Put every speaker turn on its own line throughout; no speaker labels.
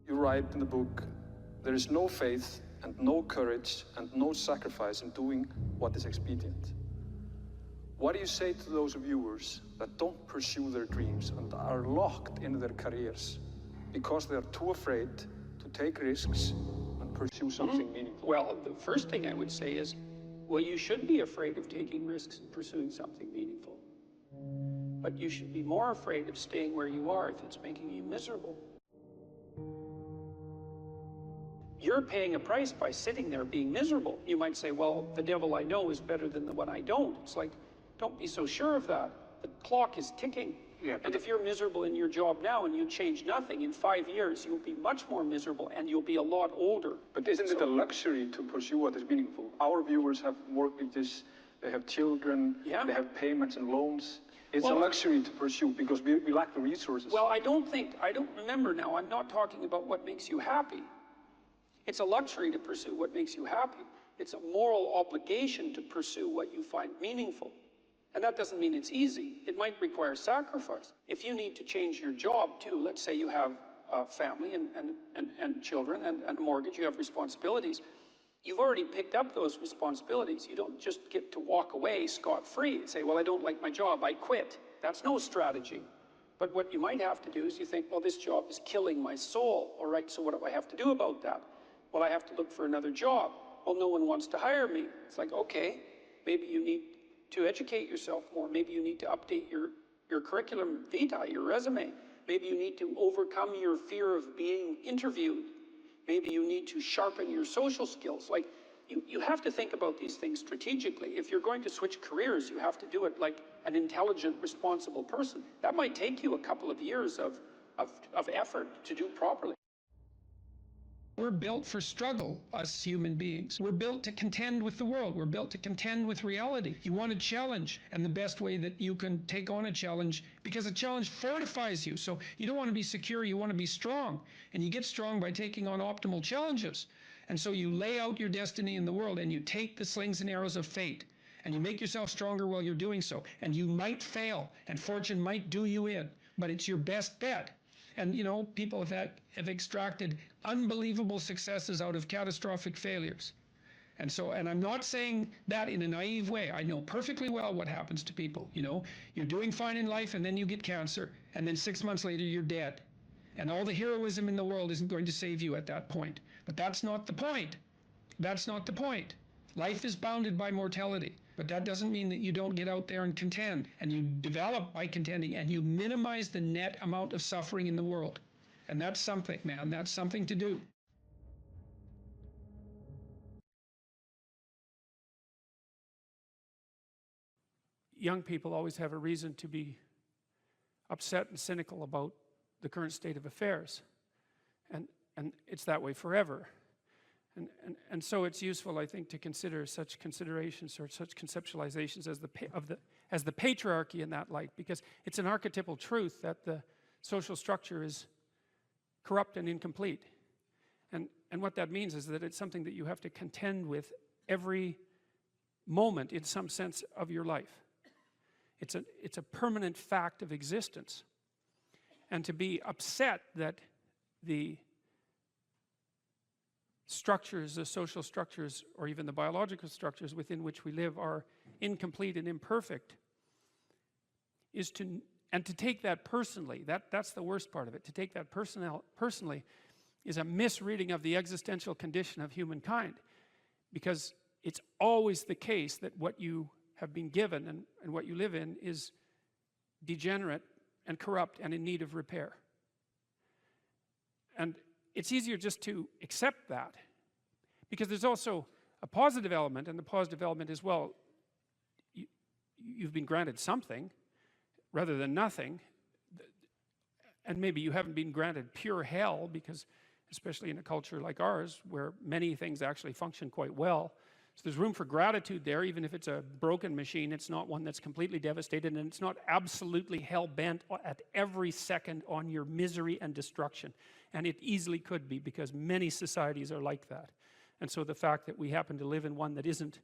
You write in the book, there is no faith and no courage and no sacrifice in doing what is expedient. What do you say to those viewers that don't pursue their dreams and are locked in their careers because they are too afraid to take risks and pursue something meaningful?
Well, the first thing I would say is, well, you should be afraid of taking risks and pursuing something meaningful. But you should be more afraid of staying where you are if it's making you miserable. You're paying a price by sitting there being miserable. You might say, well, the devil I know is better than the one I don't. It's like, don't be so sure of that. The clock is ticking. Yeah, and if you're miserable in your job now and you change nothing, in 5 years, you'll be much more miserable and you'll be a lot older.
But isn't it a luxury to pursue what is meaningful? Our viewers have mortgages, they have children, they have payments and loans. It's a luxury to pursue because we lack the resources.
Well, I don't remember now, I'm not talking about what makes you happy. It's a luxury to pursue what makes you happy. It's a moral obligation to pursue what you find meaningful. And that doesn't mean it's easy. It might require sacrifice. If you need to change your job too, let's say you have a family and children and a mortgage, you have responsibilities. You've already picked up those responsibilities. You don't just get to walk away scot-free and say, well, I don't like my job, I quit. That's no strategy. But what you might have to do is you think, well, this job is killing my soul. All right, so what do I have to do about that? Well, I have to look for another job. Well, no one wants to hire me. It's like, okay, maybe you need to educate yourself more. Maybe you need to update your curriculum vitae, your resume. Maybe you need to overcome your fear of being interviewed. Maybe you need to sharpen your social skills. Like, you have to think about these things strategically. If you're going to switch careers, you have to do it like an intelligent, responsible person. That might take you a couple of years of effort to do properly. We're built for struggle, us human beings. We're built to contend with the world. We're built to contend with reality. You want a challenge, and the best way that you can take on a challenge, because a challenge fortifies you. So you don't want to be secure, you want to be strong. And you get strong by taking on optimal challenges. And so you lay out your destiny in the world, and you take the slings and arrows of fate, and you make yourself stronger while you're doing so. And you might fail, and fortune might do you in, but it's your best bet. And, you know, people have extracted unbelievable successes out of catastrophic failures. And so, and I'm not saying that in a naive way. I know perfectly well what happens to people. You know, you're doing fine in life and then you get cancer, and then 6 months later you're dead. And all the heroism in the world isn't going to save you at that point. But that's not the point. That's not the point. Life is bounded by mortality. But that doesn't mean that you don't get out there and contend. And you develop by contending, and you minimize the net amount of suffering in the world. And that's something, man. That's something to do. Young people always have a reason to be upset and cynical about the current state of affairs. And it's that way forever. And so it's useful, I think, to consider such considerations or such conceptualizations as the patriarchy in that light, because it's an archetypal truth that the social structure is corrupt and incomplete. And what that means is that it's something that you have to contend with every moment in some sense of your life. It's a permanent fact of existence. And to be upset that the structures, the social structures, or even the biological structures within which we live are incomplete and imperfect, is to take that personally, that's the worst part of it. To take that personally is a misreading of the existential condition of humankind, because it's always the case that what you have been given and what you live in is degenerate and corrupt and in need of repair. And it's easier just to accept that, because there's also a positive element, and the positive element is, well, you've been granted something rather than nothing, and maybe you haven't been granted pure hell, because especially in a culture like ours where many things actually function quite well, so there's room for gratitude there. Even if it's a broken machine, it's not one that's completely devastated, and it's not absolutely hell-bent at every second on your misery and destruction. And it easily could be, because many societies are like that. And so the fact that we happen to live in one that isn't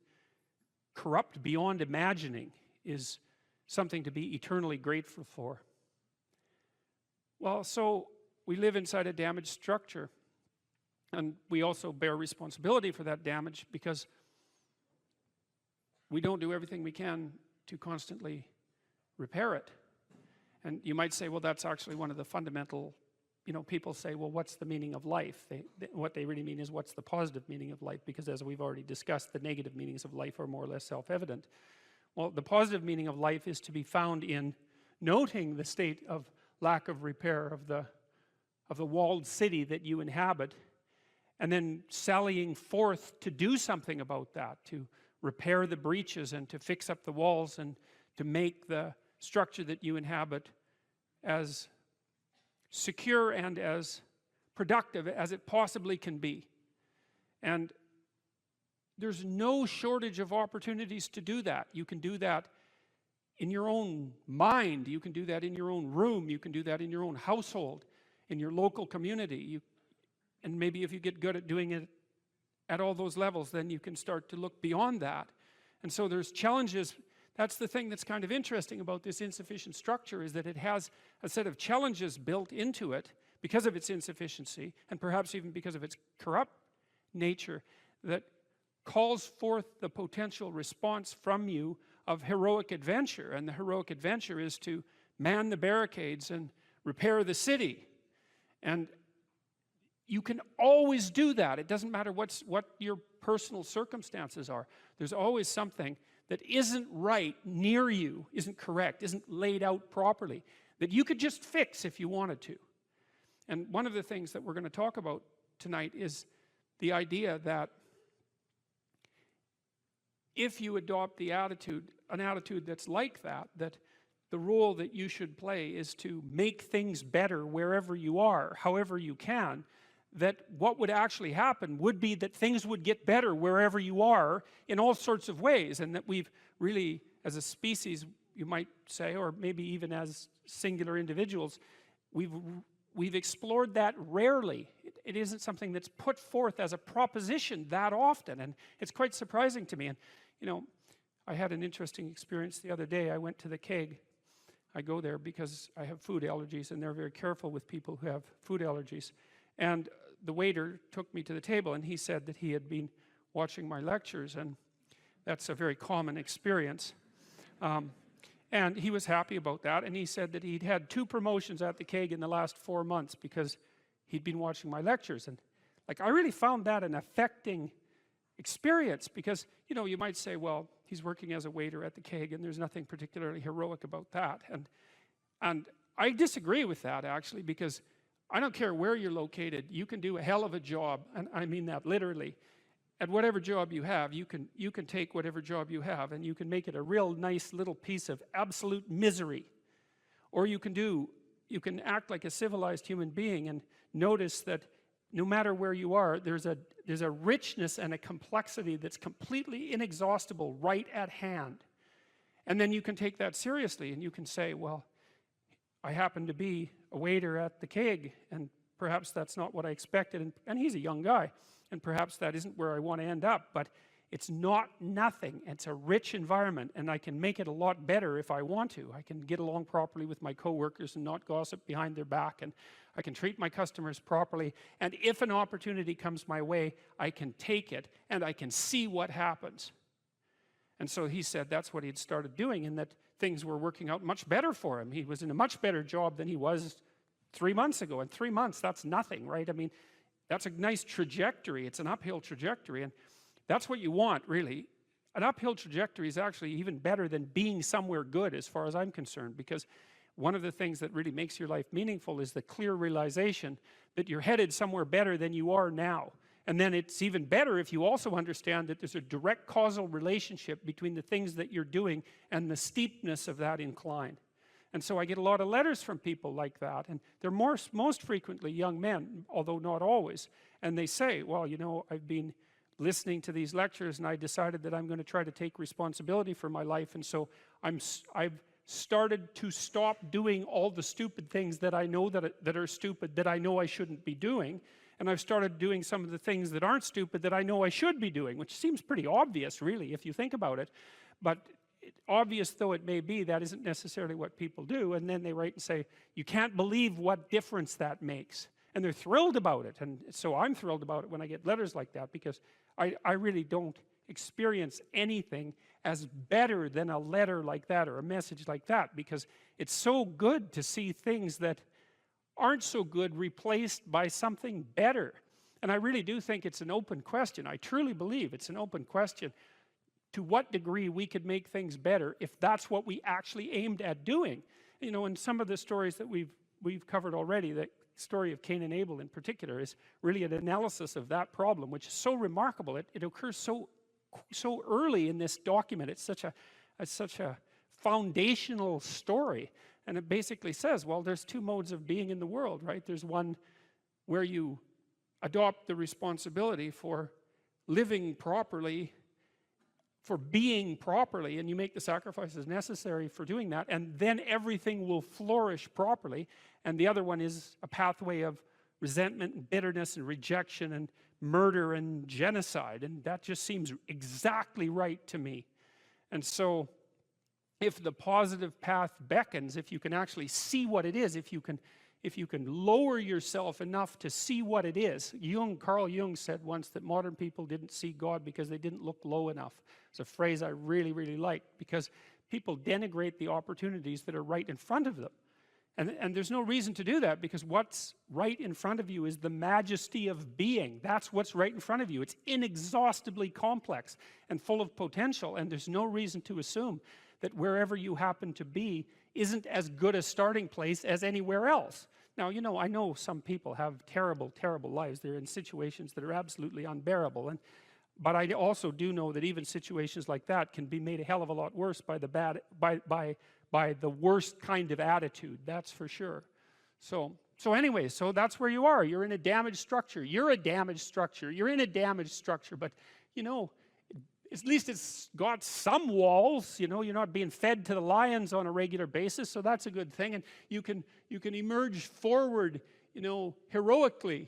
corrupt beyond imagining is something to be eternally grateful for. Well, so we live inside a damaged structure, and we also bear responsibility for that damage because we don't do everything we can to constantly repair it. And you might say, well, that's actually one of the fundamental, people say, well, what's the meaning of life? What they really mean is, what's the positive meaning of life? Because as we've already discussed, the negative meanings of life are more or less self-evident. Well, the positive meaning of life is to be found in noting the state of lack of repair of the walled city that you inhabit, and then sallying forth to do something about that, to repair the breaches and to fix up the walls and to make the structure that you inhabit as secure and as productive as it possibly can be. And there's no shortage of opportunities to do that. You can do that in your own mind, you can do that in your own room, you can do that in your own household, in your local community. And maybe if you get good at doing it at all those levels, then you can start to look beyond that. And so there's challenges. That's the thing that's kind of interesting about this insufficient structure, is that it has a set of challenges built into it because of its insufficiency, and perhaps even because of its corrupt nature, that calls forth the potential response from you of heroic adventure. And the heroic adventure is to man the barricades and repair the city. And you can always do that. It doesn't matter what your personal circumstances are. There's always something that isn't right near you, isn't correct, isn't laid out properly, that you could just fix if you wanted to. And one of the things that we're going to talk about tonight is the idea that if you adopt an attitude that's like that the role that you should play is to make things better wherever you are, however you can, that what would actually happen would be that things would get better wherever you are in all sorts of ways, and that we've really, as a species, you might say, or maybe even as singular individuals, we've explored that rarely. It isn't something that's put forth as a proposition that often, and it's quite surprising to me. And I had an interesting experience the other day. I went to the keg. I go there because I have food allergies, and they're very careful with people who have food allergies. And the waiter took me to the table, and he said that he had been watching my lectures, and that's a very common experience. And he was happy about that, and he said that he'd had 2 promotions at the keg in the last 4 months because he'd been watching my lectures. And I really found that an affecting experience, because you might say, well, he's working as a waiter at the keg and there's nothing particularly heroic about that, and I disagree with that, actually, because I don't care where you're located, you can do a hell of a job, and I mean that literally. At whatever job you have, you can take whatever job you have and you can make it a real nice little piece of absolute misery. Or you can act like a civilized human being and notice that no matter where you are, there's a richness and a complexity that's completely inexhaustible right at hand. And then you can take that seriously, and you can say, well, I happen to be a waiter at the keg, and perhaps that's not what I expected, and he's a young guy, and perhaps that isn't where I want to end up, but it's not nothing. It's a rich environment, and I can make it a lot better if I want to. I can get along properly with my coworkers and not gossip behind their back, and I can treat my customers properly, and if an opportunity comes my way, I can take it, and I can see what happens. And so he said that's what he'd started doing, and that things were working out much better for him. He was in a much better job than he was 3 months ago. And 3 months, that's nothing, right? I mean, that's a nice trajectory. It's an uphill trajectory, and that's what you want, really. An uphill trajectory is actually even better than being somewhere good, as far as I'm concerned, because one of the things that really makes your life meaningful is the clear realization that you're headed somewhere better than you are now. And then it's even better if you also understand that there's a direct causal relationship between the things that you're doing and the steepness of that incline. And so I get a lot of letters from people like that, and they're most frequently young men, although not always. And they say, well, I've been listening to these lectures, and I decided that I'm going to try to take responsibility for my life, and so I've started to stop doing all the stupid things that I know that are stupid, that I know I shouldn't be doing, and I've started doing some of the things that aren't stupid that I know I should be doing, which seems pretty obvious, really, if you think about it. But obvious though it may be, that isn't necessarily what people do. And then they write and say, you can't believe what difference that makes. And they're thrilled about it. And so I'm thrilled about it when I get letters like that, because I really don't experience anything as better than a letter like that or a message like that, because it's so good to see things that aren't so good replaced by something better. And I really do think it's an open question. I truly believe it's an open question to what degree we could make things better if that's what we actually aimed at doing. You know, in some of the stories that we've covered already, the story of Cain and Abel in particular is really an analysis of that problem, which is so remarkable. It occurs so early in this document. It's such a foundational story, and it basically says, well, there's two modes of being in the world, right? There's one where you adopt the responsibility for living properly, for being properly, and you make the sacrifices necessary for doing that, and then everything will flourish properly. And the other one is a pathway of resentment and bitterness and rejection and murder and genocide, and that just seems exactly right to me. And so if the positive path beckons, if you can actually see what it is, if you can lower yourself enough to see what it is. Carl Jung said once that modern people didn't see God because they didn't look low enough. It's a phrase I really, really like, because people denigrate the opportunities that are right in front of them. And there's no reason to do that, because what's right in front of you is the majesty of being. That's what's right in front of you. It's inexhaustibly complex and full of potential, and there's no reason to assume that wherever you happen to be isn't as good a starting place as anywhere else. Now, you know, I know some people have terrible, terrible lives. They're in situations that are absolutely unbearable. But I also do know that even situations like that can be made a hell of a lot worse by the worst kind of attitude. That's for sure. So anyway, so that's where you are. You're in a damaged structure. You're a damaged structure. You're in a damaged structure. But, you know, at least it's got some walls. You know, you're not being fed to the lions on a regular basis, so that's a good thing. And you can emerge forward, you know, heroically,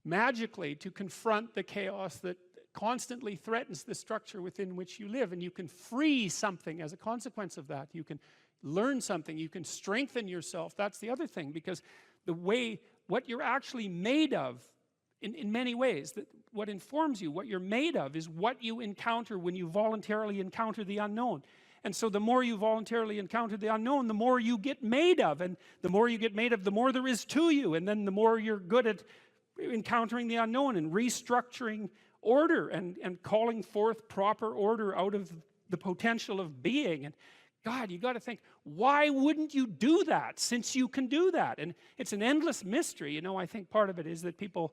magically, to confront the chaos that constantly threatens the structure within which you live. And you can free something as a consequence of that. You can learn something. You can strengthen yourself. That's the other thing, because what you're actually made of, in many ways, what informs you, what you're made of, is what you encounter when you voluntarily encounter the unknown. And so the more you voluntarily encounter the unknown, the more you get made of. And the more you get made of, the more there is to you. And then the more you're good at encountering the unknown and restructuring order and calling forth proper order out of the potential of being. And God, you got to think, why wouldn't you do that, since you can do that? And it's an endless mystery. You know, I think part of it is that people,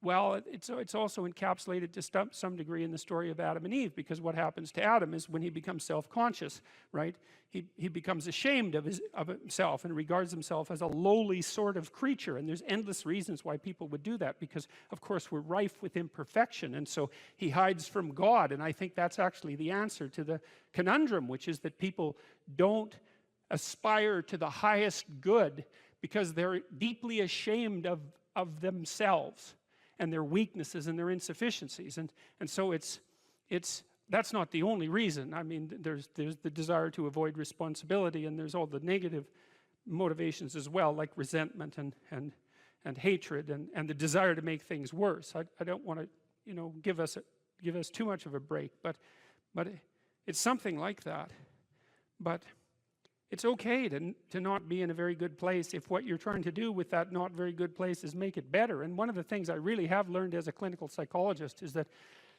well, it's also encapsulated to some degree in the story of Adam and Eve, because what happens to Adam is when he becomes self-conscious, right? He becomes ashamed of himself and regards himself as a lowly sort of creature. And there's endless reasons why people would do that, because, of course, we're rife with imperfection. And so he hides from God. And I think that's actually the answer to the conundrum, which is that people don't aspire to the highest good because they're deeply ashamed of themselves and their weaknesses and their insufficiencies. And so that's not the only reason. I mean, there's the desire to avoid responsibility, and there's all the negative motivations as well, like resentment and hatred and the desire to make things worse. I don't want to, you know, give us too much of a break, but it's something like that. But it's okay to not be in a very good place if what you're trying to do with that not very good place is make it better. And one of the things I really have learned as a clinical psychologist is that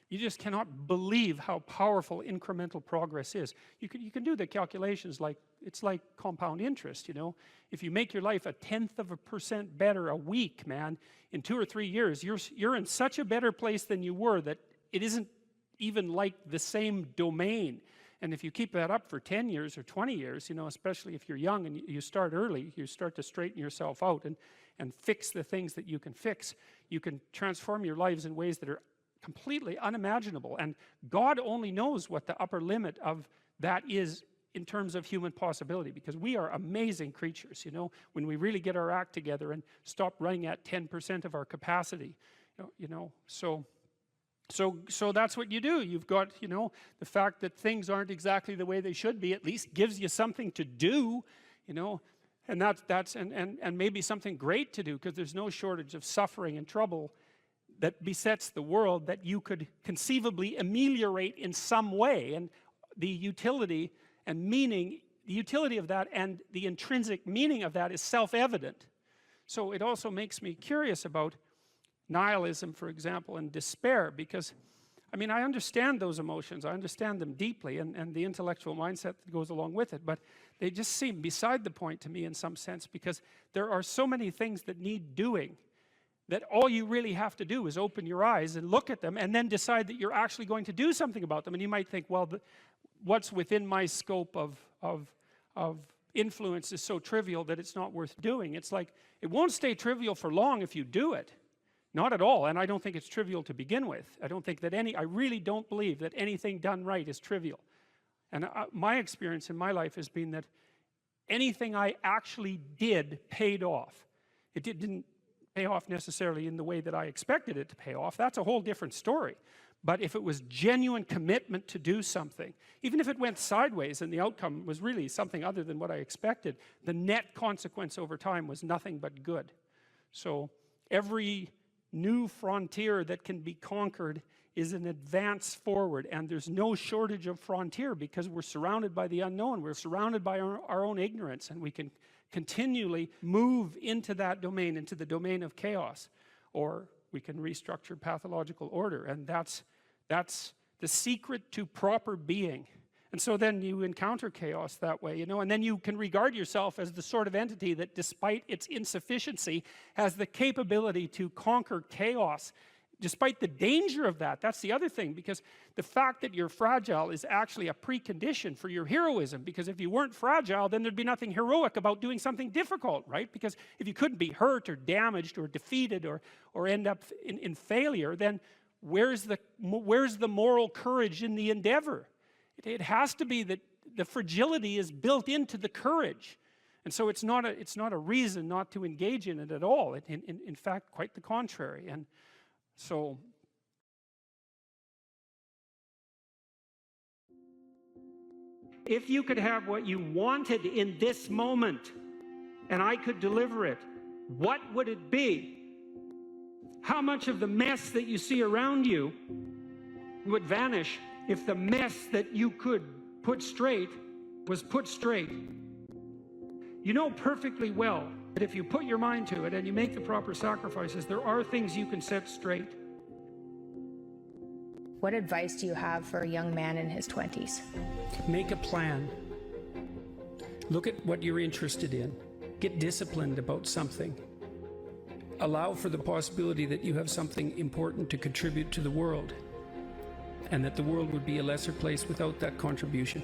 you just cannot believe how powerful incremental progress is. You can do the calculations like, it's like compound interest, you know. If you make your life 0.1% better a week, man, in 2 or 3 years, you're in such a better place than you were that it isn't even like the same domain. And if you keep that up for 10 years or 20 years, you know, especially if you're young and you start early, you start to straighten yourself out and fix the things that you can fix. You can transform your lives in ways that are completely unimaginable. And God only knows what the upper limit of that is in terms of human possibility, because we are amazing creatures, you know, when we really get our act together and stop running at 10% of our capacity, you know. So So that's what you do. You've got, the fact that things aren't exactly the way they should be at least gives you something to do, and that's maybe something great to do, because there's no shortage of suffering and trouble that besets the world that you could conceivably ameliorate in some way. And the utility and meaning, the utility of that and the intrinsic meaning of that is self-evident. So it also makes me curious about nihilism, for example, and despair, because I mean, I understand those emotions, I understand them deeply, and the intellectual mindset that goes along with it, but they just seem beside the point to me in some sense, because there are so many things that need doing that all you really have to do is open your eyes and look at them and then decide that you're actually going to do something about them. And you might think, well, what's within my scope of influence is so trivial that it's not worth doing. It's like, it won't stay trivial for long if you do it. Not at all, and I don't think it's trivial to begin with. I don't think that I really don't believe that anything done right is trivial. And my experience in my life has been that anything I actually did paid off. It didn't pay off necessarily in the way that I expected it to pay off. That's a whole different story. But if it was genuine commitment to do something, even if it went sideways and the outcome was really something other than what I expected, the net consequence over time was nothing but good. So every new frontier that can be conquered is an advance forward, and there's no shortage of frontier because we're surrounded by the unknown. We're surrounded by our own ignorance, and we can continually move into that domain, into the domain of chaos, or we can restructure pathological order, and that's the secret to proper being. And so then you encounter chaos that way, and then you can regard yourself as the sort of entity that, despite its insufficiency, has the capability to conquer chaos, despite the danger of that. That's the other thing, because the fact that you're fragile is actually a precondition for your heroism, because if you weren't fragile, then there'd be nothing heroic about doing something difficult, right? Because if you couldn't be hurt or damaged or defeated or end up in failure, then where's the moral courage in the endeavor? It has to be that the fragility is built into the courage. And so it's not a reason not to engage in it at all. In fact, quite the contrary. And so if you could have what you wanted in this moment, and I could deliver it, what would it be? How much of the mess that you see around you would vanish if the mess that you could put straight was put straight? You know perfectly well that if you put your mind to it and you make the proper sacrifices, there are things you can set straight.
What advice do you have for a young man in his 20s?
Make a plan. Look at what you're interested in. Get disciplined about something. Allow for the possibility that you have something important to contribute to the world, and that the world would be a lesser place without that contribution.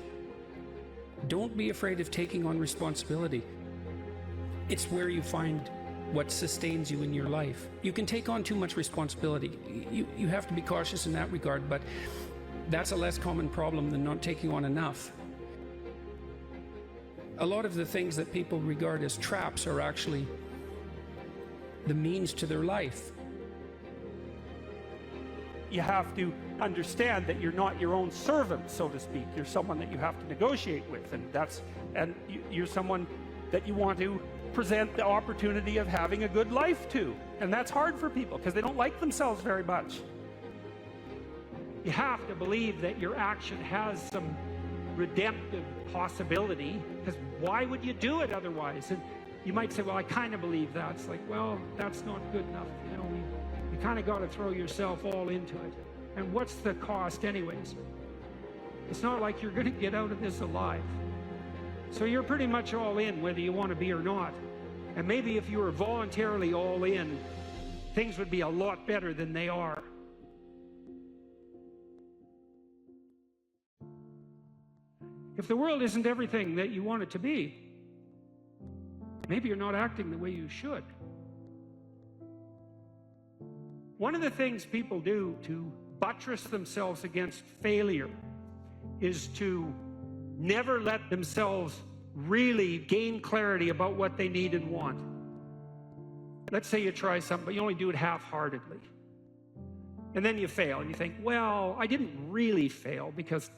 Don't be afraid of taking on responsibility. It's where you find what sustains you in your life. You can take on too much responsibility. You have to be cautious in that regard, but that's a less common problem than not taking on enough. A lot of the things that people regard as traps are actually the means to their life. You have to understand that you're not your own servant, so to speak. You're someone that you have to negotiate with, and you're someone that you want to present the opportunity of having a good life to. And that's hard for people because they don't like themselves very much. You have to believe that your action has some redemptive possibility, because why would you do it otherwise? And you might say, well, I kind of believe that. It's like, well, that's not good enough. You kind of got to throw yourself all into it. And what's the cost anyways? It's not like you're going to get out of this alive. So you're pretty much all in, whether you want to be or not. And maybe if you were voluntarily all in, things would be a lot better than they are. If the world isn't everything that you want it to be, maybe you're not acting the way you should. One of the things people do to buttress themselves against failure is to never let themselves really gain clarity about what they need and want. Let's say you try something, but you only do it half-heartedly. And then you fail, and you think, well, I didn't really fail because,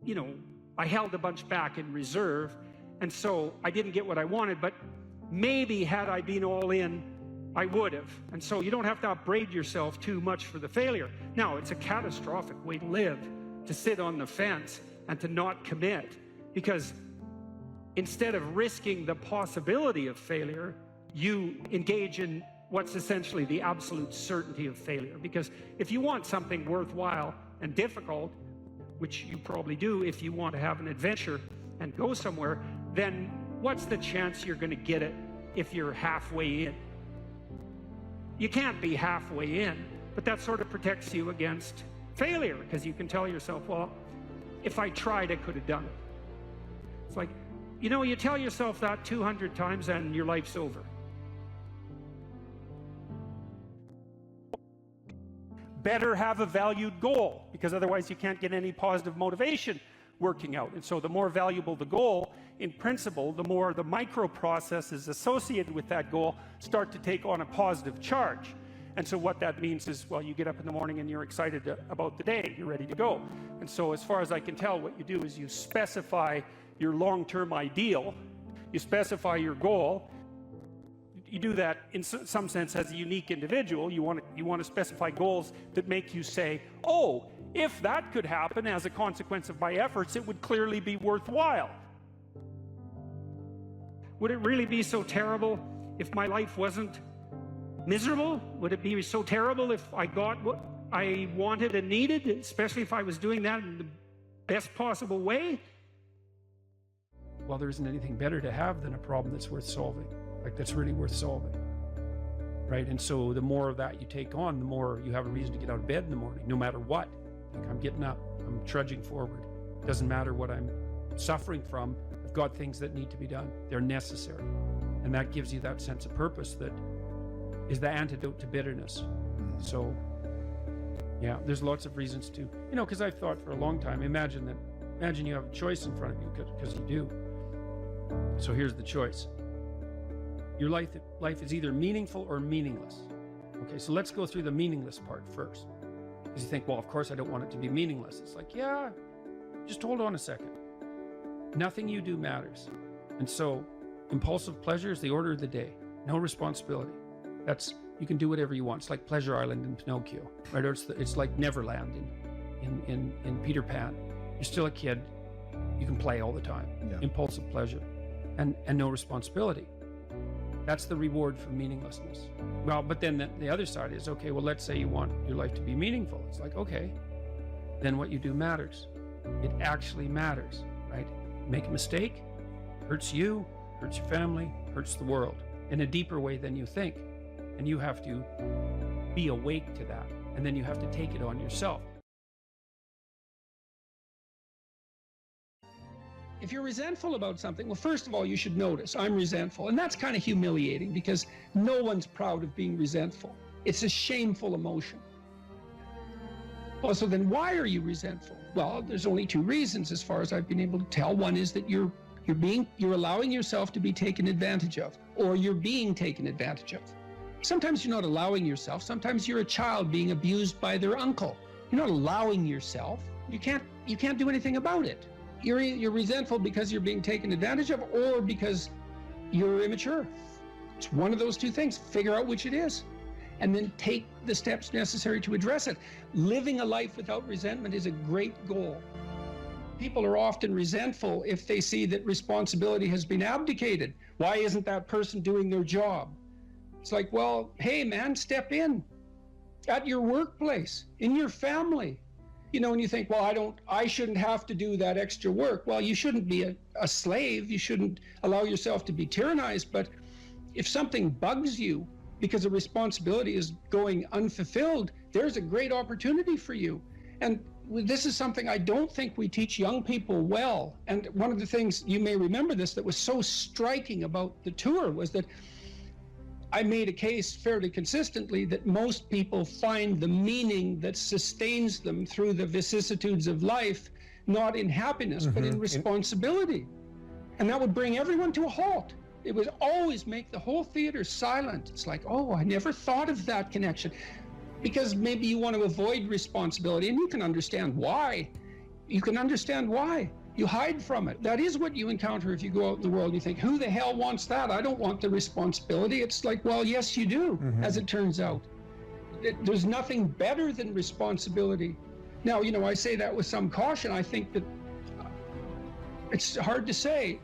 you know, I held a bunch back in reserve, and so I didn't get what I wanted, but maybe had I been all in, I would have. And so you don't have to upbraid yourself too much for the failure. Now, it's a catastrophic way to live, to sit on the fence and to not commit, because instead of risking the possibility of failure, you engage in what's essentially the absolute certainty of failure. Because if you want something worthwhile and difficult, which you probably do if you want to have an adventure and go somewhere, then what's the chance you're going to get it if you're halfway in? You can't be halfway in, but that sort of protects you against failure, because you can tell yourself, well, if I tried, I could have done it. It's like, you know, you tell yourself that 200 times and your life's over. Better have a valued goal, because otherwise you can't get any positive motivation working out. And so the more valuable the goal, in principle, the more the micro processes associated with that goal start to take on a positive charge. And so what that means is, well, you get up in the morning and you're excited about the day, you're ready to go. And so as far as I can tell, what you do is you specify your long-term ideal, you specify your goal. You do that in some sense as a unique individual. You want to specify goals that make you say, oh, if that could happen as a consequence of my efforts, it would clearly be worthwhile. Would it really be so terrible if my life wasn't miserable? Would it be so terrible if I got what I wanted and needed, especially if I was doing that in the best possible way? Well, there isn't anything better to have than a problem that's worth solving. Like, that's really worth solving, right? And so the more of that you take on, the more you have a reason to get out of bed in the morning, no matter what. Like, I'm getting up, I'm trudging forward. Doesn't matter what I'm suffering from. I've got things that need to be done. They're necessary. And that gives you that sense of purpose that is the antidote to bitterness. So, yeah, there's lots of reasons to, you know, because I've thought for a long time, imagine you have a choice in front of you, because you do. So here's the choice. Your life is either meaningful or meaningless. Okay, so let's go through the meaningless part first. Because you think, well, of course I don't want it to be meaningless. It's like, yeah, just hold on a second. Nothing you do matters. And so impulsive pleasure is the order of the day. No responsibility. You can do whatever you want. It's like Pleasure Island in Pinocchio, right? Or it's like Neverland in Peter Pan. You're still a kid. You can play all the time. Yeah. Impulsive pleasure and no responsibility. That's the reward for meaninglessness. Well, but then the other side is, okay, well, let's say you want your life to be meaningful. It's like, okay, then what you do matters. It actually matters, right? Make a mistake, hurts you, hurts your family, hurts the world in a deeper way than you think. And you have to be awake to that. And then you have to take it on yourself. If you're resentful about something, well, first of all, you should notice, I'm resentful. And that's kind of humiliating, because no one's proud of being resentful. It's a shameful emotion. Well, so then why are you resentful? Well, there's only two reasons as far as I've been able to tell. One is that you're allowing yourself to be taken advantage of, or you're being taken advantage of. Sometimes you're not allowing yourself. Sometimes you're a child being abused by their uncle. You're not allowing yourself. You can't do anything about it. You're resentful because you're being taken advantage of, or because you're immature. It's one of those two things. Figure out which it is, and then take the steps necessary to address it. Living a life without resentment is a great goal. People are often resentful if they see that responsibility has been abdicated. Why isn't that person doing their job? It's like, well, hey man, step in at your workplace, in your family. You know, and you think, well, I shouldn't have to do that extra work. Well, you shouldn't be a slave. You shouldn't allow yourself to be tyrannized. But if something bugs you because a responsibility is going unfulfilled, there's a great opportunity for you. And this is something I don't think we teach young people well. And one of the things, you may remember this, that was so striking about the tour was that I made a case fairly consistently that most people find the meaning that sustains them through the vicissitudes of life, not in happiness, but in responsibility. And that would bring everyone to a halt. It would always make the whole theater silent. It's like, oh, I never thought of that connection. because maybe you want to avoid responsibility, and you can understand why. You can understand why. You hide from it. That is what you encounter if you go out in the world and you think, who the hell wants that? I don't want the responsibility. It's like, well, yes, you do, as it turns out. There's nothing better than responsibility. Now, you know, I say that with some caution. I think that it's hard to say.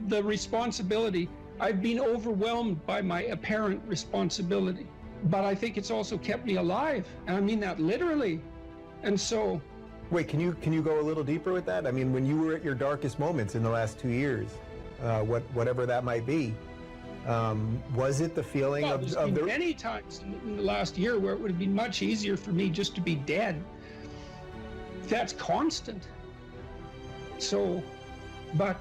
The responsibility, I've been overwhelmed by my apparent responsibility, but I think it's also kept me alive. And I mean that literally. And so,
wait, can you go a little deeper with that? I mean, when you were at your darkest moments in the last 2 years, whatever that might be, was it the feeling
well,
of
there's
the...
many times in the last year where it would have been much easier for me just to be dead. That's constant. So, but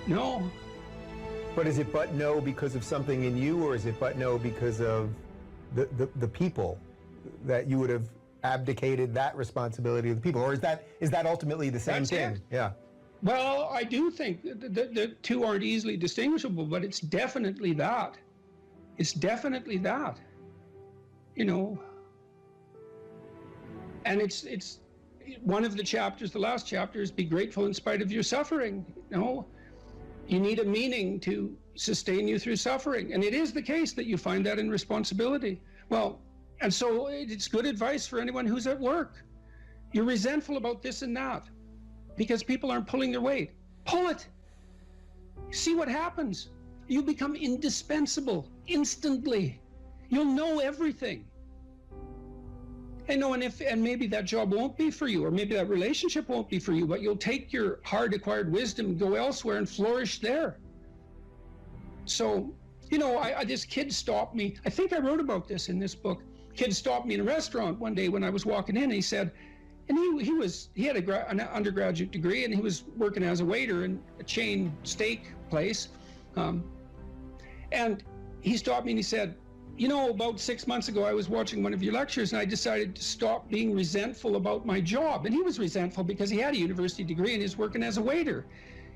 no.
But is it but no because of something in you, or is it but no because of the people, that you would have abdicated that responsibility of the people, or is that ultimately the same
That's
thing?
it.
Yeah.
Well, I do think the two aren't easily distinguishable, but it's definitely that. It's definitely that. You know. And it's one of the chapters, the last chapter, is be grateful in spite of your suffering. You know, you need a meaning to sustain you through suffering, and it is the case that you find that in responsibility. Well, and so it's good advice for anyone who's at work. You're resentful about this and that because people aren't pulling their weight. Pull it. See what happens. You become indispensable instantly. You'll know everything. And maybe that job won't be for you, or maybe that relationship won't be for you, but you'll take your hard-acquired wisdom and go elsewhere and flourish there. So, you know, this kid stopped me. I think I wrote about this in this book. Kid stopped me in a restaurant one day when I was walking in, and he said, and he had an undergraduate degree, and he was working as a waiter in a chain steak place. And he stopped me and he said, you know, about 6 months ago, I was watching one of your lectures, and I decided to stop being resentful about my job. And he was resentful because he had a university degree and he's working as a waiter.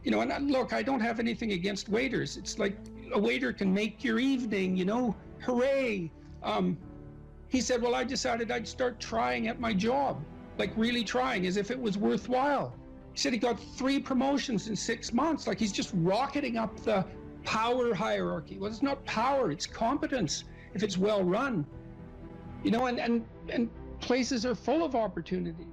You know, and look, I don't have anything against waiters. It's like a waiter can make your evening, you know, hooray. He said, well, I decided I'd start trying at my job, like really trying, as if it was worthwhile. He said he got 3 promotions in 6 months, like he's just rocketing up the power hierarchy. Well, it's not power, it's competence, if it's well run. You know, and places are full of opportunity.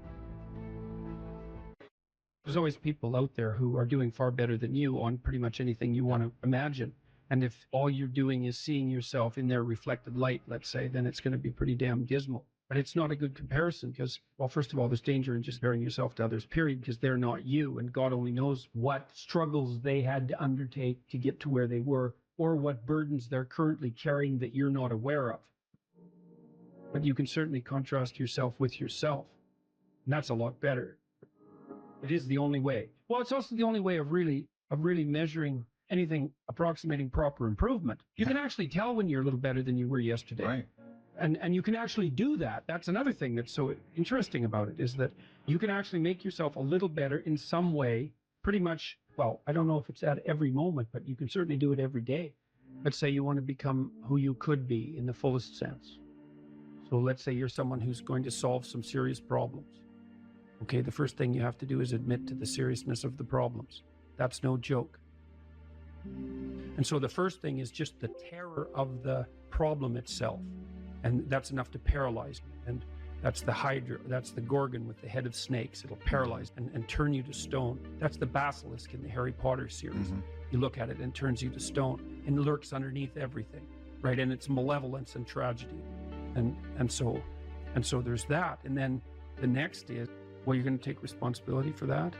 There's always people out there who are doing far better than you on pretty much anything you want to imagine. And if all you're doing is seeing yourself in their reflected light, let's say, then it's going to be pretty damn dismal. But it's not a good comparison because, well, first of all, there's danger in just comparing yourself to others, period, because they're not you. And God only knows what struggles they had to undertake to get to where they were, or what burdens they're currently carrying that you're not aware of. But you can certainly contrast yourself with yourself. And that's a lot better. It is the only way. Well, it's also the only way of really measuring anything approximating proper improvement. You can actually tell when you're a little better than you were yesterday.
Right.
And you can actually do that. That's another thing that's so interesting about it, is that you can actually make yourself a little better in some way, pretty much. Well, I don't know if it's at every moment, but you can certainly do it every day. Let's say you want to become who you could be in the fullest sense. So let's say you're someone who's going to solve some serious problems. Okay, the first thing you have to do is admit to the seriousness of the problems. That's no joke. And so the first thing is just the terror of the problem itself. And that's enough to paralyze me. And that's the Hydra, that's the Gorgon with the head of snakes. It'll paralyze and turn you to stone. That's the basilisk in the Harry Potter series. Mm-hmm. You look at it and it turns you to stone and lurks underneath everything, right? And it's malevolence and tragedy. And so there's that. And then the next is, well, you're going to take responsibility for that?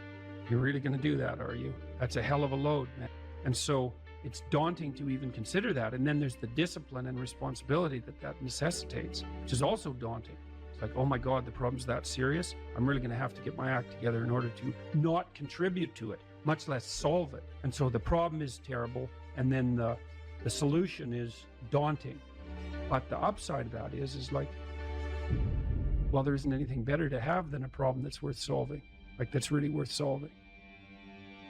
You're really going to do that, are you? That's a hell of a load, man. And so it's daunting to even consider that. And then there's the discipline and responsibility that necessitates, which is also daunting. It's like, oh my God, the problem's that serious. I'm really going to have to get my act together in order to not contribute to it, much less solve it. And so the problem is terrible. And then the solution is daunting. But the upside of that is like, well, there isn't anything better to have than a problem that's worth solving, like that's really worth solving.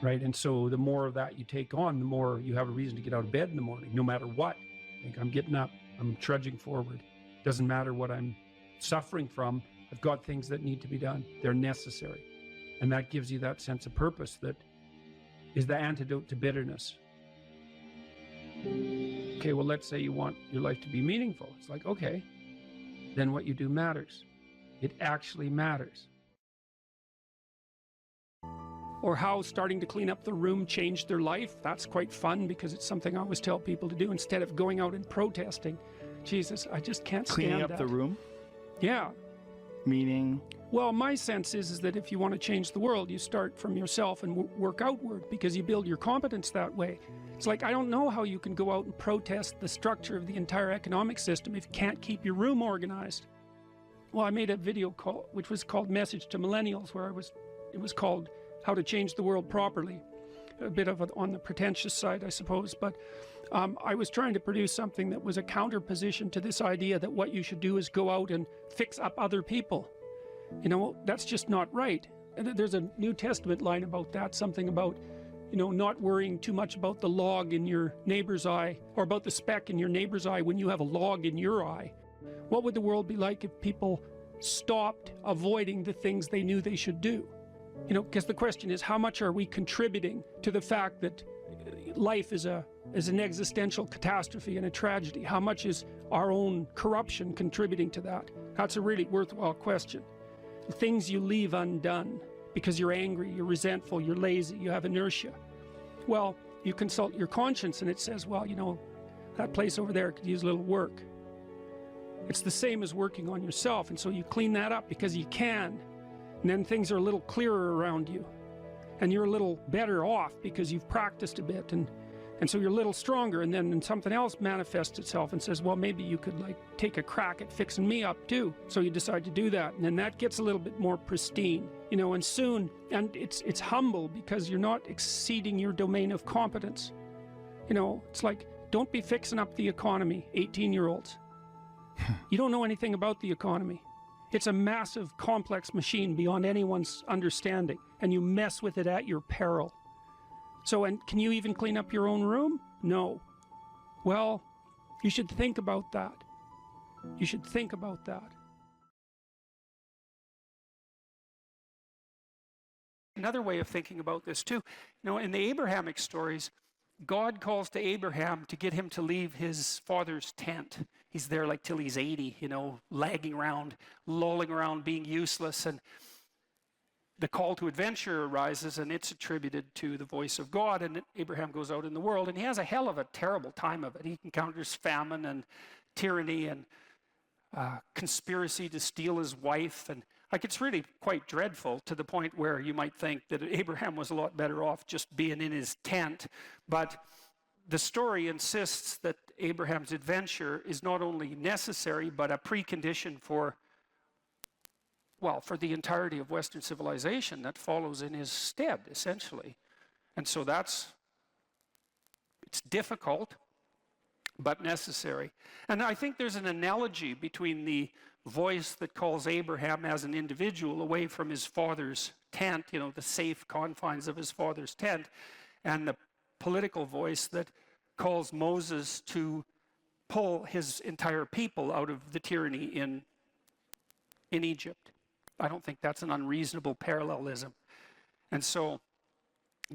Right. And so the more of that you take on, the more you have a reason to get out of bed in the morning, no matter what. Like, I'm getting up, I'm trudging forward. Doesn't matter what I'm suffering from have got things that need to be done. They're necessary. And that gives you that sense of purpose that is the antidote to bitterness. Okay, well, let's say you want your life to be meaningful. It's like, okay, then what you do matters. It actually matters. Or how starting to clean up the room changed their life. That's quite fun because it's something I always tell people to do instead of going out and protesting. Jesus, I just can't stand
Cleaning up
that.
the room?
Yeah.
Meaning?
Well, my sense is that if you want to change the world, you start from yourself and work outward because you build your competence that way. It's like, I don't know how you can go out and protest the structure of the entire economic system if you can't keep your room organized. Well, I made a video call, which was called Message to Millennials, where it was called How to Change the World Properly. A bit of on the pretentious side, I suppose, but I was trying to produce something that was a counterposition to this idea that what you should do is go out and fix up other people. You know, that's just not right. And there's a New Testament line about that, something about, you know, not worrying too much about the log in your neighbor's eye, or about the speck in your neighbor's eye when you have a log in your eye. What would the world be like if people stopped avoiding the things they knew they should do? You know, because the question is, how much are we contributing to the fact that life is an existential catastrophe and a tragedy? How much is our own corruption contributing to that? That's a really worthwhile question. The things you leave undone because you're angry, you're resentful, you're lazy, you have inertia. Well, you consult your conscience and it says, well, you know, that place over there could use a little work. It's the same as working on yourself, and so you clean that up because you can. And then things are a little clearer around you. And you're a little better off because you've practiced a bit. And so you're a little stronger, and then something else manifests itself and says, well, maybe you could like take a crack at fixing me up too. So you decide to do that. And then that gets a little bit more pristine, you know, and soon, and it's humble because you're not exceeding your domain of competence. You know, it's like, don't be fixing up the economy, 18-year-olds. You don't know anything about the economy. It's a massive, complex machine beyond anyone's understanding, and you mess with it at your peril. So, and can you even clean up your own room? No. Well, you should think about that. You should think about that. Another way of thinking about this too, you know, in the Abrahamic stories, God calls to Abraham to get him to leave his father's tent. He's there like till he's 80, you know, lagging around, lolling around, being useless. And the call to adventure arises, and it's attributed to the voice of God. And Abraham goes out in the world, and he has a hell of a terrible time of it. He encounters famine and tyranny and conspiracy to steal his wife. And like, it's really quite dreadful, to the point where you might think that Abraham was a lot better off just being in his tent. But the story insists that Abraham's adventure is not only necessary, but a precondition for, well, for the entirety of Western civilization that follows in his stead, essentially. And so it's difficult, but necessary. And I think there's an analogy between the voice that calls Abraham as an individual away from his father's tent, you know, the safe confines of his father's tent, and the political voice that calls Moses to pull his entire people out of the tyranny in Egypt. I don't think that's an unreasonable parallelism. And so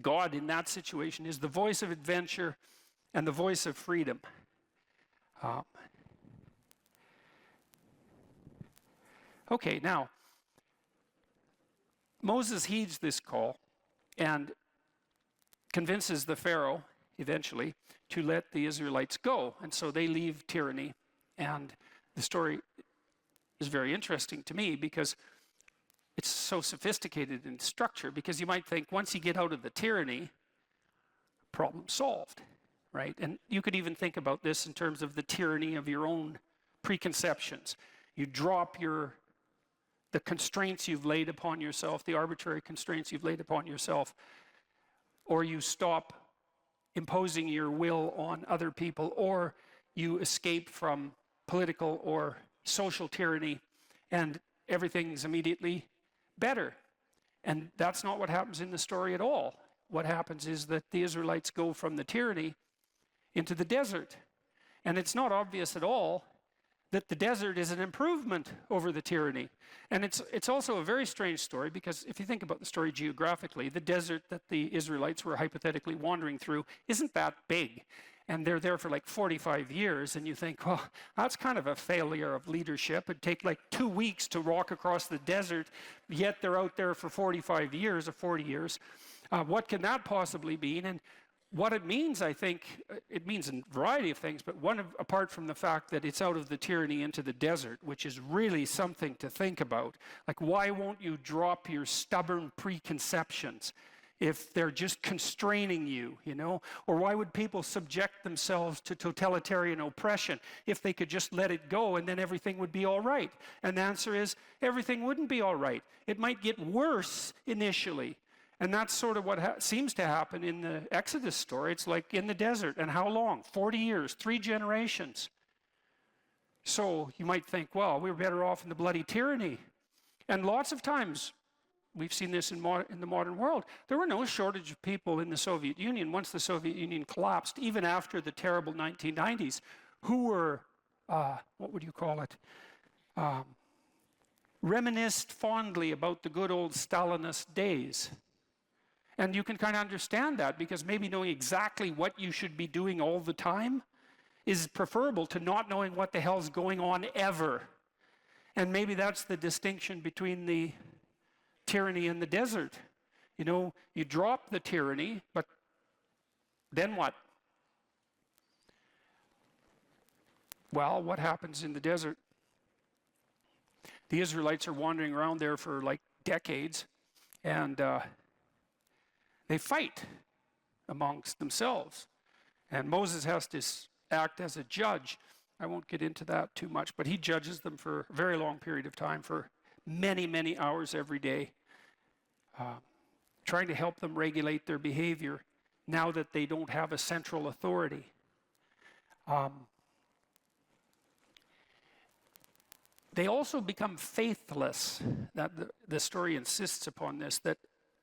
God in that situation is the voice of adventure and the voice of freedom. Okay, now, Moses heeds this call and convinces the Pharaoh, eventually, to let the Israelites go. And so they leave tyranny. And the story is very interesting to me because it's so sophisticated in structure, because you might think once you get out of the tyranny, problem solved, right? And you could even think about this in terms of the tyranny of your own preconceptions. You drop the constraints you've laid upon yourself, the arbitrary constraints you've laid upon yourself, or you stop imposing your will on other people, or you escape from political or social tyranny, and everything's immediately better. And that's not what happens in the story at all. What happens is that the Israelites go from the tyranny into the desert. And it's not obvious at all that the desert is an improvement over the tyranny. And it's also a very strange story, because if you think about the story geographically, the desert that the Israelites were hypothetically wandering through isn't that big. And they're there for like 45 years, and you think, well, that's kind of a failure of leadership. It'd take like 2 weeks to walk across the desert, yet they're out there for 45 years or 40 years. What can that possibly mean? And what it means, I think, it means a variety of things, but apart from the fact that it's out of the tyranny into the desert, which is really something to think about. Like, why won't you drop your stubborn preconceptions if they're just constraining you, you know? Or why would people subject themselves to totalitarian oppression if they could just let it go and then everything would be all right? And the answer is, everything wouldn't be all right. It might get worse initially. And that's sort of what seems to happen in the Exodus story. It's like in the desert. And how long? 40 years, 3 generations. So you might think, well, we're better off in the bloody tyranny. And lots of times, we've seen this in the modern world. There were no shortage of people in the Soviet Union once the Soviet Union collapsed, even after the terrible 1990s, who were, what would you call it, reminisced fondly about the good old Stalinist days. And you can kind of understand that, because maybe knowing exactly what you should be doing all the time is preferable to not knowing what the hell's going on ever. And maybe that's the distinction between the tyranny and the desert. You know, you drop the tyranny, but then what? Well, what happens in the desert? The Israelites are wandering around there for like decades, and they fight amongst themselves. And Moses has to act as a judge. I won't get into that too much, but he judges them for a very long period of time, for many, many hours every day, trying to help them regulate their behavior now that they don't have a central authority. They also become faithless. That the story insists upon this, that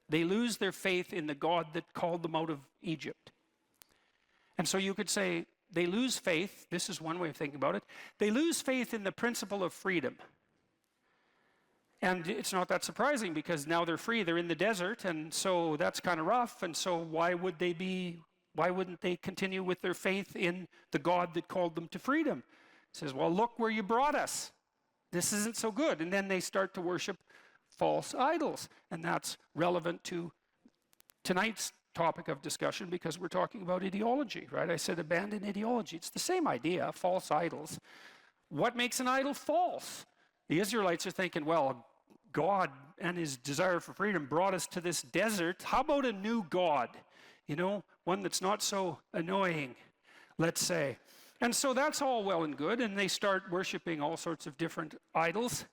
they lose their faith in the God that called them out of Egypt. And so you could say they lose faith. This is one way of thinking about it. They lose faith in the principle of freedom. And it's not that surprising, because now they're free, they're in the desert, and so that's kind of rough. And so why wouldn't they continue with their faith in the God that called them to freedom? It says, well, look where you brought us. This isn't so good. And then they start to worship false idols. And that's relevant to tonight's topic of discussion, because we're talking about ideology, right? I said abandon ideology. It's the same idea, false idols. What makes an idol false? The Israelites are thinking, well, God and his desire for freedom brought us to this desert. How about a new God? You know, one that's not so annoying, let's say. And so that's all well and good, and they start worshiping all sorts of different idols,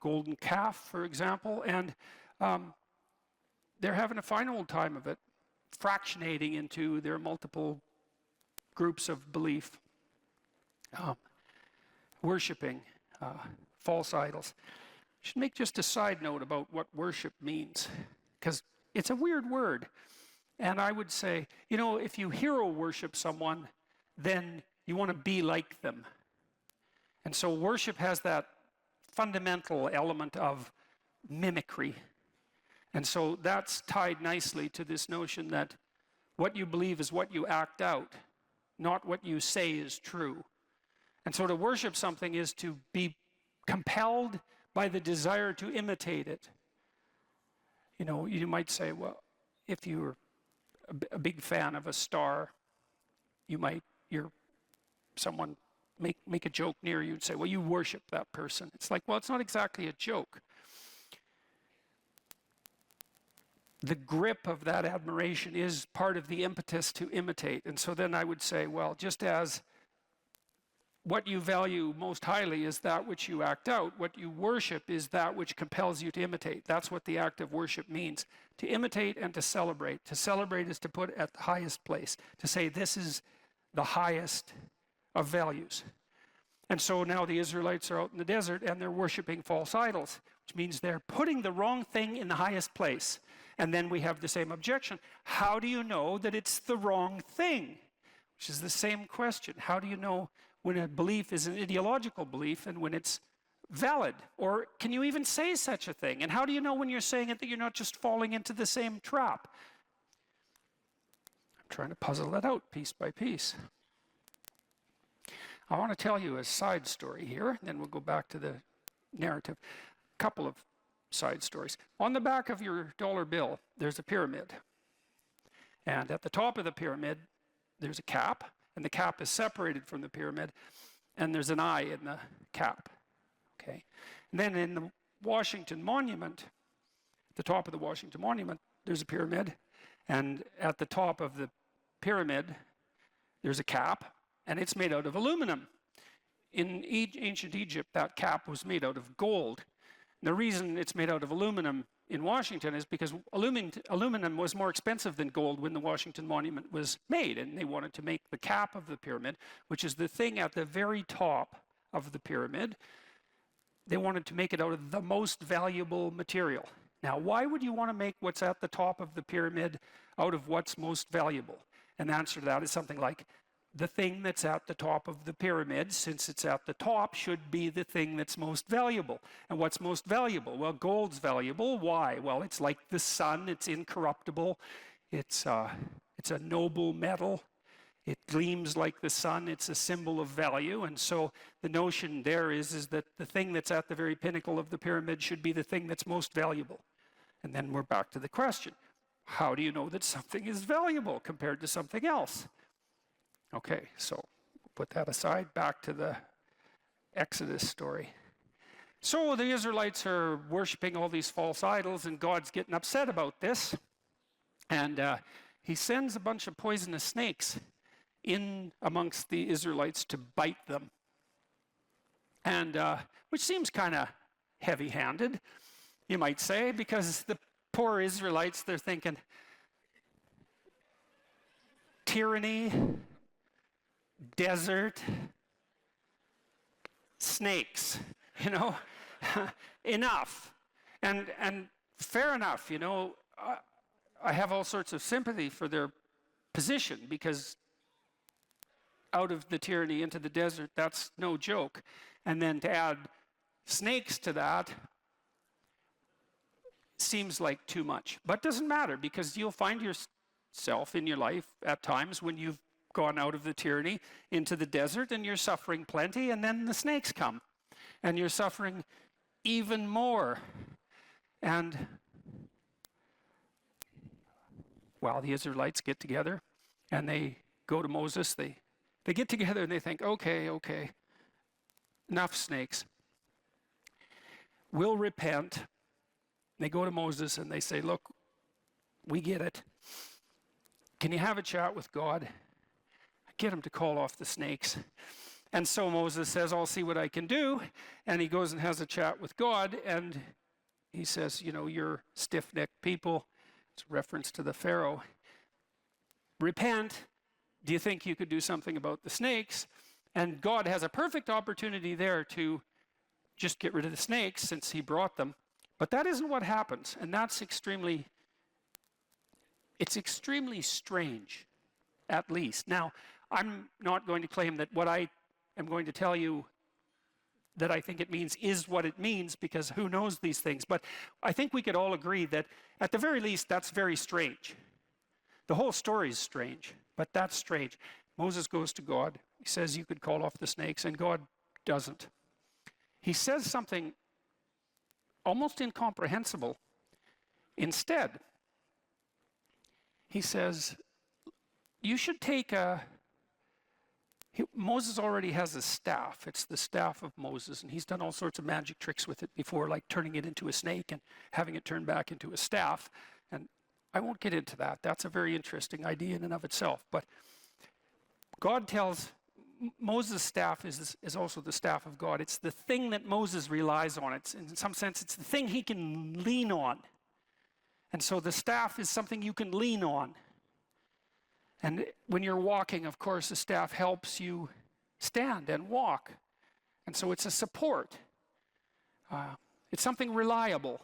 golden calf, for example, and they're having a fine old time of it, fractionating into their multiple groups of belief, worshiping false idols. I should make just a side note about what worship means, because it's a weird word. And I would say, you know, if you hero worship someone, then you want to be like them. And so worship has that fundamental element of mimicry. And so that's tied nicely to this notion that what you believe is what you act out, not what you say is true. And so to worship something is to be compelled by the desire to imitate it. You know, you might say, well, if you're a big fan of a star, someone make a joke near you and say, well, you worship that person. It's like, well, it's not exactly a joke. The grip of that admiration is part of the impetus to imitate. And so then I would say, well, just as what you value most highly is that which you act out, what you worship is that which compels you to imitate. That's what the act of worship means. To imitate and to celebrate. To celebrate is to put at the highest place. To say this is the highest of values. And so now the Israelites are out in the desert and they're worshiping false idols, which means they're putting the wrong thing in the highest place. And then we have the same objection. How do you know that it's the wrong thing? Which is the same question. How do you know when a belief is an ideological belief and when it's valid? Or can you even say such a thing? And how do you know when you're saying it that you're not just falling into the same trap? I'm trying to puzzle that out piece by piece. I want to tell you a side story here, then we'll go back to the narrative. A couple of side stories. On the back of your dollar bill, there's a pyramid. And at the top of the pyramid, there's a cap, and the cap is separated from the pyramid, and there's an eye in the cap. Okay. And then in the Washington Monument, at the top of the Washington Monument, there's a pyramid, and at the top of the pyramid, there's a cap, and it's made out of aluminum. In ancient Egypt, that cap was made out of gold. And the reason it's made out of aluminum in Washington is because aluminum was more expensive than gold when the Washington Monument was made, and they wanted to make the cap of the pyramid, which is the thing at the very top of the pyramid, they wanted to make it out of the most valuable material. Now, why would you want to make what's at the top of the pyramid out of what's most valuable? And the answer to that is something like, the thing that's at the top of the pyramid, since it's at the top, should be the thing that's most valuable. And what's most valuable? Well, gold's valuable. Why? Well, it's like the sun. It's incorruptible. It's a noble metal. It gleams like the sun. It's a symbol of value. And so the notion there is that the thing that's at the very pinnacle of the pyramid should be the thing that's most valuable. And then we're back to the question. How do you know that something is valuable compared to something else? Okay, so put that aside, back to the Exodus story. So the Israelites are worshiping all these false idols, and God's getting upset about this. And he sends a bunch of poisonous snakes in amongst the Israelites to bite them. And which seems kind of heavy-handed, you might say, because the poor Israelites, they're thinking, tyranny, desert, snakes, you know, enough. And fair enough, you know, I have all sorts of sympathy for their position, because out of the tyranny into the desert, that's no joke. And then to add snakes to that seems like too much. But doesn't matter, because you'll find yourself in your life at times when you've gone out of the tyranny into the desert and you're suffering plenty, and then the snakes come and you're suffering even more. And well, the Israelites get together and they go to Moses. They get together and they think, okay, enough snakes. We'll repent. They go to Moses and they say, look, we get it. Can you have a chat with God? Get him to call off the snakes. And so Moses says, I'll see what I can do. And he goes and has a chat with God, and he says, you know, you're stiff-necked people. It's a reference to the Pharaoh. Repent. Do you think you could do something about the snakes? And God has a perfect opportunity there to just get rid of the snakes, since he brought them. But that isn't what happens, and that's extremely strange, at least. Now, I'm not going to claim that what I am going to tell you that I think it means is what it means, because who knows these things. But I think we could all agree that at the very least, that's very strange. The whole story is strange, but that's strange. Moses goes to God. He says you could call off the snakes, and God doesn't. He says something almost incomprehensible. Instead, he says, you should take Moses already has a staff. It's the staff of Moses, and he's done all sorts of magic tricks with it before, like turning it into a snake and having it turn back into a staff. And I won't get into that. That's a very interesting idea in and of itself. But God tells Moses' staff is also the staff of God. It's the thing that Moses relies on. It's, in some sense, it's the thing he can lean on. And so the staff is something you can lean on. And when you're walking, of course, the staff helps you stand and walk. And so it's a support. It's something reliable.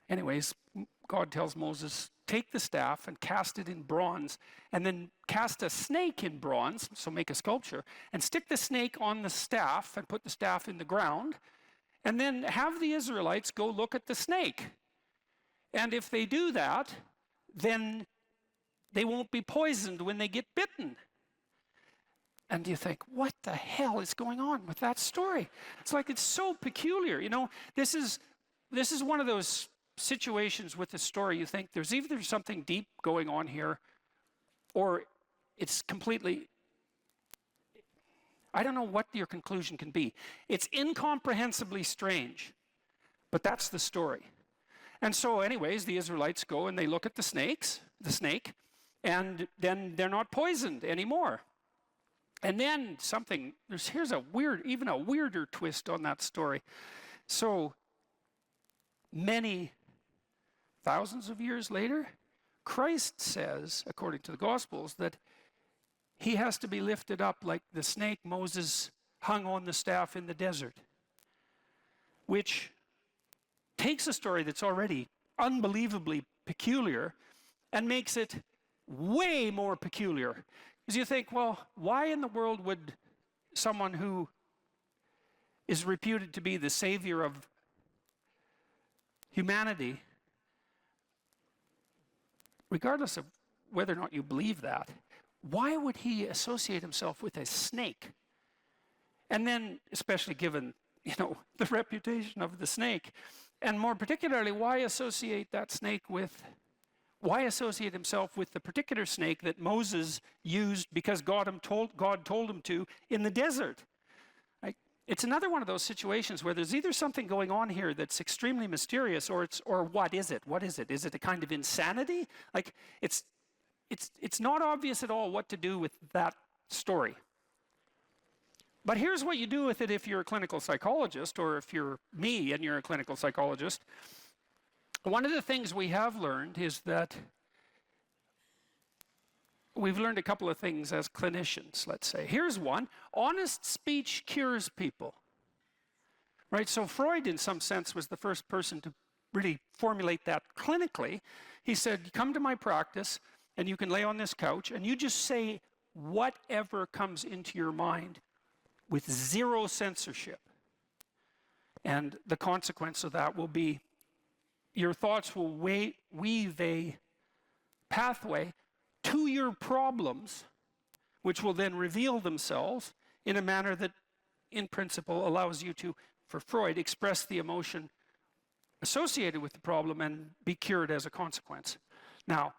Anyways, God tells Moses, take the staff and cast it in bronze, and then cast a snake in bronze, so make a sculpture, and stick the snake on the staff and put the staff in the ground, and then have the Israelites go look at the snake. And if they do that, then they won't be poisoned when they get bitten. And you think, what the hell is going on with that story? It's like, it's so peculiar. You know, this is one of those situations with the story you think there's either something deep going on here, or it's completely, I don't know what your conclusion can be. It's incomprehensibly strange, but that's the story. And so anyways, the Israelites go and they look at the snake, and then they're not poisoned anymore. And then here's even a weirder twist on that story. So many thousands of years later, Christ says, according to the Gospels, that he has to be lifted up like the snake Moses hung on the staff in the desert, which takes a story that's already unbelievably peculiar and makes it way more peculiar. Because you think, well, why in the world would someone who is reputed to be the savior of humanity, regardless of whether or not you believe that, why would he associate himself with a snake? And then, especially given, the reputation of the snake, and more particularly, why associate himself with the particular snake that Moses used because God told him to in the desert? It's another one of those situations where there's either something going on here that's extremely mysterious, or what is it? What is it? Is it a kind of insanity? It's not obvious at all what to do with that story. But here's what you do with it if you're a clinical psychologist, or if you're me and you're a clinical psychologist. One of the things we have learned is that we've learned a couple of things as clinicians, let's say. Here's one: honest speech cures people. Right? So Freud, in some sense, was the first person to really formulate that clinically. He said, come to my practice, and you can lay on this couch, and you just say whatever comes into your mind with zero censorship. And the consequence of that will be your thoughts will weave a pathway to your problems, which will then reveal themselves in a manner that, in principle, allows you to, for Freud, express the emotion associated with the problem and be cured as a consequence. Now,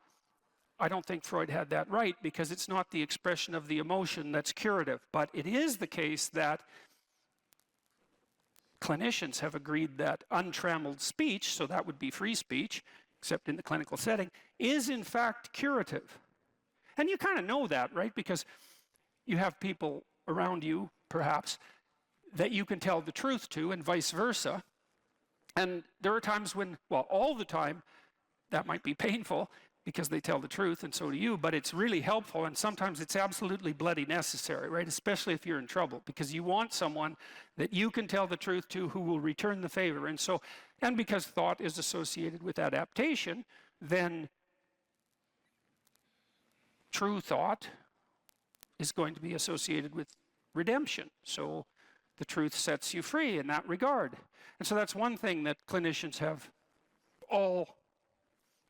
I don't think Freud had that right, because it's not the expression of the emotion that's curative, but it is the case that clinicians have agreed that untrammeled speech, so that would be free speech, except in the clinical setting, is in fact curative. And you kind of know that, right? Because you have people around you, perhaps, that you can tell the truth to, and vice versa. And there are times when, well, all the time, that might be painful because they tell the truth, and so do you, but it's really helpful, and sometimes it's absolutely bloody necessary, right? Especially if you're in trouble, because you want someone that you can tell the truth to who will return the favor. And because thought is associated with adaptation, then true thought is going to be associated with redemption. So the truth sets you free in that regard. And so that's one thing that clinicians have all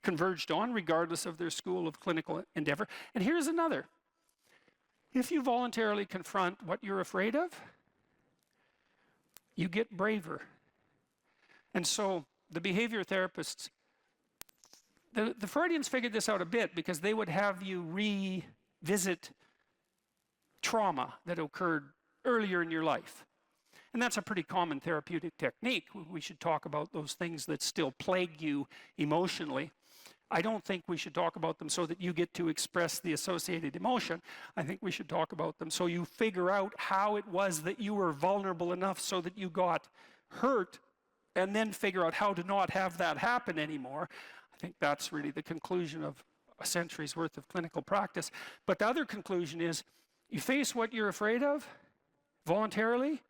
converged on, regardless of their school of clinical endeavor. And here's another. If you voluntarily confront what you're afraid of, you get braver. And so the behavior therapists, the Freudians figured this out a bit, because they would have you revisit trauma that occurred earlier in your life. And that's a pretty common therapeutic technique. We should talk about those things that still plague you emotionally. I don't think we should talk about them so that you get to express the associated emotion. I think we should talk about them so you figure out how it was that you were vulnerable enough so that you got hurt, and then figure out how to not have that happen anymore. I think that's really the conclusion of a century's worth of clinical practice. But the other conclusion is, you face what you're afraid of voluntarily,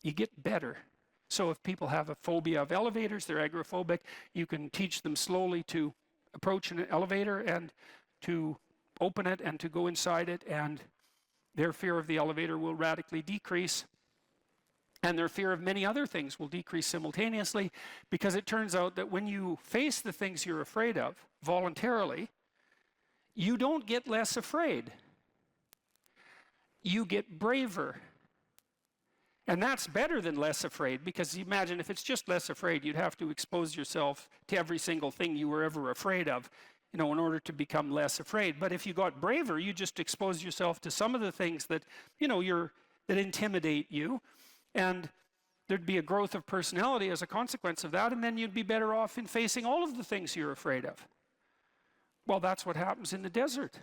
you get better. So if people have a phobia of elevators, they're agoraphobic, you can teach them slowly to approach an elevator and to open it and to go inside it, and their fear of the elevator will radically decrease. And their fear of many other things will decrease simultaneously, because it turns out that when you face the things you're afraid of voluntarily, you don't get less afraid. You get braver. And that's better than less afraid, because imagine if it's just less afraid, you'd have to expose yourself to every single thing you were ever afraid of, in order to become less afraid. But if you got braver, you just expose yourself to some of the things that, that intimidate you, and there'd be a growth of personality as a consequence of that, and then you'd be better off in facing all of the things you're afraid of. Well, that's what happens in the desert.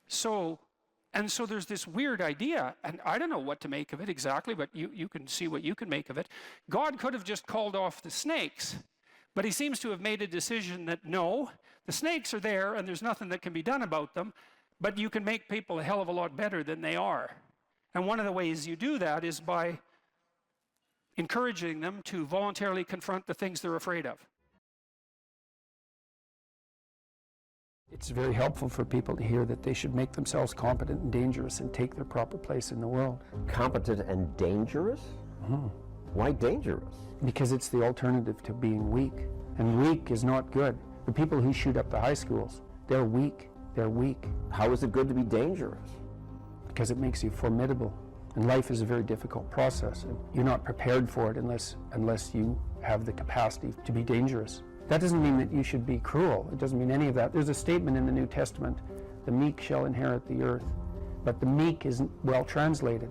So there's this weird idea, and I don't know what to make of it exactly, but you can see what you can make of it. God could have just called off the snakes, but he seems to have made a decision that no, the snakes are there and there's nothing that can be done about them, but you can make people a hell of a lot better than they are. And one of the ways you do that is by encouraging them to voluntarily confront the things they're afraid of.
It's very helpful for people to hear that they should make themselves competent and dangerous and take their proper place in the world.
Competent and dangerous?
Mm-hmm.
Why dangerous?
Because it's the alternative to being weak. And weak is not good. The people who shoot up the high schools, they're weak. They're weak.
How is it good to be dangerous?
Because it makes you formidable. And life is a very difficult process. And you're not prepared for it unless you have the capacity to be dangerous. That doesn't mean that you should be cruel. It doesn't mean any of that. There's a statement in the New Testament, the meek shall inherit the earth. But the meek isn't well translated.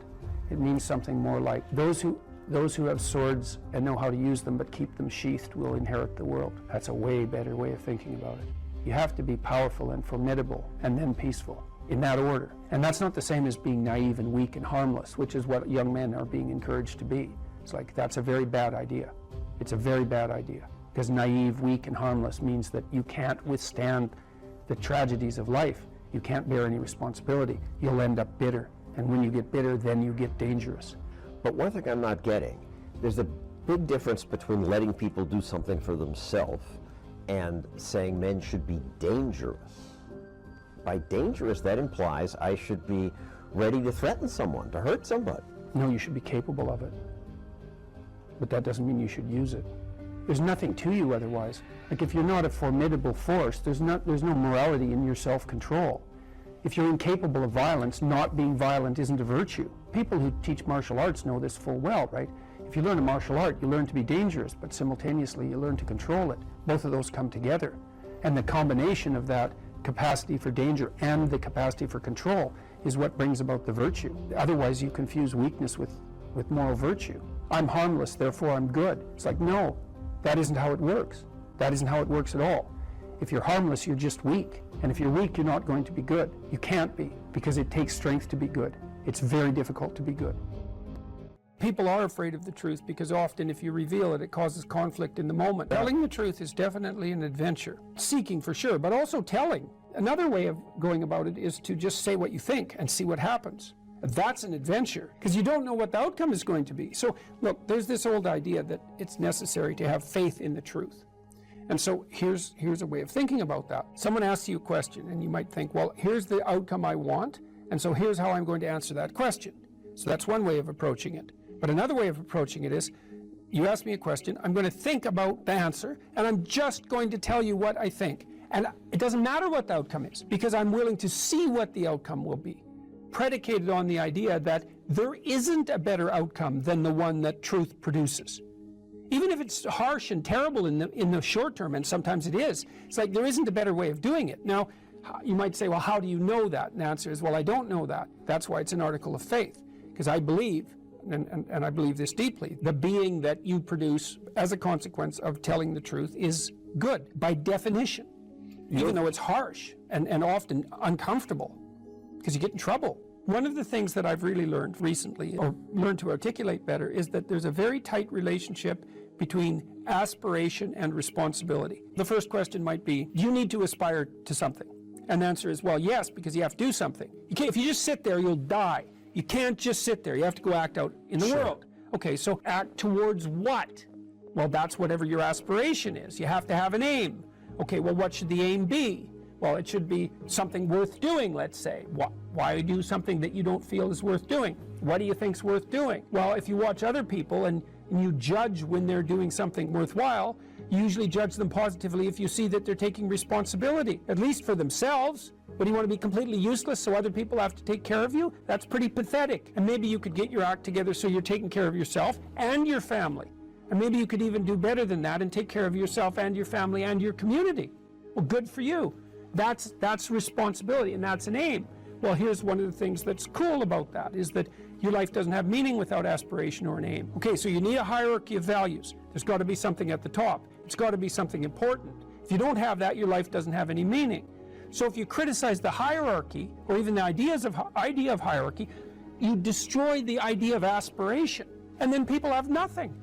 It means something more like, those who have swords and know how to use them but keep them sheathed will inherit the world. That's a way better way of thinking about it. You have to be powerful and formidable and then peaceful, in that order. And that's not the same as being naive and weak and harmless, which is what young men are being encouraged to be. It's like, that's a very bad idea. It's a very bad idea. Because naive, weak, and harmless means that you can't withstand the tragedies of life. You can't bear any responsibility. You'll end up bitter. And when you get bitter, then you get dangerous.
But one thing I'm not getting, there's a big difference between letting people do something for themselves and saying men should be dangerous. By dangerous, that implies I should be ready to threaten someone, to hurt somebody.
No, you should be capable of it. But that doesn't mean you should use it. There's nothing to you otherwise. Like, if you're not a formidable force, there's no morality in your self-control. If you're incapable of violence, not being violent isn't a virtue. People who teach martial arts know this full well, right? If you learn a martial art, you learn to be dangerous, but simultaneously you learn to control it. Both of those come together. And the combination of that capacity for danger and the capacity for control is what brings about the virtue. Otherwise, you confuse weakness with moral virtue. I'm harmless, therefore I'm good. It's like, no, that isn't how it works. That isn't how it works at all. If you're harmless, you're just weak. And if you're weak, you're not going to be good. You can't be, because it takes strength to be good. It's very difficult to be good. People are afraid of the truth because often if you reveal it, it causes conflict in the moment. Telling the truth is definitely an adventure. Seeking for sure, but also telling. Another way of going about it is to just say what you think and see what happens. That's an adventure, because you don't know what the outcome is going to be. So look, there's this old idea that it's necessary to have faith in the truth. And so here's a way of thinking about that. Someone asks you a question and you might think, well, here's the outcome I want, and so here's how I'm going to answer that question. So that's one way of approaching it. But another way of approaching it is, you ask me a question, I'm going to think about the answer, and I'm just going to tell you what I think. And it doesn't matter what the outcome is, because I'm willing to see what the outcome will be, predicated on the idea that there isn't a better outcome than the one that truth produces. Even if it's harsh and terrible in the short term, and sometimes it is, it's like there isn't a better way of doing it. Now, you might say, well, how do you know that? And the answer is, well, I don't know that. That's why it's an article of faith, because I believe, and I believe this deeply, the being that you produce as a consequence of telling the truth is good, by definition, even though it's harsh and often uncomfortable, because you get in trouble. One of the things that I've really learned recently, or learned to articulate better, is that there's a very tight relationship between aspiration and responsibility. The first question might be, do you need to aspire to something? And the answer is, well, yes, because you have to do something. If you just sit there, you'll die. You can't just sit there. You have to go act out in the world. Okay, so act towards what? Well, that's whatever your aspiration is. You have to have an aim. Okay, well, what should the aim be? Well, it should be something worth doing, let's say. Why do something that you don't feel is worth doing? What do you think's worth doing? Well, if you watch other people and you judge when they're doing something worthwhile, you usually judge them positively if you see that they're taking responsibility, at least for themselves. What, do you want to be completely useless so other people have to take care of you? That's pretty pathetic. And maybe you could get your act together so you're taking care of yourself and your family. And maybe you could even do better than that and take care of yourself and your family and your community. Well, good for you. That's responsibility, and that's an aim. Well, here's one of the things that's cool about that, is that your life doesn't have meaning without aspiration or an aim. Okay, so you need a hierarchy of values. There's got to be something at the top. It's got to be something important. If you don't have that, your life doesn't have any meaning. So if you criticize the hierarchy, or even the idea of hierarchy, you destroy the idea of aspiration, and then people have nothing.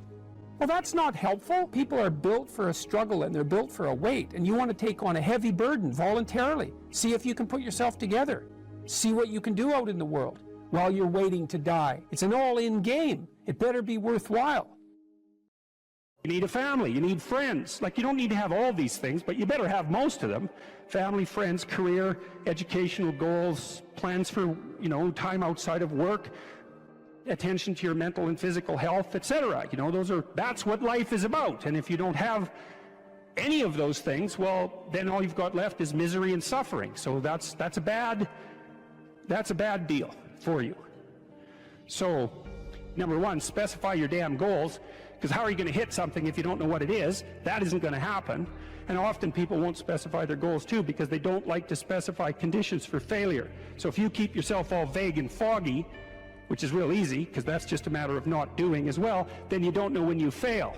Well, that's not helpful. People are built for a struggle and they're built for a weight, and you want to take on a heavy burden voluntarily. See if you can put yourself together. See what you can do out in the world while you're waiting to die. It's an all-in game. It better be worthwhile. You need a family, you need friends. Like, you don't need to have all these things, but you better have most of them. Family, friends, career, educational goals, plans for, time outside of work, attention to your mental and physical health, etc. That's what life is about. And if you don't have any of those things, well, then all you've got left is misery and suffering. So that's a bad deal for you. So, number one, specify your damn goals, because how are you going to hit something if you don't know what it is? That isn't going to happen. And often people won't specify their goals too, because they don't like to specify conditions for failure. So if you keep yourself all vague and foggy, which is real easy, because that's just a matter of not doing as well, then you don't know when you fail.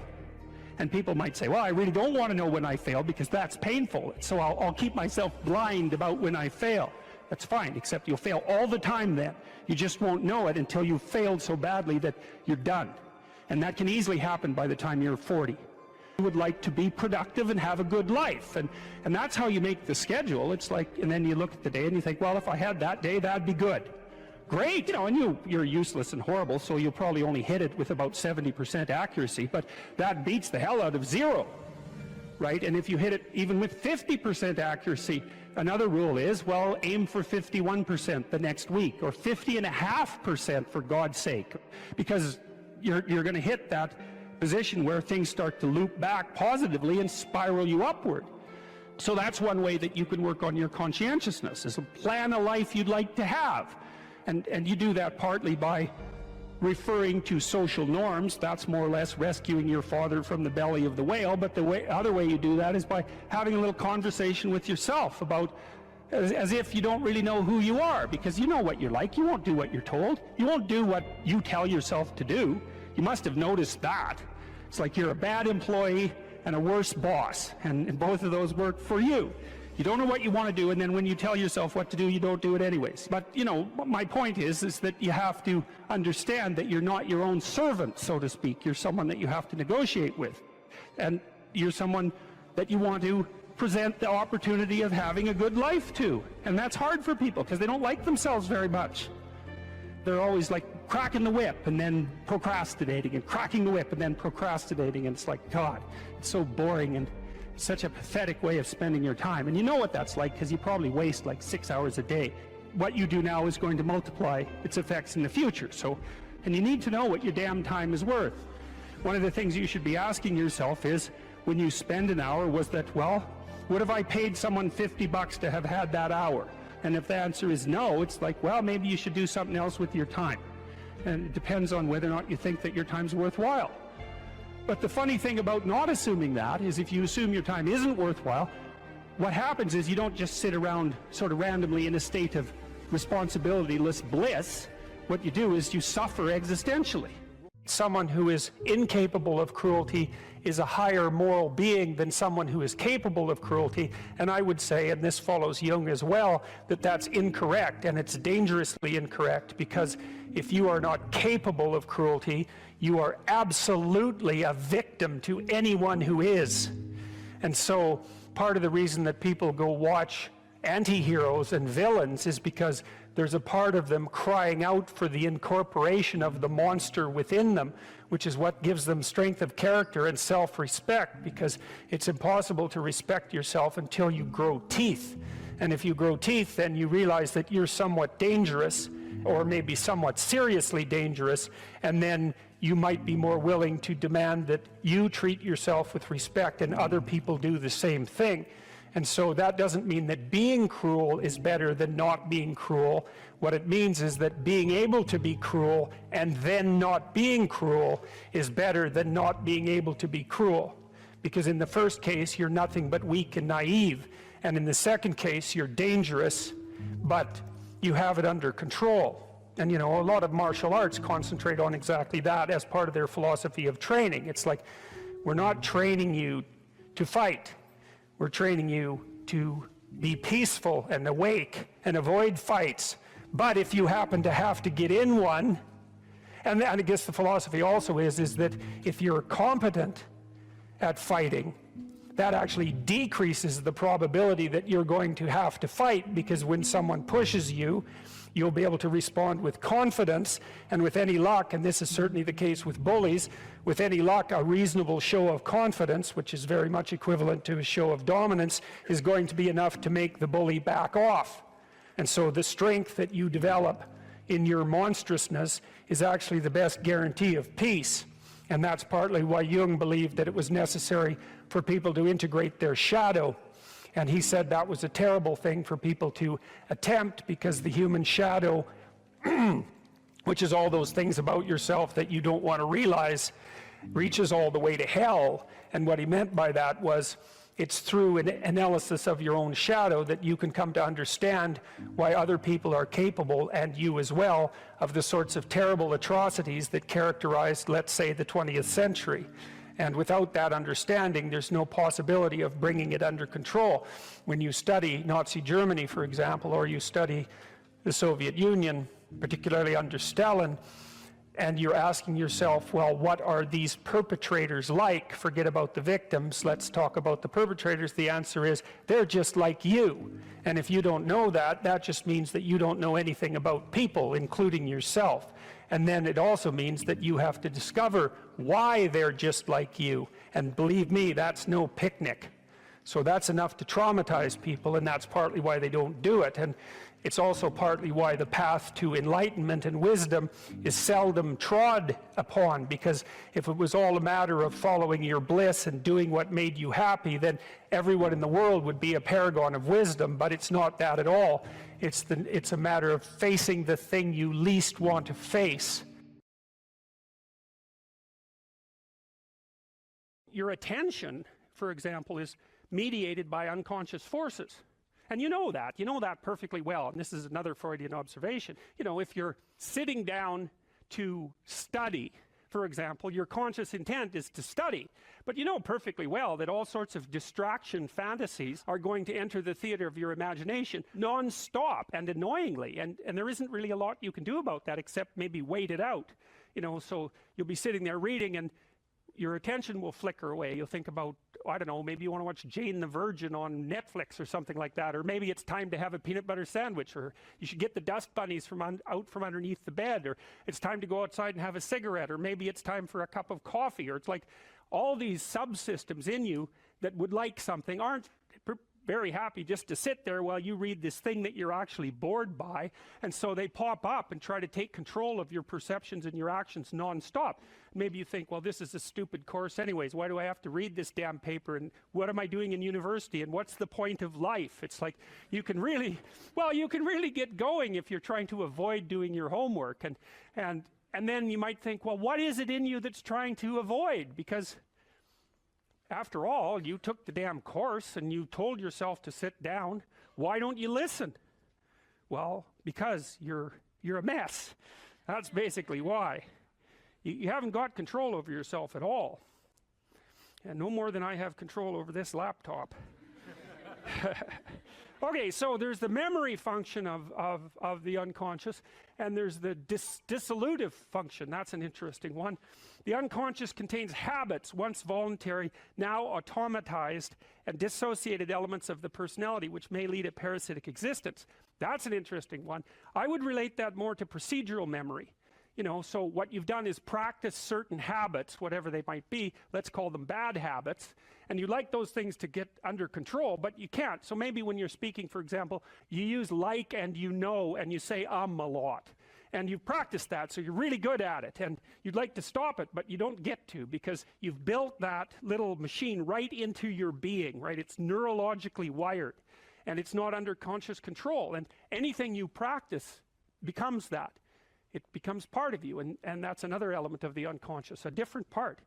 And people might say, well, I really don't want to know when I fail because that's painful, so I'll keep myself blind about when I fail. That's fine, except you'll fail all the time then. You just won't know it until you've failed so badly that you're done. And that can easily happen by the time you're 40. You would like to be productive and have a good life, and that's how you make the schedule. It's like, and then you look at the day and you think, well, if I had that day, that'd be good. Great, and you're useless and horrible, so you'll probably only hit it with about 70% accuracy, but that beats the hell out of 0, right? And if you hit it even with 50% accuracy, another rule is, well, aim for 51% the next week, or 50.5% for God's sake, because you're going to hit that position where things start to loop back positively and spiral you upward. So that's one way that you can work on your conscientiousness, is to plan a life you'd like to have. And you do that partly by referring to social norms. That's more or less rescuing your father from the belly of the whale. But the other way you do that is by having a little conversation with yourself about, as if you don't really know who you are, because you know what you're like. You won't do what you're told. You won't do what you tell yourself to do. You must have noticed that. It's like you're a bad employee and a worse boss, and both of those work for you. You don't know what you want to do, and then when you tell yourself what to do, you don't do it anyways. But, my point is that you have to understand that you're not your own servant, so to speak. You're someone that you have to negotiate with. And you're someone that you want to present the opportunity of having a good life to. And that's hard for people, because they don't like themselves very much. They're always like cracking the whip and then procrastinating, and cracking the whip and then procrastinating. And it's like, God, it's so boring and such a pathetic way of spending your time. And you know what that's like, because you probably waste like 6 hours a day. What you do now is going to multiply its effects in the future. And you need to know what your damn time is worth. One of the things you should be asking yourself is, when you spend an hour, was that, well, what if I paid someone $50 to have had that hour? And if the answer is no, it's like, well, maybe you should do something else with your time. And it depends on whether or not you think that your time's worthwhile. But the funny thing about not assuming that is, if you assume your time isn't worthwhile, what happens is you don't just sit around sort of randomly in a state of responsibility-less bliss. What you do is you suffer existentially. Someone who is incapable of cruelty is a higher moral being than someone who is capable of cruelty. And I would say, and this follows Jung as well, that that's incorrect, and it's dangerously incorrect, because if you are not capable of cruelty, you are absolutely a victim to anyone who is. And so part of the reason that people go watch anti-heroes and villains is because there's a part of them crying out for the incorporation of the monster within them, which is what gives them strength of character and self-respect, because it's impossible to respect yourself until you grow teeth. And if you grow teeth, then you realize that you're somewhat dangerous, or maybe somewhat seriously dangerous, and then you might be more willing to demand that you treat yourself with respect and other people do the same thing. And so that doesn't mean that being cruel is better than not being cruel. What it means is that being able to be cruel and then not being cruel is better than not being able to be cruel. Because in the first case, you're nothing but weak and naive. And in the second case, you're dangerous, but you have it under control. And you know, a lot of martial arts concentrate on exactly that as part of their philosophy of training. It's like, we're not training you to fight. We're training you to be peaceful and awake and avoid fights. But if you happen to have to get in one, and I guess the philosophy also is that if you're competent at fighting, that actually decreases the probability that you're going to have to fight, because when someone pushes you, you'll be able to respond with confidence, and with any luck, and this is certainly the case with bullies, with any luck, a reasonable show of confidence, which is very much equivalent to a show of dominance, is going to be enough to make the bully back off. And so the strength that you develop in your monstrousness is actually the best guarantee of peace. And that's partly why Jung believed that it was necessary for people to integrate their shadow. And he said that was a terrible thing for people to attempt, because the human shadow, which is all those things about yourself that you don't want to realize, reaches all the way to hell. And what he meant by that was, it's through an analysis of your own shadow that you can come to understand why other people are capable, and you as well, of the sorts of terrible atrocities that characterized, let's say, the 20th century. And without that understanding, there's no possibility of bringing it under control. When you study Nazi Germany, for example, or you study the Soviet Union, particularly under Stalin, and you're asking yourself, well, what are these perpetrators like? Forget about the victims, let's talk about the perpetrators. The answer is, they're just like you. And if you don't know that, that just means that you don't know anything about people, including yourself. And then it also means that you have to discover why they're just like you. And believe me, that's no picnic. So that's enough to traumatize people, and that's partly why they don't do it. And it's also partly why the path to enlightenment and wisdom is seldom trod upon, because if it was all a matter of following your bliss and doing what made you happy, then everyone in the world would be a paragon of wisdom. But it's not that at all. It's a matter of facing the thing you least want to face. Your attention, for example, is mediated by unconscious forces. And you know that perfectly well. And this is another Freudian observation. You know, if you're sitting down to study, for example, your conscious intent is to study. But you know perfectly well that all sorts of distraction fantasies are going to enter the theater of your imagination non-stop and annoyingly. And there isn't really a lot you can do about that except maybe wait it out. You know, so you'll be sitting there reading, and your attention will flicker away. You'll think about, I don't know, maybe you want to watch Jane the Virgin on Netflix or something like that, or maybe it's time to have a peanut butter sandwich, or you should get the dust bunnies out from underneath the bed, or it's time to go outside and have a cigarette, or maybe it's time for a cup of coffee, or it's like all these subsystems in you that would like something aren't very happy just to sit there while you read this thing that you're actually bored by, and so they pop up and try to take control of your perceptions and your actions non-stop. Maybe you think, well, this is a stupid course anyways, why do I have to read this damn paper, and what am I doing in university, and what's the point of life? It's like, you can really get going if you're trying to avoid doing your homework, and then you might think, well, what is it in you that's trying to avoid? Because after all, you took the damn course and you told yourself to sit down. Why don't you listen? Well, because you're a mess. That's basically why. You haven't got control over yourself at all. And no more than I have control over this laptop.
Okay, so there's the memory function of the unconscious, and there's the dissolutive function. That's an interesting one. The unconscious contains habits, once voluntary, now automatized, and dissociated elements of the personality, which may lead a parasitic existence. That's an interesting one. I would relate that more to procedural memory. You know, so what you've done is practice certain habits, whatever they might be. Let's call them bad habits. And you like those things to get under control, but you can't. So maybe when you're speaking, for example, you use like and you know, and you say a lot. And you've practiced that, so you're really good at it. And you'd like to stop it, but you don't get to, because you've built that little machine right into your being, right? It's neurologically wired, and it's not under conscious control. And anything you practice becomes that. It becomes part of you, and that's another element of the unconscious, a different part.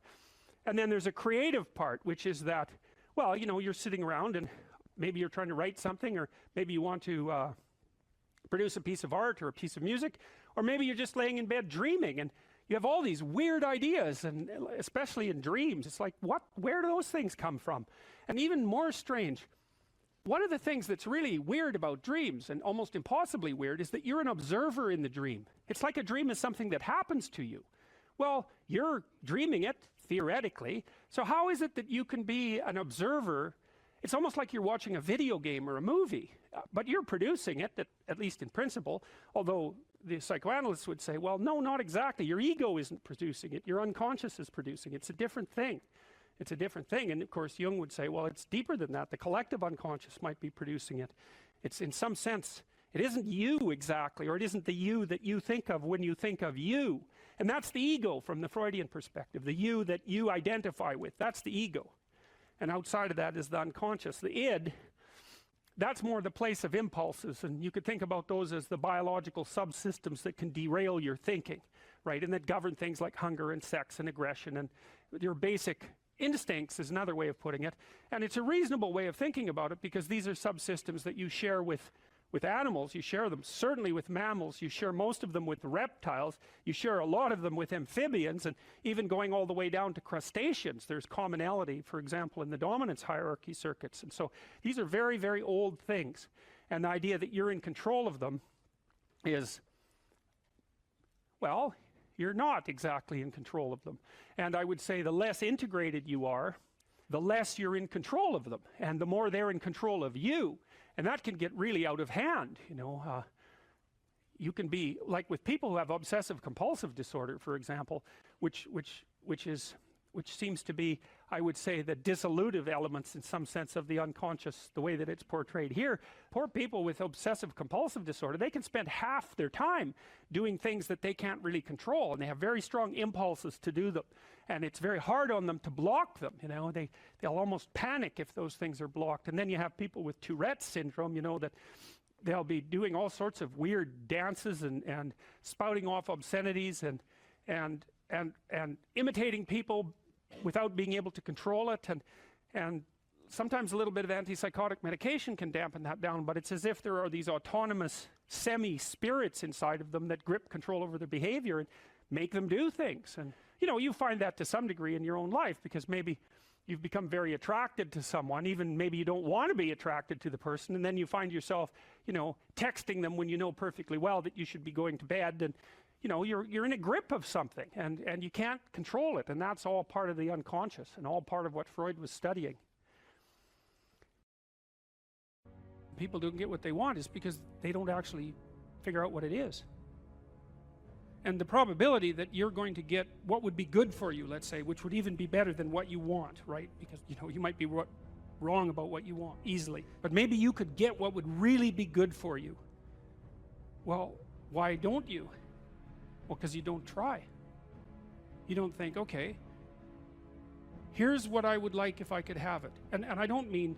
And then there's a creative part, which is that, well, you know, you're sitting around and maybe you're trying to write something, or maybe you want to produce a piece of art or a piece of music, or maybe you're just laying in bed dreaming, and you have all these weird ideas, and especially in dreams, it's like, where do those things come from? And even more strange, one of the things that's really weird about dreams, and almost impossibly weird, is that you're an observer in the dream. It's like a dream is something that happens to you. Well, you're dreaming it, theoretically, so how is it that you can be an observer? It's almost like you're watching a video game or a movie, but you're producing it, at least in principle, although the psychoanalysts would say, well, no, not exactly. Your ego isn't producing it. Your unconscious is producing it. It's a different thing. It's a different thing. And of course, Jung would say, well, it's deeper than that. The collective unconscious might be producing it. It's, in some sense, it isn't you exactly, or it isn't the you that you think of when you think of you. And that's the ego from the Freudian perspective, the you that you identify with. That's the ego. And outside of that is the unconscious. The id, that's more the place of impulses. And you could think about those as the biological subsystems that can derail your thinking, right? And that govern things like hunger and sex and aggression and your basic instincts is another way of putting it. And it's a reasonable way of thinking about it, because these are subsystems that you share with animals. You share them certainly with mammals. You share most of them with reptiles. You share a lot of them with amphibians, and even going all the way down to crustaceans. There's commonality, for example, in the dominance hierarchy circuits. And so these are very, very old things. And the idea that you're in control of them is, well, you're not exactly in control of them. And I would say the less integrated you are, the less you're in control of them, and the more they're in control of you. And that can get really out of hand, you know. You can be, like with people who have obsessive compulsive disorder, for example, which seems to be, I would say, the dissolutive elements in some sense of the unconscious, the way that it's portrayed here. Poor people with obsessive compulsive disorder, they can spend half their time doing things that they can't really control, and they have very strong impulses to do them, and it's very hard on them to block them, you know. They'll almost panic if those things are blocked. And then you have people with Tourette's syndrome, you know, that they'll be doing all sorts of weird dances and spouting off obscenities and imitating people without being able to control it, and sometimes a little bit of antipsychotic medication can dampen that down, but it's as if there are these autonomous semi-spirits inside of them that grip control over their behavior and make them do things. And you know, you find that to some degree in your own life, because maybe you've become very attracted to someone, even maybe you don't want to be attracted to the person, and then you find yourself, you know, texting them when you know perfectly well that you should be going to bed, and you know, you're in a grip of something, and you can't control it, and that's all part of the unconscious and all part of what Freud was studying. People don't get what they want is because they don't actually figure out what it is. And the probability that you're going to get what would be good for you, let's say, which would even be better than what you want, right? Because, you know, you might be wrong about what you want easily, but maybe you could get what would really be good for you. Well, why don't you? Well, because you don't try. You don't think, okay, here's what I would like if I could have it. And I don't mean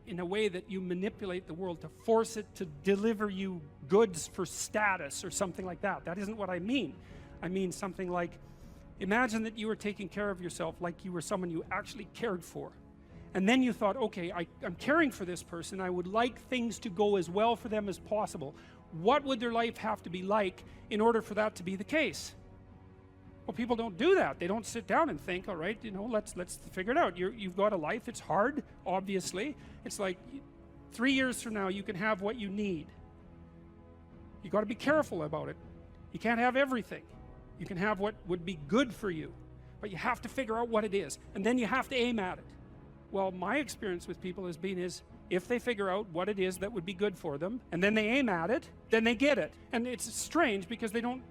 in a way that you manipulate the world to force it to deliver you goods for status or something like that. That isn't what I mean. I mean something like, imagine that you were taking care of yourself like you were someone you actually cared for. And then you thought, okay, I'm caring for this person. I would like things to go as well for them as possible. What would their life have to be like in order for that to be the case? Well, people don't do that. They don't sit down and think, all right, you know, let's figure it out. You've got a life. It's hard, obviously. It's like 3 years from now you can have what you need. You got to be careful about it. You can't have everything. You can have what would be good for you, but you have to figure out what it is, and then you have to aim at it. Well, my experience with people has been is if they figure out what it is that would be good for them, and then they aim at it, then they get it. And it's strange because they don't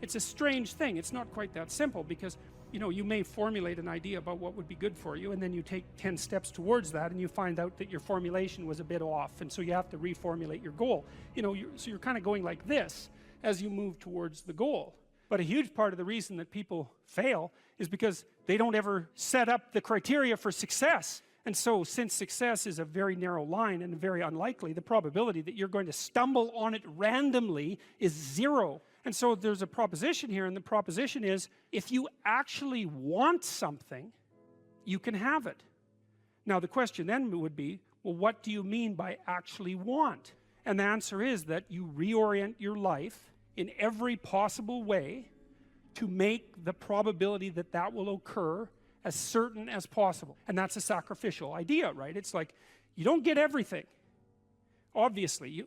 it's a strange thing. It's not quite that simple because, you know, you may formulate an idea about what would be good for you, and then you take 10 steps towards that, and you find out that your formulation was a bit off, and so you have to reformulate your goal. You know, so you're kind of going like this as you move towards the goal. But a huge part of the reason that people fail is because they don't ever set up the criteria for success. And so, since success is a very narrow line and very unlikely, the probability that you're going to stumble on it randomly is 0. And so there's a proposition here, and the proposition is, if you actually want something, you can have it. Now the question then would be, well, what do you mean by actually want? And the answer is that you reorient your life in every possible way to make the probability that that will occur as certain as possible. And that's a sacrificial idea, right? It's like, you don't get everything. Obviously.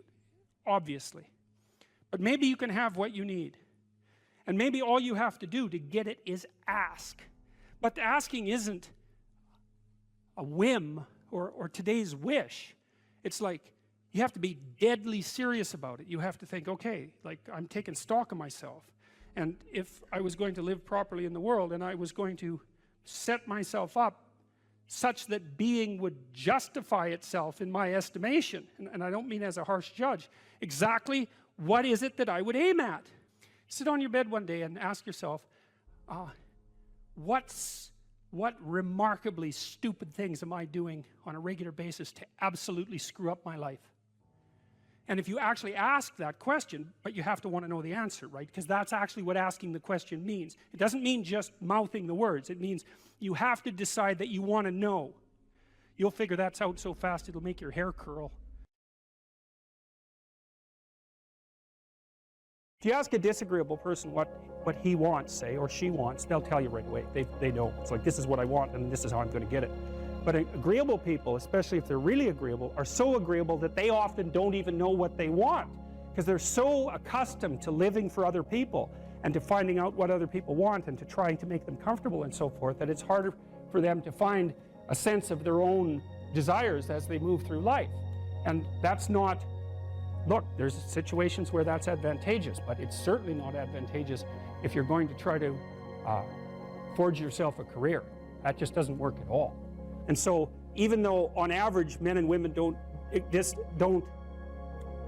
But maybe you can have what you need. And maybe all you have to do to get it is ask. But asking isn't a whim or today's wish. It's like, you have to be deadly serious about it. You have to think, okay, like, I'm taking stock of myself. And if I was going to live properly in the world, and I was going to set myself up such that being would justify itself in my estimation, and I don't mean as a harsh judge, exactly what is it that I would aim at? Sit on your bed one day and ask yourself, what remarkably stupid things am I doing on a regular basis to absolutely screw up my life? And if you actually ask that question, but you have to want to know the answer, right? Because that's actually what asking the question means. It doesn't mean just mouthing the words. It means you have to decide that you want to know. You'll figure that's out so fast it'll make your hair curl. If you ask a disagreeable person what he wants, say, or she wants, they'll tell you right away. They know. It's like, this is what I want, and this is how I'm going to get it. But agreeable people, especially if they're really agreeable, are so agreeable that they often don't even know what they want, because they're so accustomed to living for other people and to finding out what other people want and to trying to make them comfortable and so forth, that it's harder for them to find a sense of their own desires as they move through life. And that's not, look, there's situations where that's advantageous, but it's certainly not advantageous if you're going to try to forge yourself a career. That just doesn't work at all. And so, even though on average men and women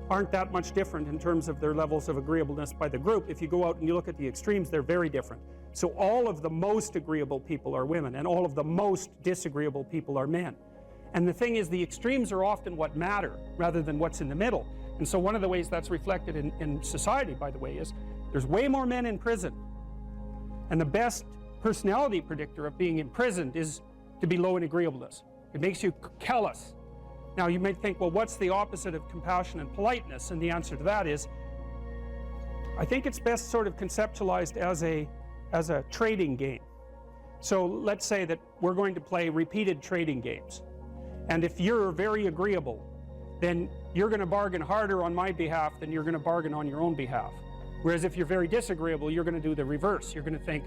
aren't that much different in terms of their levels of agreeableness by the group, if you go out and you look at the extremes, they're very different. So all of the most agreeable people are women, and all of the most disagreeable people are men. And the thing is, the extremes are often what matter rather than what's in the middle. And so one of the ways that's reflected in society, by the way, is there's way more men in prison. And the best personality predictor of being imprisoned is to be low in agreeableness. It makes you callous. Now you might think, well, what's the opposite of compassion and politeness? And the answer to that is, I think it's best sort of conceptualized as a trading game. So let's say that we're going to play repeated trading games. And if you're very agreeable, then you're going to bargain harder on my behalf than you're going to bargain on your own behalf. Whereas if you're very disagreeable, you're going to do the reverse. You're going to think,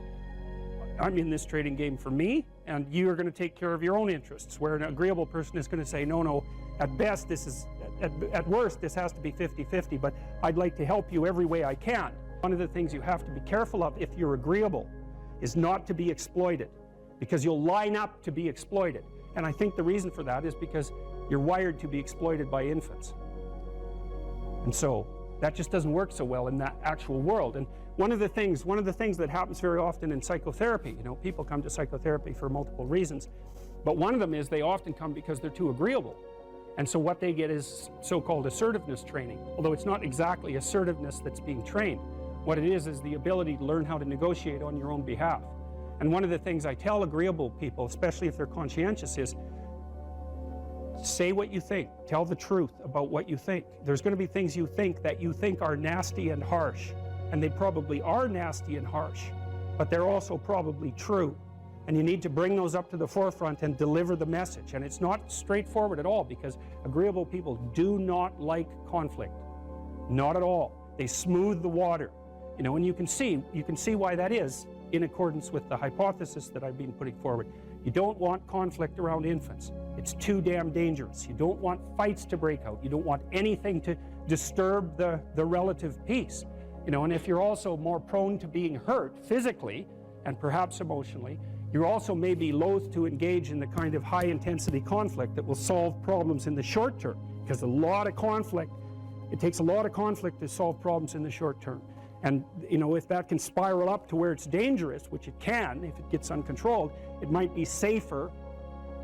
I'm in this trading game for me, and you're going to take care of your own interests. Where an agreeable person is going to say, no, at best this is, at worst this has to be 50-50, but I'd like to help you every way I can. One of the things you have to be careful of if you're agreeable is not to be exploited, because you'll line up to be exploited. And I think the reason for that is because you're wired to be exploited by infants. And so that just doesn't work so well in that actual world. And one of the things that happens very often in psychotherapy, you know, people come to psychotherapy for multiple reasons, but one of them is they often come because they're too agreeable. And so what they get is so-called assertiveness training, although it's not exactly assertiveness that's being trained. What it is the ability to learn how to negotiate on your own behalf. And one of the things I tell agreeable people, especially if they're conscientious, is say what you think. Tell the truth about what you think. There's going to be things you think that you think are nasty and harsh. And they probably are nasty and harsh, but they're also probably true.
And you need to bring those up to the forefront and deliver the message. And it's not straightforward at all, because agreeable people do not like conflict. Not at all. They smooth the water. You know, and you can see why that is in accordance with the hypothesis that I've been putting forward. You don't want conflict around infants. It's too damn dangerous. You don't want fights to break out. You don't want anything to disturb the relative peace. You know, and if you're also more prone to being hurt physically and perhaps emotionally, you're also maybe loath to engage in the kind of high-intensity conflict that will solve problems in the short term, because it takes a lot of conflict to solve problems in the short term. And, you know, if that can spiral up to where it's dangerous, which it can if it gets uncontrolled, it might be safer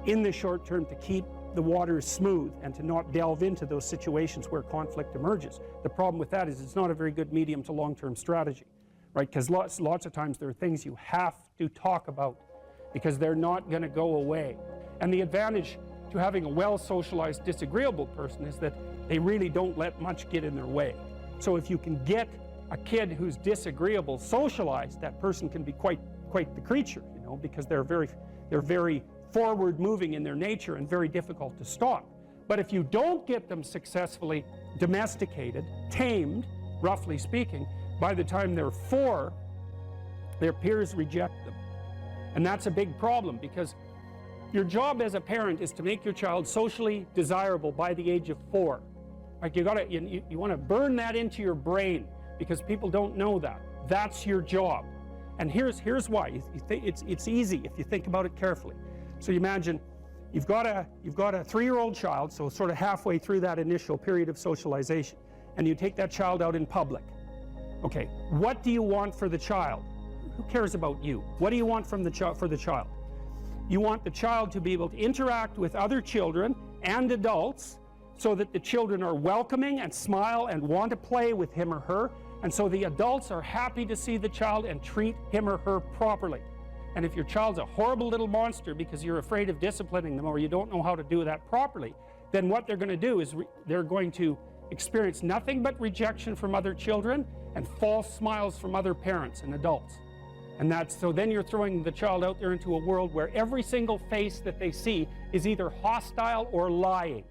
in the short term to keep the waters smooth and to not delve into those situations where conflict emerges. The problem with that is it's not a very good medium to long-term strategy, right? Because lots of times there are things you have to talk about because they're not going to go away. And the advantage to having a well-socialized disagreeable person is that they really don't let much get in their way. So if you can get a kid who's disagreeable socialized, that person can be quite the creature, you know, because they're very forward-moving in their nature and very difficult to stop. But if you don't get them successfully domesticated, tamed, roughly speaking, by the time they're 4, their peers reject them. And that's a big problem, because your job as a parent is to make your child socially desirable by the age of 4. Like you want to burn that into your brain, because people don't know that. That's your job. And here's why. It's easy if you think about it carefully. So you imagine you've got a 3-year-old child, so sort of halfway through that initial period of socialization, and you take that child out in public. Okay, what do you want for the child? Who cares about you? What do you want for the child? You want the child to be able to interact with other children and adults so that the children are welcoming and smile and want to play with him or her, and so the adults are happy to see the child and treat him or her properly. And if your child's a horrible little monster because you're afraid of disciplining them or you don't know how to do that properly, then what they're going to do is they're going to experience nothing but rejection from other children and false smiles from other parents and adults. And so then you're throwing the child out there into a world where every single face that they see is either hostile or lying.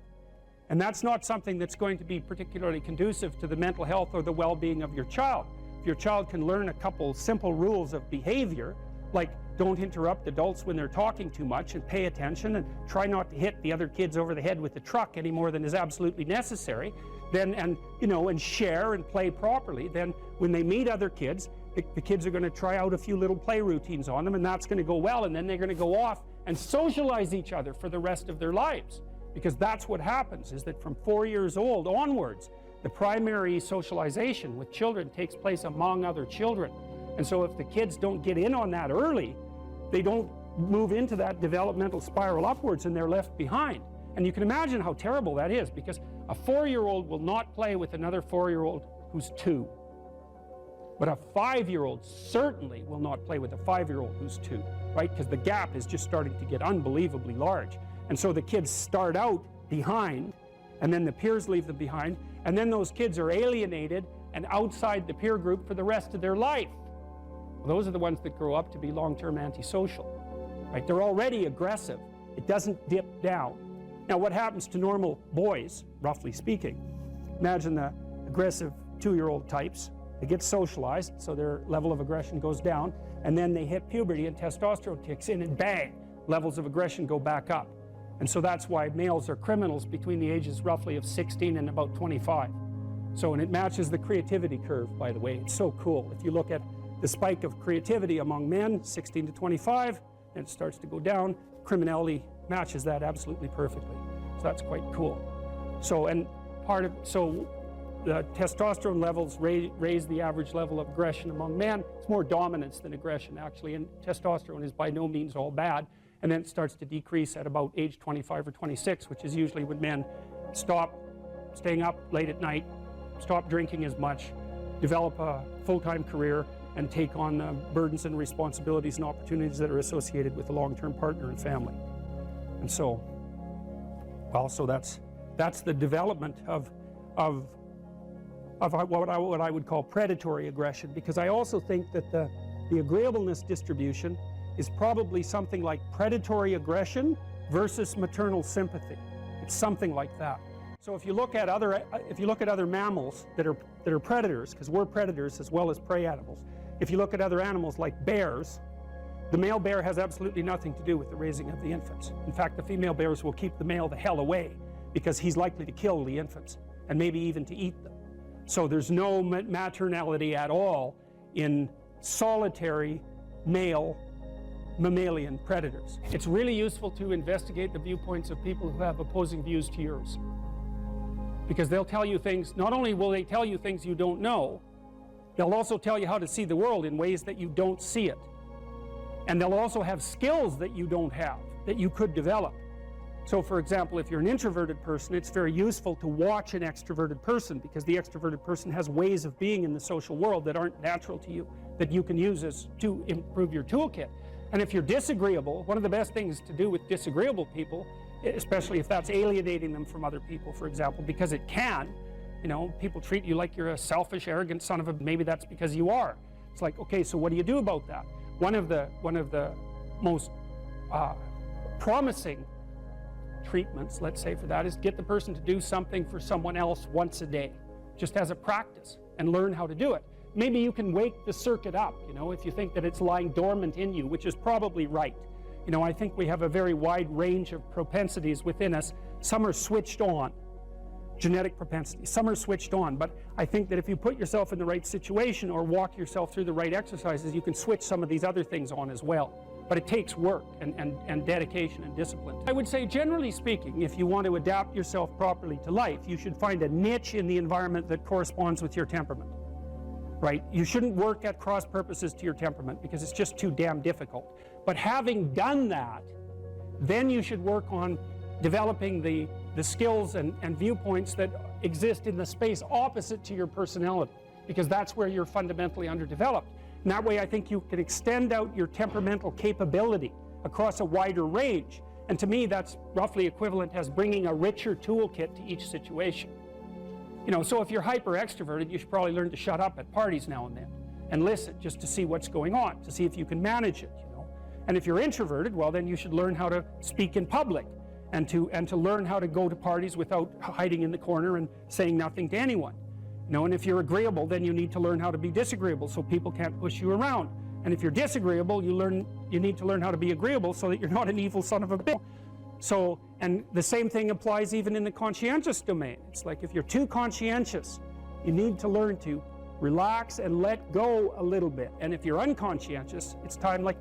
And that's not something that's going to be particularly conducive to the mental health or the well-being of your child. If your child can learn a couple simple rules of behavior, like don't interrupt adults when they're talking too much and pay attention and try not to hit the other kids over the head with the truck any more than is absolutely necessary, and share and play properly, then when they meet other kids, the kids are going to try out a few little play routines on them, and that's going to go well, and then they're going to go off and socialize each other for the rest of their lives. Because that's what happens, is that from 4 years old onwards, the primary socialization with children takes place among other children. And so if the kids don't get in on that early, they don't move into that developmental spiral upwards and they're left behind. And you can imagine how terrible that is, because a 4-year-old will not play with another 4-year-old who's 2. But a 5-year-old certainly will not play with a 5-year-old who's 2, right? Because the gap is just starting to get unbelievably large. And so the kids start out behind, and then the peers leave them behind, and then those kids are alienated and outside the peer group for the rest of their life. Well, those are the ones that grow up to be long-term antisocial, right? They're already aggressive. It doesn't dip down. Now, what happens to normal boys, roughly speaking? Imagine the aggressive 2-year-old types. They get socialized, so their level of aggression goes down, and then they hit puberty and testosterone kicks in, and bang, levels of aggression go back up. And so that's why males are criminals between the ages roughly of 16 and about 25. So, and it matches the creativity curve, by the way. It's so cool. If you look at the spike of creativity among men, 16 to 25, and it starts to go down, criminality matches that absolutely perfectly. So that's quite cool. So, and so the testosterone levels raise the average level of aggression among men. It's more dominance than aggression, actually, and testosterone is by no means all bad. And then it starts to decrease at about age 25 or 26, which is usually when men stop staying up late at night, stop drinking as much, develop a full-time career, and take on the burdens and responsibilities and opportunities that are associated with a long-term partner and family. And so, well, so that's the development of what I would call predatory aggression, because I also think that the agreeableness distribution is probably something like predatory aggression versus maternal sympathy. It's something like that. So if you look at other mammals that are predators, because we're predators as well as prey animals, if you look at other animals like bears, the male bear has absolutely nothing to do with the raising of the infants. In fact, the female bears will keep the male the hell away because he's likely to kill the infants and maybe even to eat them. So there's no maternality at all in solitary male mammalian predators. It's really useful to investigate the viewpoints of people who have opposing views to yours, because they'll tell you things. Not only will they tell you things you don't know, they'll also tell you how to see the world in ways that you don't see it. And they'll also have skills that you don't have, that you could develop. So for example, if you're an introverted person, it's very useful to watch an extroverted person, because the extroverted person has ways of being in the social world that aren't natural to you, that you can use to improve your toolkit. And if you're disagreeable, one of the best things to do with disagreeable people, especially if that's alienating them from other people, for example, because it can, you know, people treat you like you're a selfish, arrogant son of a, maybe that's because you are. It's like, okay, so what do you do about that? One of the most promising treatments, let's say, for that is get the person to do something for someone else once a day, just as a practice, and learn how to do it. Maybe you can wake the circuit up, you know, if you think that it's lying dormant in you, which is probably right. You know, I think we have a very wide range of propensities within us. Some are switched on, genetic propensities. Some are switched on, but I think that if you put yourself in the right situation or walk yourself through the right exercises, you can switch some of these other things on as well. But it takes work and dedication and discipline. I would say, generally speaking, if you want to adapt yourself properly to life, you should find a niche in the environment that corresponds with your temperament. Right? You shouldn't work at cross purposes to your temperament because it's just too damn difficult. But having done that, then you should work on developing the skills and viewpoints that exist in the space opposite to your personality, because that's where you're fundamentally underdeveloped. And that way I think you can extend out your temperamental capability across a wider range. And to me, that's roughly equivalent as bringing a richer toolkit to each situation. You know, so if you're hyper extroverted, you should probably learn to shut up at parties now and then and listen just to see what's going on, to see if you can manage it, you know. And if you're introverted, well, then you should learn how to speak in public and to learn how to go to parties without hiding in the corner and saying nothing to anyone. You know, and if you're agreeable, then you need to learn how to be disagreeable so people can't push you around. And if you're disagreeable, you need to learn how to be agreeable so that you're not an evil son of a bitch. So, and the same thing applies even in the conscientious domain. It's like if you're too conscientious, you need to learn to relax and let go a little bit. And if you're unconscientious, it's time, like,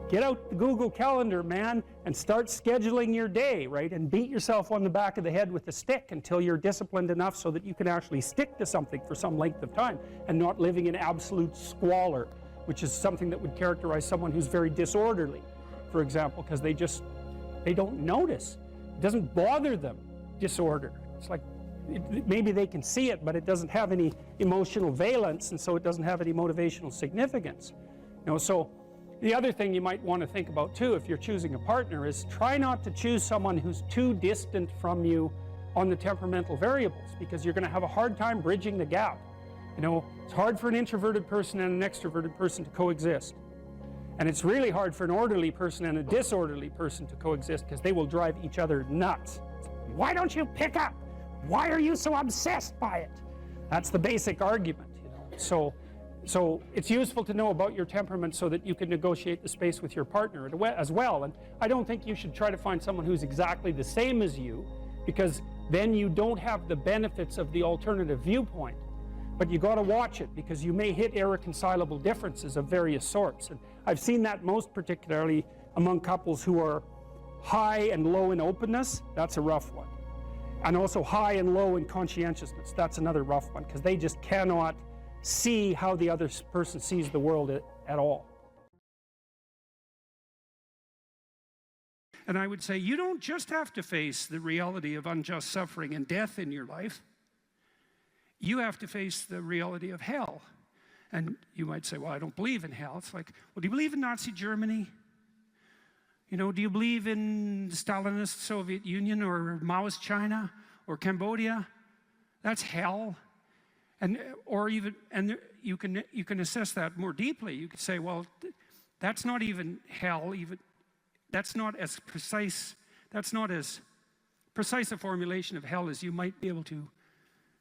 get out the Google Calendar, man, and start scheduling your day, right? And beat yourself on the back of the head with a stick until you're disciplined enough so that you can actually stick to something for some length of time and not living in absolute squalor, which is something that would characterize someone who's very disorderly, for example, because they don't notice. It doesn't bother them, disorder. It's like, maybe they can see it, but it doesn't have any emotional valence, and so it doesn't have any motivational significance. You know, so the other thing you might want to think about too, if you're choosing a partner, is try not to choose someone who's too distant from you on the temperamental variables, because you're going to have a hard time bridging the gap. You know, it's hard for an introverted person and an extroverted person to coexist. And it's really hard for an orderly person and a disorderly person to coexist, because they will drive each other nuts. Why don't you pick up? Why are you so obsessed by it? That's the basic argument, you know. So it's useful to know about your temperament so that you can negotiate the space with your partner as well. And I don't think you should try to find someone who's exactly the same as you, because then you don't have the benefits of the alternative viewpoint. But you got to watch it, because you may hit irreconcilable differences of various sorts. And I've seen that most particularly among couples who are high and low in openness. That's a rough one. And also high and low in conscientiousness. That's another rough one, because they just cannot see how the other person sees the world at all. And I would say you don't just have to face the reality of unjust suffering and death in your life. You have to face the reality of hell. And you might say, well, I don't believe in hell. It's like, well, do you believe in Nazi Germany? You know, do you believe in the Stalinist Soviet Union or Maoist China or Cambodia? That's hell. And you can assess that more deeply. You could say, well,
That's not even hell, that's not as precise a formulation of hell as you might be able to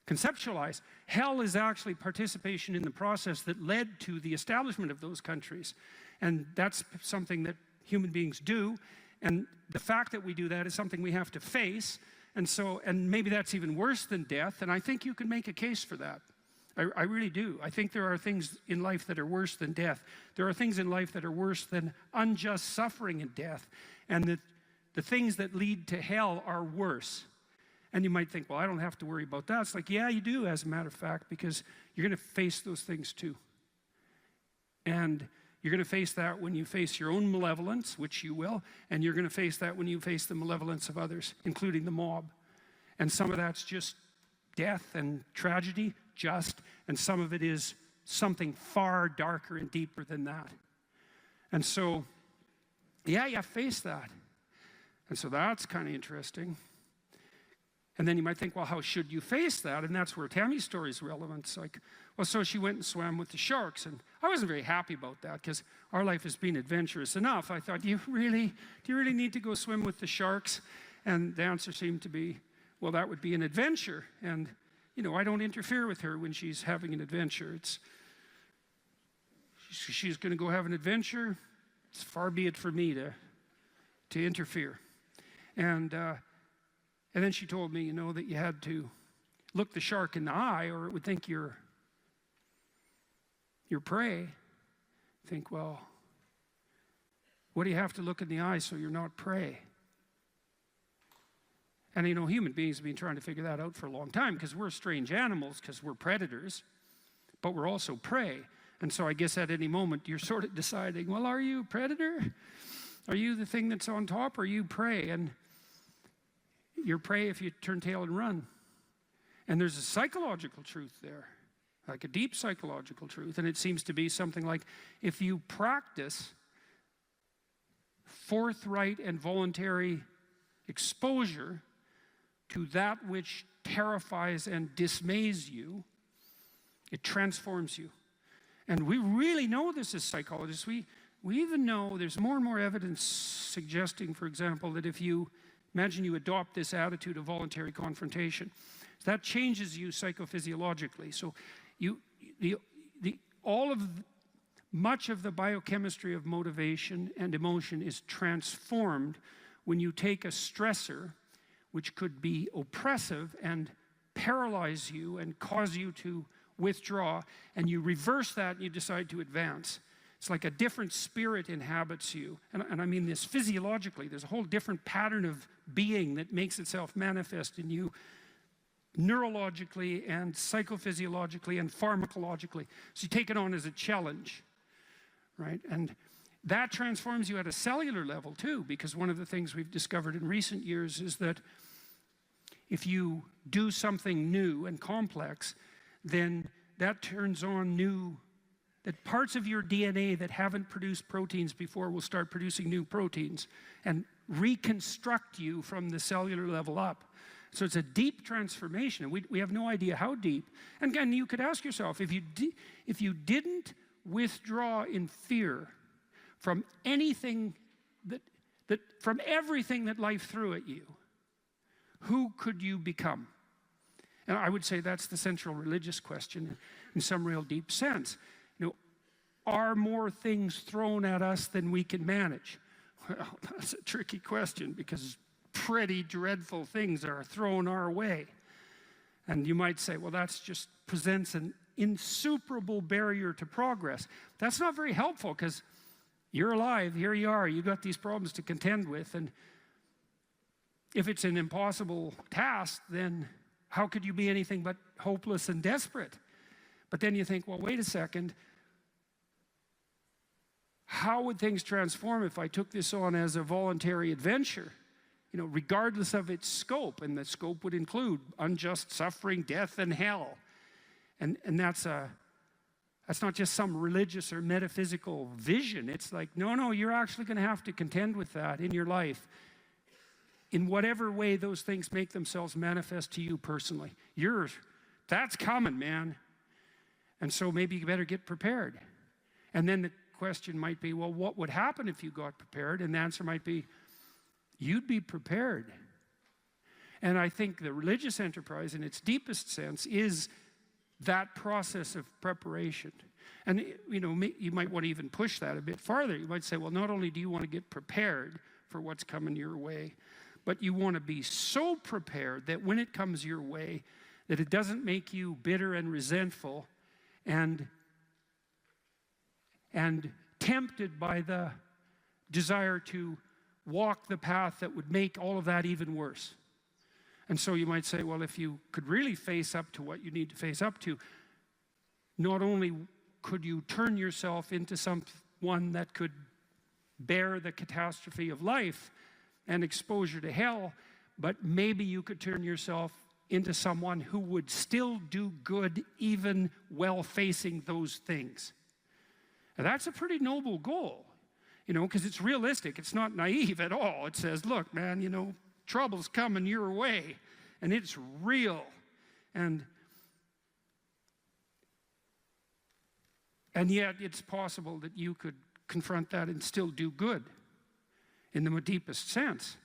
conceptualize. Hell is actually participation in the process that led to the establishment of those countries. And that's something that human beings do. And the fact that we do that is something we have to face. And maybe that's even worse than death. And I think you can make a case for that. I really do. I think there are things in life that are worse than death. There are things in life that are worse than unjust suffering and death. And the things that lead to hell are worse. And you might think, well, I don't have to worry about that. It's like, yeah, you do, as a matter of fact, because you're going to face those things too. And you're going to face that when you face your own malevolence, which you will, and you're going to face that when you face the malevolence of others, including the mob. And some of that's just death and tragedy, and some of it is something far darker and deeper than that. And so, yeah, you face that. And so that's kind of interesting. And then you might think, well, how should you face that? And that's where Tammy's story is relevant. It's like, well, so she went and swam with the sharks. And I wasn't very happy about that because our life has been adventurous enough. I thought, do you really need to go swim with the sharks? And the answer seemed to be, well, that would be an adventure. And, you know, I don't interfere with her when she's having an adventure. She's going to go have an adventure. It's far be it for me to interfere. And then she told me, you know, that you had to look the shark in the eye or it would think you're prey. Think, well, what do you have to look in the eye so you're not prey? And, you know, human beings have been trying to figure that out for a long time because we're strange animals, because we're predators, but we're also prey. And so I guess at any moment you're sort of deciding, well, are you a predator? Are you the thing that's on top, or are you prey? And you're prey if you turn tail and run. And there's a psychological truth there, like a deep psychological truth. And it seems to be something like, if you practice forthright and voluntary exposure to that which terrifies and dismays you, it transforms you. And we really know this as psychologists. We even know there's more and more evidence suggesting, for example, that if you imagine you adopt this attitude of voluntary confrontation, that changes you psychophysiologically. So much of the biochemistry of motivation and emotion is transformed when you take a stressor which could be oppressive and paralyze you and cause you to withdraw, and you reverse that and you decide to advance. It's like a different spirit inhabits you. And I mean this physiologically. There's a whole different pattern of being that makes itself manifest in you neurologically and psychophysiologically and pharmacologically. So you take it on as a challenge, right? And that transforms you at a cellular level too, because one of the things we've discovered in recent years is that if you do something new and complex, then that turns on that parts of your DNA that haven't produced proteins before will start producing new proteins and reconstruct you from the cellular level up. So it's a deep transformation, and we have no idea how deep. And again, you could ask yourself, if you didn't withdraw in fear from anything from everything that life threw at you, who could you become? And I would say that's the central religious question in some real deep sense. You know, are more things thrown at us than we can manage? Well, that's a tricky question, because pretty dreadful things are thrown our way. And you might say, well, that's just presents an insuperable barrier to progress. That's not very helpful, because you're alive, here you are, you got these problems to contend with, and if it's an impossible task, then how could you be anything but hopeless and desperate? But then you think, well, wait a second. How would things transform if I took this on as a voluntary adventure? You know, regardless of its scope, and the scope would include unjust suffering, death, and hell. And that's not just some religious or metaphysical vision. It's like, no, you're actually going to have to contend with that in your life, in whatever way those things make themselves manifest to you personally. That's coming, man. And so maybe you better get prepared. And then the question might be, well, what would happen if you got prepared? And the answer might be, you'd be prepared. And I think the religious enterprise in its deepest sense is that process of preparation. And you know, you might want to even push that a bit farther. You might say, well, not only do you want to get prepared for what's coming your way, but you want to be so prepared that when it comes your way, that it doesn't make you bitter and resentful and tempted by the desire to walk the path that would make all of that even worse. And so you might say, well, if you could really face up to what you need to face up to, not only could you turn yourself into someone that could bear the catastrophe of life and exposure to hell, but maybe you could turn yourself into someone who would still do good even while facing those things. And that's a pretty noble goal, you know, because it's realistic. It's not naive at all. It says, look, man, you know, trouble's coming your way, and it's real. And yet it's possible that you could confront that and still do good in the deepest sense.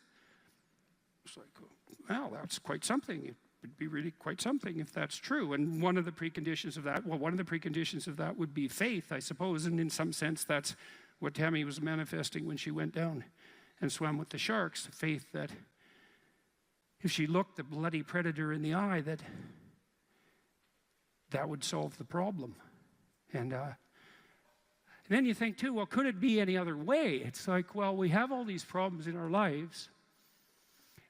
It's like, well, that's quite something. It would be really quite something if that's true. And one of the preconditions of that, would be faith, I suppose. And in some sense, that's what Tammy was manifesting when she went down and swam with the sharks. The faith that if she looked the bloody predator in the eye, that would solve the problem. And then you think too, well, could it be any other way? It's like, well, we have all these problems in our lives,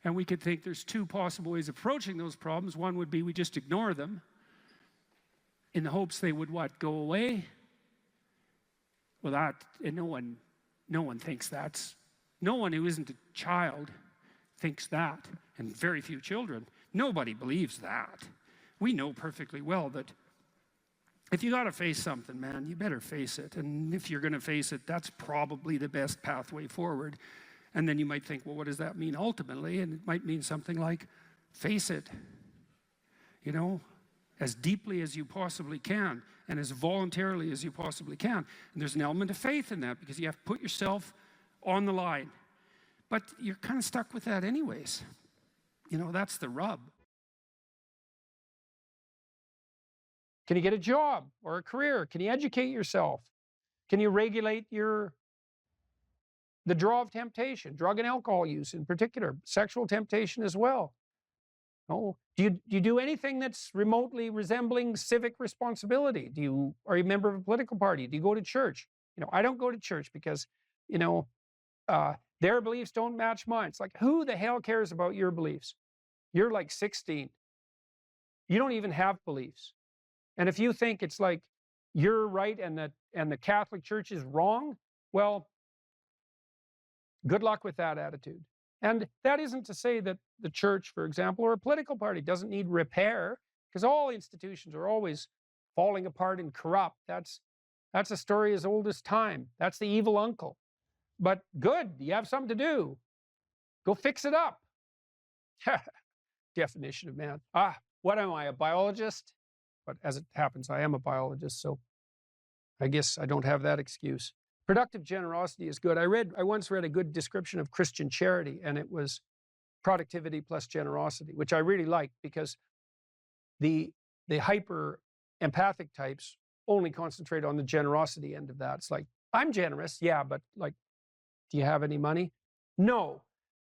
and we could think there's two possible ways of approaching those problems. One would be we just ignore them in the hopes they would what? Go away? Well, and no one thinks that's, no one who isn't a child thinks that, and very few children. Nobody believes that. We know perfectly well that if you got to face something, man, you better face it. And if you're going to face it, that's probably the best pathway forward. And then you might think, well, what does that mean ultimately? And it might mean something like, face it, you know, as deeply as you possibly can and as voluntarily as you possibly can. And there's an element of faith in that because you have to put yourself on the line. But you're kind of stuck with that anyways. You know, that's the rub. Can you get a job or a career? Can you educate yourself? Can you regulate the draw of temptation, drug and alcohol use in particular, sexual temptation as well? Oh, do you do anything that's remotely resembling civic responsibility? Are you a member of a political party? Do you go to church? You know, I don't go to church because, you know, their beliefs don't match mine. It's like, who the hell cares about your beliefs? You're like 16. You don't even have beliefs. And if you think it's like you're right and the Catholic Church is wrong, well, good luck with that attitude. And that isn't to say that the church, for example, or a political party doesn't need repair, because all institutions are always falling apart and corrupt. That's a story as old as time. That's the evil uncle. But good, you have something to do. Go fix it up. Definition of man. What am I, a biologist? But as it happens, I am a biologist, so I guess I don't have that excuse. Productive generosity is good. I once read a good description of Christian charity, and it was productivity plus generosity, which I really liked because the hyper empathic types only concentrate on the generosity end of that. It's like, I'm generous, yeah, but like, do you have any money? No,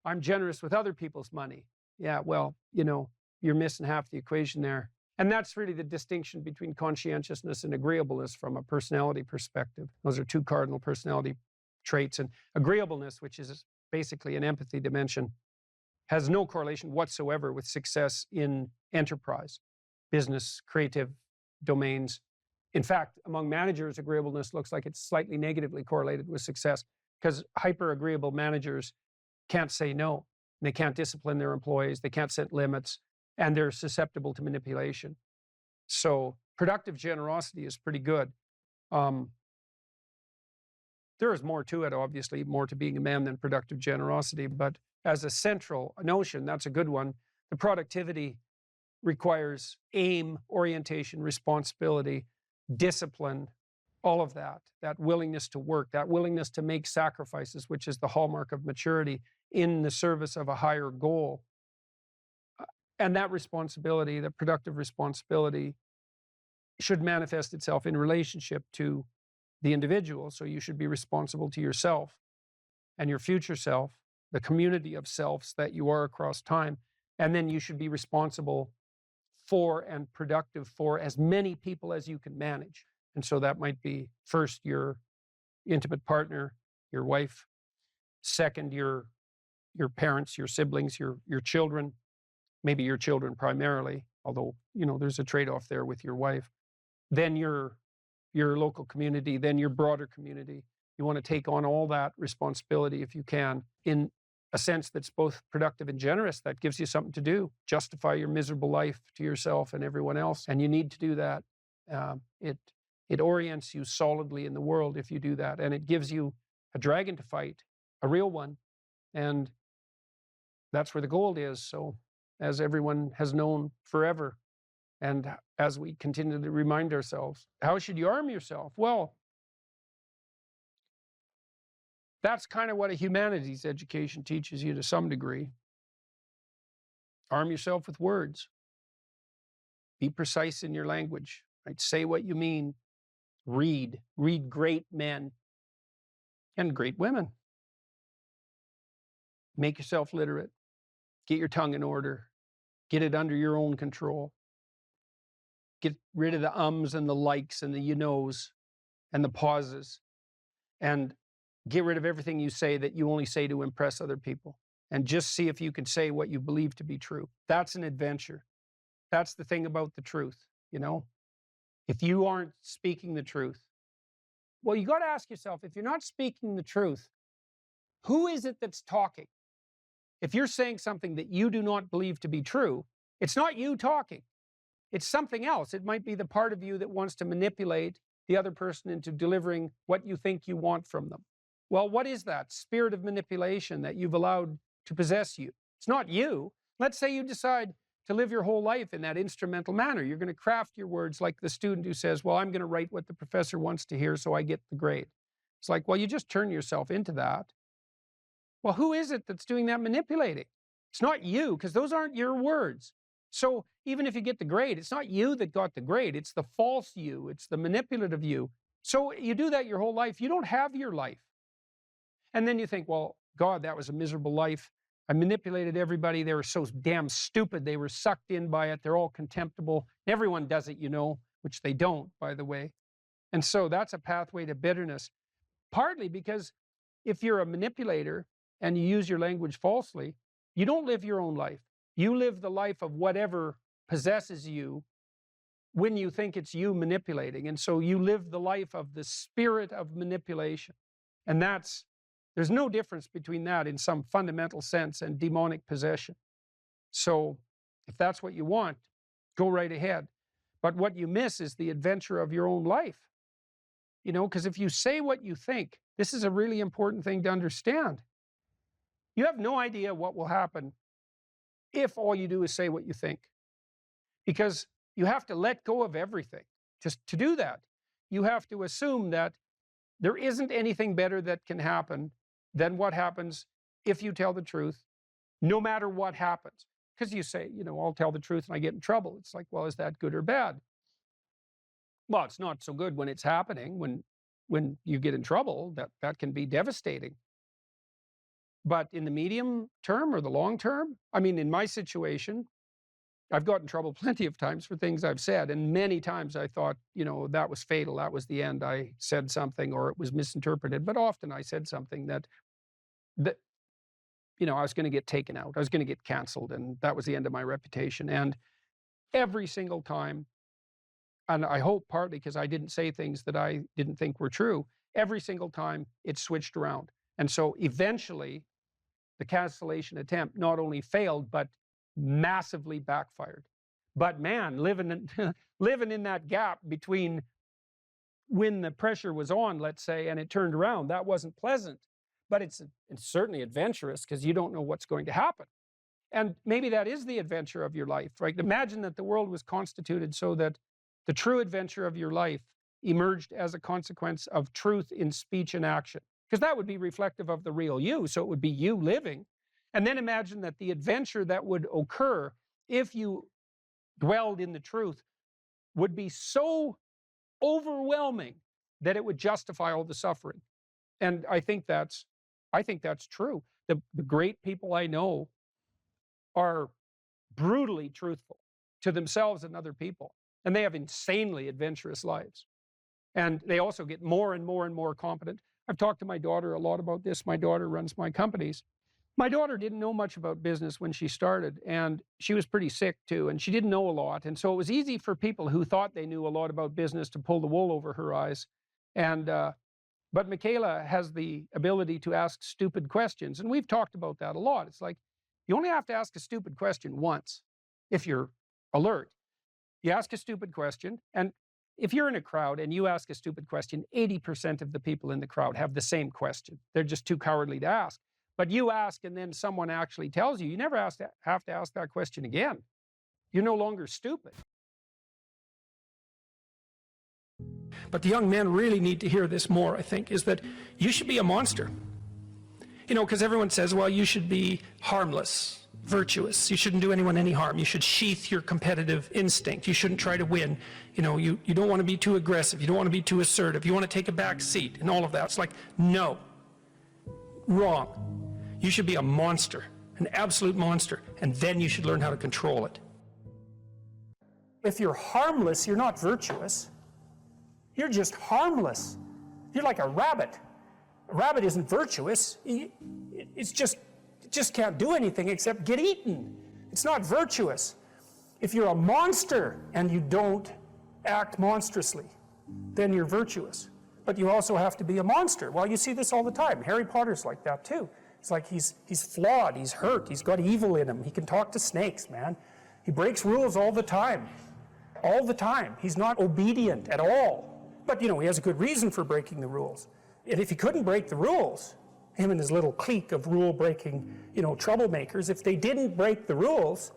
I'm generous with other people's money. Yeah, well, you know, you're missing half the equation there. And that's really the distinction between conscientiousness and agreeableness from a personality perspective. Those are two cardinal personality traits. And agreeableness, which is basically an empathy dimension, has no correlation whatsoever with success in enterprise, business, creative domains. In fact, among managers, agreeableness looks like it's slightly negatively correlated with success because hyper-agreeable managers can't say no. They can't discipline their employees. They can't set limits. And they're susceptible to manipulation. So productive generosity is pretty good. There is more to it, obviously, more to being a man than productive generosity. But as a central notion, that's a good one. The productivity requires aim, orientation, responsibility, discipline,
all of that, that willingness to work, that willingness to make sacrifices, which is the hallmark of maturity in the service of a higher goal. And that responsibility, that productive responsibility, should manifest itself in relationship to the individual. So you should be responsible to yourself and your future self, the community of selves that you are across time. And then you should be responsible for and productive for as many people as you can manage. And so that might be first your intimate partner, your wife, second your parents, your siblings, your children, maybe your children primarily, although there's a trade-off there with your wife. Then your local community, then your broader community. You want to take on all that responsibility if you can, in a sense that's both productive and generous, that gives you something to do, justify your miserable life to yourself and everyone else. And you need to do that. It orients you solidly in the world if you do that. And it gives you a dragon to fight, a real one. And that's where the gold is. So as everyone has known forever, and as we continue to remind ourselves, how should you arm yourself? Well, that's kind of what a humanities education teaches you to some degree. Arm yourself with words. Be precise in your language. Right? Say what you mean. Read great men and great women. Make yourself literate. Get your tongue in order. Get it under your own control. Get rid of the ums and the likes and the you knows and the pauses. And get rid of everything you say that you only say to impress other people. And just see if you can say what you believe to be true. That's an adventure. That's the thing about the truth, If you aren't speaking the truth, well, you got to ask yourself, if you're not speaking the truth, who is it that's talking? If you're saying something that you do not believe to be true, it's not you talking. It's something else. It might be the part of you that wants to manipulate the other person into delivering what you think you want from them. Well, what is that spirit of manipulation that you've allowed to possess you? It's not you. Let's say you decide to live your whole life in that instrumental manner. You're going to craft your words like the student who says, well, I'm going to write what the professor wants to hear so I get the grade. It's like, well, you just turn yourself into that. Well, who is it that's doing that manipulating? It's not you, because those aren't your words. So even if you get the grade, it's not you that got the grade. It's the false you. It's the manipulative you. So you do that your whole life. You don't have your life. And then you think, well, God, that was a miserable life. I manipulated everybody. They were so damn stupid. They were sucked in by it. They're all contemptible. Everyone does it, which they don't, by the way. And so that's a pathway to bitterness. Partly because if you're a manipulator and you use your language falsely, you don't live your own life. You live the life of whatever possesses you when you think it's you manipulating. And so you live the life of the spirit of manipulation. And there's no difference between that in some fundamental sense and demonic possession. So if that's what you want, go right ahead. But what you miss is the adventure of your own life. Because if you say what you think, this is a really important thing to understand. You have no idea what will happen if all you do is say what you think. Because you have to let go of everything. Just to do that, you have to assume that there isn't anything better that can happen than what happens if you tell the truth, no matter what happens. Because you say, I'll tell the truth and I get in trouble. It's like, well, is that good or bad? Well, it's not so good when it's happening. When you get in trouble, that can be devastating. But in the medium term or the long term, in my situation, I've gotten in trouble plenty of times for things I've said. And many times I thought, that was fatal. That was the end. I said something or it was misinterpreted. But often I said something that I was going to get taken out. I was going to get canceled. And that was the end of my reputation. And every single time, and I hope partly because I didn't say things that I didn't think were true, every single time it switched around. And so eventually the cancellation attempt not only failed, but massively backfired. But man, living in that gap between when the pressure was on, let's say, and it turned around, that wasn't pleasant. But it's certainly adventurous because you don't know what's going to happen. And maybe that is the adventure of your life, right? Imagine that the world was constituted so that the true adventure of your life
emerged as a consequence of truth in speech and action, because that would be reflective of the real you, so it would be you living. And then imagine that the adventure that would occur if you dwelled in the truth would be so overwhelming that it would justify all the suffering. And I think that's true. The great people I know are brutally truthful to themselves and other people, and they have insanely adventurous lives. And they also get more and more and more competent. I've talked to my daughter a lot about this. My daughter runs my companies. My daughter didn't know much about business when she started, and she was pretty sick too, and she didn't know a lot. And so it was easy for people who thought they knew a lot about business to pull the wool over her eyes. And but Michaela has the ability to ask stupid questions, and we've talked about that a lot. It's like, you only have to ask a stupid question once if you're alert. You ask a stupid question, and if you're in a crowd and you ask a stupid question, 80% of the people in the crowd have the same question. They're just too cowardly to ask. But you ask and then someone actually tells you, you never have to ask that question again. You're no longer stupid. But the young men really need to hear this more, I think, is that you should be a monster. You know, because everyone says, well, you should be harmless, virtuous. You shouldn't do anyone any harm. You should sheath your competitive instinct. You shouldn't try to win. You know, you don't want to be too aggressive. You don't want to be too assertive. You want to take a back seat and all of that. It's like, no. Wrong. You should be a monster, an absolute monster, and then you should learn how to control it.
If you're harmless, you're not virtuous. You're just harmless. You're like a rabbit. A rabbit isn't virtuous. It just can't do anything except get eaten. It's not virtuous. If you're a monster and you don't act monstrously, then you're virtuous. But you also have to be a monster. Well, you see this all the time. Harry Potter's like that too. It's like he's flawed, he's hurt, he's got evil in him. He can talk to snakes, man. He breaks rules all the time. All the time. He's not obedient at all. But, you know, he has a good reason for breaking the rules. And if he couldn't break the rules, him and his little clique of rule-breaking, you know, troublemakers, if they didn't break the rules,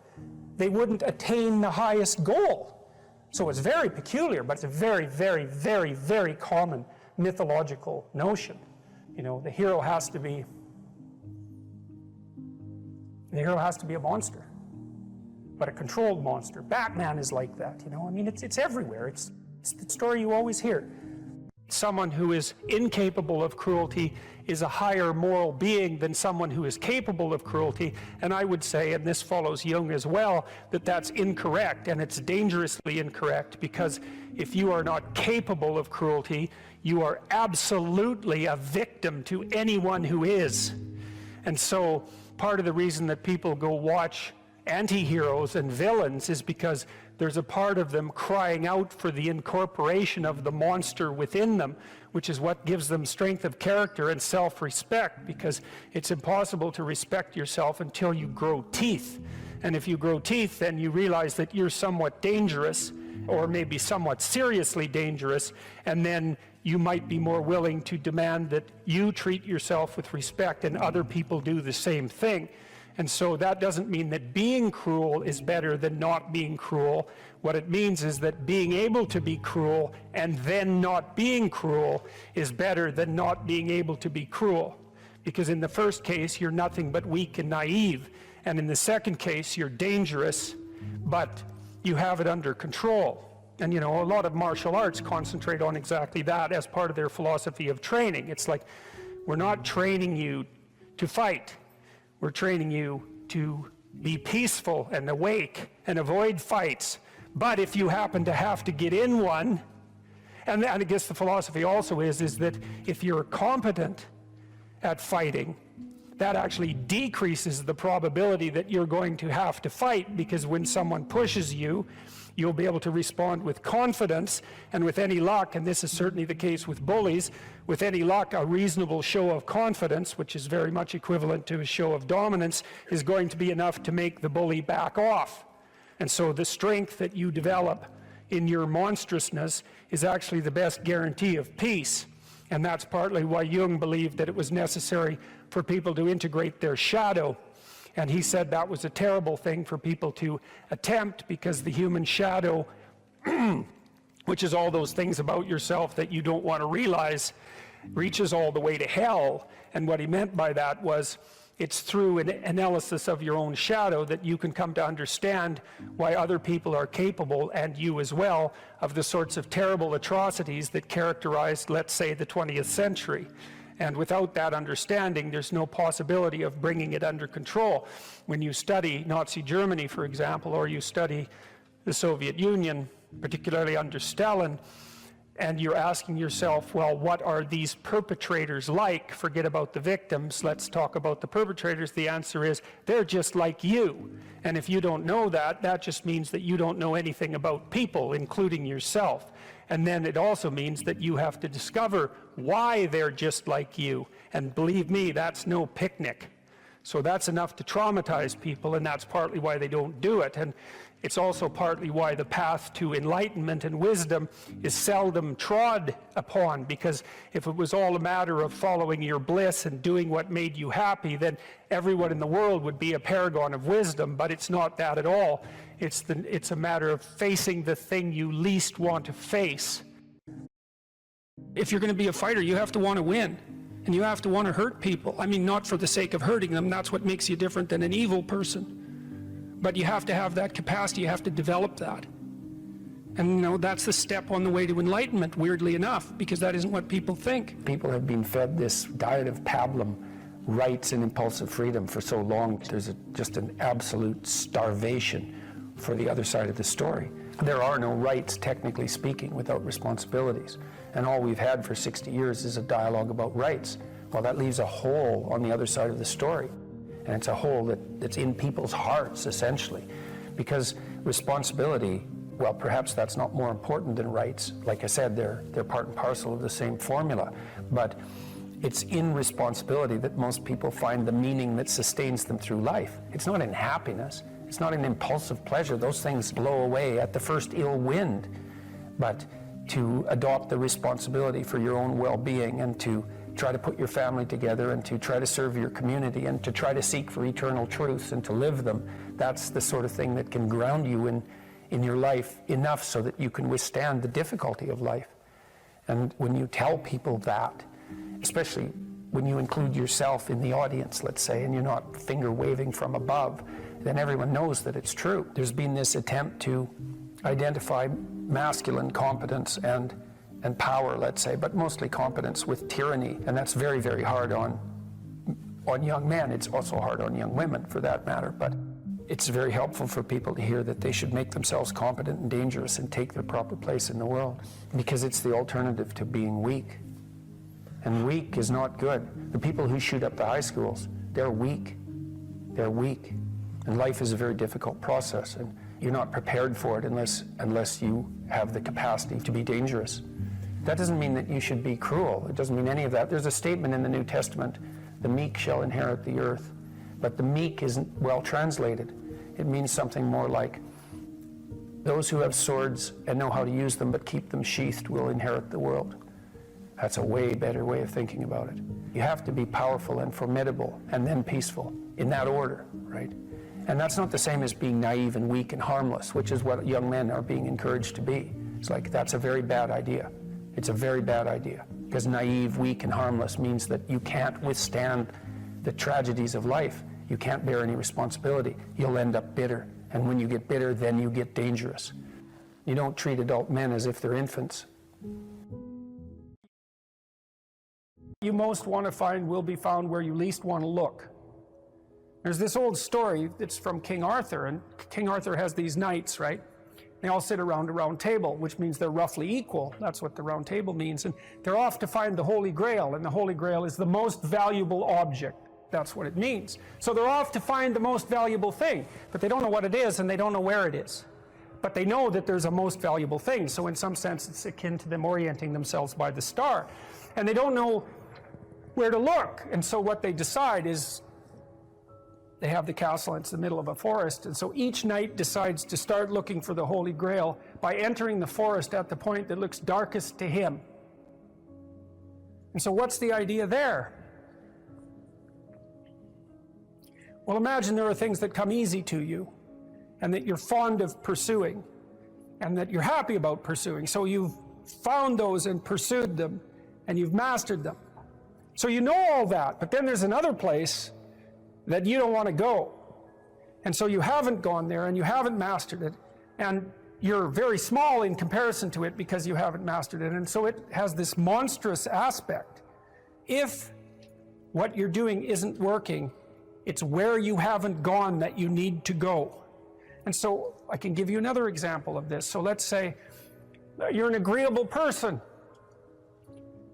they wouldn't attain the highest goal. So it's very peculiar, but it's a very, very, very, very common mythological notion. You know, the hero has to be a monster, but a controlled monster. Batman is like that, you know. I mean, it's everywhere. It's the story you always hear. Someone who is incapable of cruelty is a higher moral being than someone who is capable of cruelty. And I would say, and this follows Jung as well, that that's incorrect, and it's dangerously incorrect, because if you are not capable of cruelty, you are absolutely a victim to anyone who is. And so part of the reason that people go watch anti-heroes and villains is because there's a part of them crying out for the incorporation of the monster within them, which is what gives them strength of character and self-respect, because it's impossible to respect yourself until you grow teeth. And if you grow teeth, then you realize that you're somewhat dangerous, or maybe somewhat seriously dangerous, and then you might be more willing to demand that you treat yourself with respect and other people do the same thing. And so that doesn't mean that being cruel is better than not being cruel. What it means is that being able to be cruel and then not being cruel is better than not being able to be cruel. Because in the first case, you're nothing but weak and naive. And in the second case, you're dangerous, but you have it under control. And you know, a lot of martial arts concentrate on exactly that as part of their philosophy of training. It's like, we're not training you to fight. We're training you to be peaceful and awake and avoid fights. But if you happen to have to get in one, and I guess the philosophy also is that if you're competent at fighting, that actually decreases the probability that you're going to have to fight, because when someone pushes you, you'll be able to respond with confidence, and with any luck, and this is certainly the case with bullies, with any luck, a reasonable show of confidence, which is very much equivalent to a show of dominance, is going to be enough to make the bully back off. And so the strength that you develop in your monstrousness is actually the best guarantee of peace. And that's partly why Jung believed that it was necessary for people to integrate their shadow. And he said that was a terrible thing for people to attempt, because the human shadow which is all those things about yourself that you don't want to realize, reaches all the way to hell. And what he meant by that was, it's through an analysis of your own shadow that you can come to understand why other people are capable, and you as well, of the sorts of terrible atrocities that characterized, let's say, the 20th century. And without that understanding, there's no possibility of bringing it under control. When you study Nazi Germany, for example, or you study the Soviet Union, particularly under Stalin, and you're asking yourself, well, what are these perpetrators like? Forget about the victims, let's talk about the perpetrators. The answer is, they're just like you. And if you don't know that, that just means that you don't know anything about people, including yourself. And then it also means that you have to discover why they're just like you. And believe me, that's no picnic. So that's enough to traumatize people, and that's partly why they don't do it. And it's also partly why the path to enlightenment and wisdom is seldom trod upon, because if it was all a matter of following your bliss and doing what made you happy, then everyone in the world would be a paragon of wisdom. But it's not that at all. It's a matter of facing the thing you least want to face. If you're going to be a fighter, you have to want to win. And you have to want to hurt people. I mean, not for the sake of hurting them. That's what makes you different than an evil person. But you have to have that capacity. You have to develop that. And, you know, that's the step on the way to enlightenment, weirdly enough, because that isn't what people think.
People have been fed this diet of pablum, rights and impulsive freedom, for so long. There's just an absolute starvation for the other side of the story. There are no rights, technically speaking, without responsibilities. And all we've had for 60 years is a dialogue about rights. Well, that leaves a hole on the other side of the story. And it's a hole that's in people's hearts, essentially. Because responsibility, well, perhaps that's not more important than rights. Like I said, they're part and parcel of the same formula. But it's in responsibility that most people find the meaning that sustains them through life. It's not in happiness. It's not in impulsive pleasure. Those things blow away at the first ill wind. But to adopt the responsibility for your own well-being, and to try to put your family together, and to try to serve your community, and to try to seek for eternal truths and to live them, that's the sort of thing that can ground you in your life enough so that you can withstand the difficulty of life. And when you tell people that, especially when you include yourself in the audience, let's say, and you're not finger waving from above, then everyone knows that it's true. There's been this attempt to identify masculine competence and power, let's say, but mostly competence with tyranny, and that's very, very hard on young men. It's also hard on young women, for that matter, but it's very helpful for people to hear that they should make themselves competent and dangerous and take their proper place in the world, because it's the alternative to being weak. And weak is not good. The people who shoot up the high schools, they're weak. They're weak. And life is a very difficult process, and you're not prepared for it unless you have the capacity to be dangerous. That doesn't mean that you should be cruel. It doesn't mean any of that. There's a statement in the New Testament, the meek shall inherit the earth. But the meek isn't well translated. It means something more like, those who have swords and know how to use them but keep them sheathed will inherit the world. That's a way better way of thinking about it. You have to be powerful and formidable and then peaceful, in that order, right? And that's not the same as being naive and weak and harmless, which is what young men are being encouraged to be. It's like, that's a very bad idea. It's a very bad idea, because naive, weak, and harmless means that you can't withstand the tragedies of life. You can't bear any responsibility. You'll end up bitter. And when you get bitter, then you get dangerous. You don't treat adult men as if they're infants.
You most want to find will be found where you least want to look. There's this old story that's from King Arthur, and King Arthur has these knights, right? They all sit around a round table, which means they're roughly equal. That's what the round table means. And they're off to find the Holy Grail, and the Holy Grail is the most valuable object. That's what it means. So they're off to find the most valuable thing, but they don't know what it is, and they don't know where it is. But they know that there's a most valuable thing, so in some sense it's akin to them orienting themselves by the star. And they don't know where to look, and so what they decide is, they have the castle, it's the middle of a forest, and so each knight decides to start looking for the Holy Grail by entering the forest at the point that looks darkest to him. And so what's the idea there? Well, imagine there are things that come easy to you and that you're fond of pursuing, and that you're happy about pursuing. So you've found those and pursued them, and you've mastered them. So you know all that, but then there's another place that you don't want to go. And so you haven't gone there, and you haven't mastered it, and you're very small in comparison to it because you haven't mastered it. And so it has this monstrous aspect. If what you're doing isn't working, it's where you haven't gone that you need to go. And so I can give you another example of this. So let's say you're an agreeable person,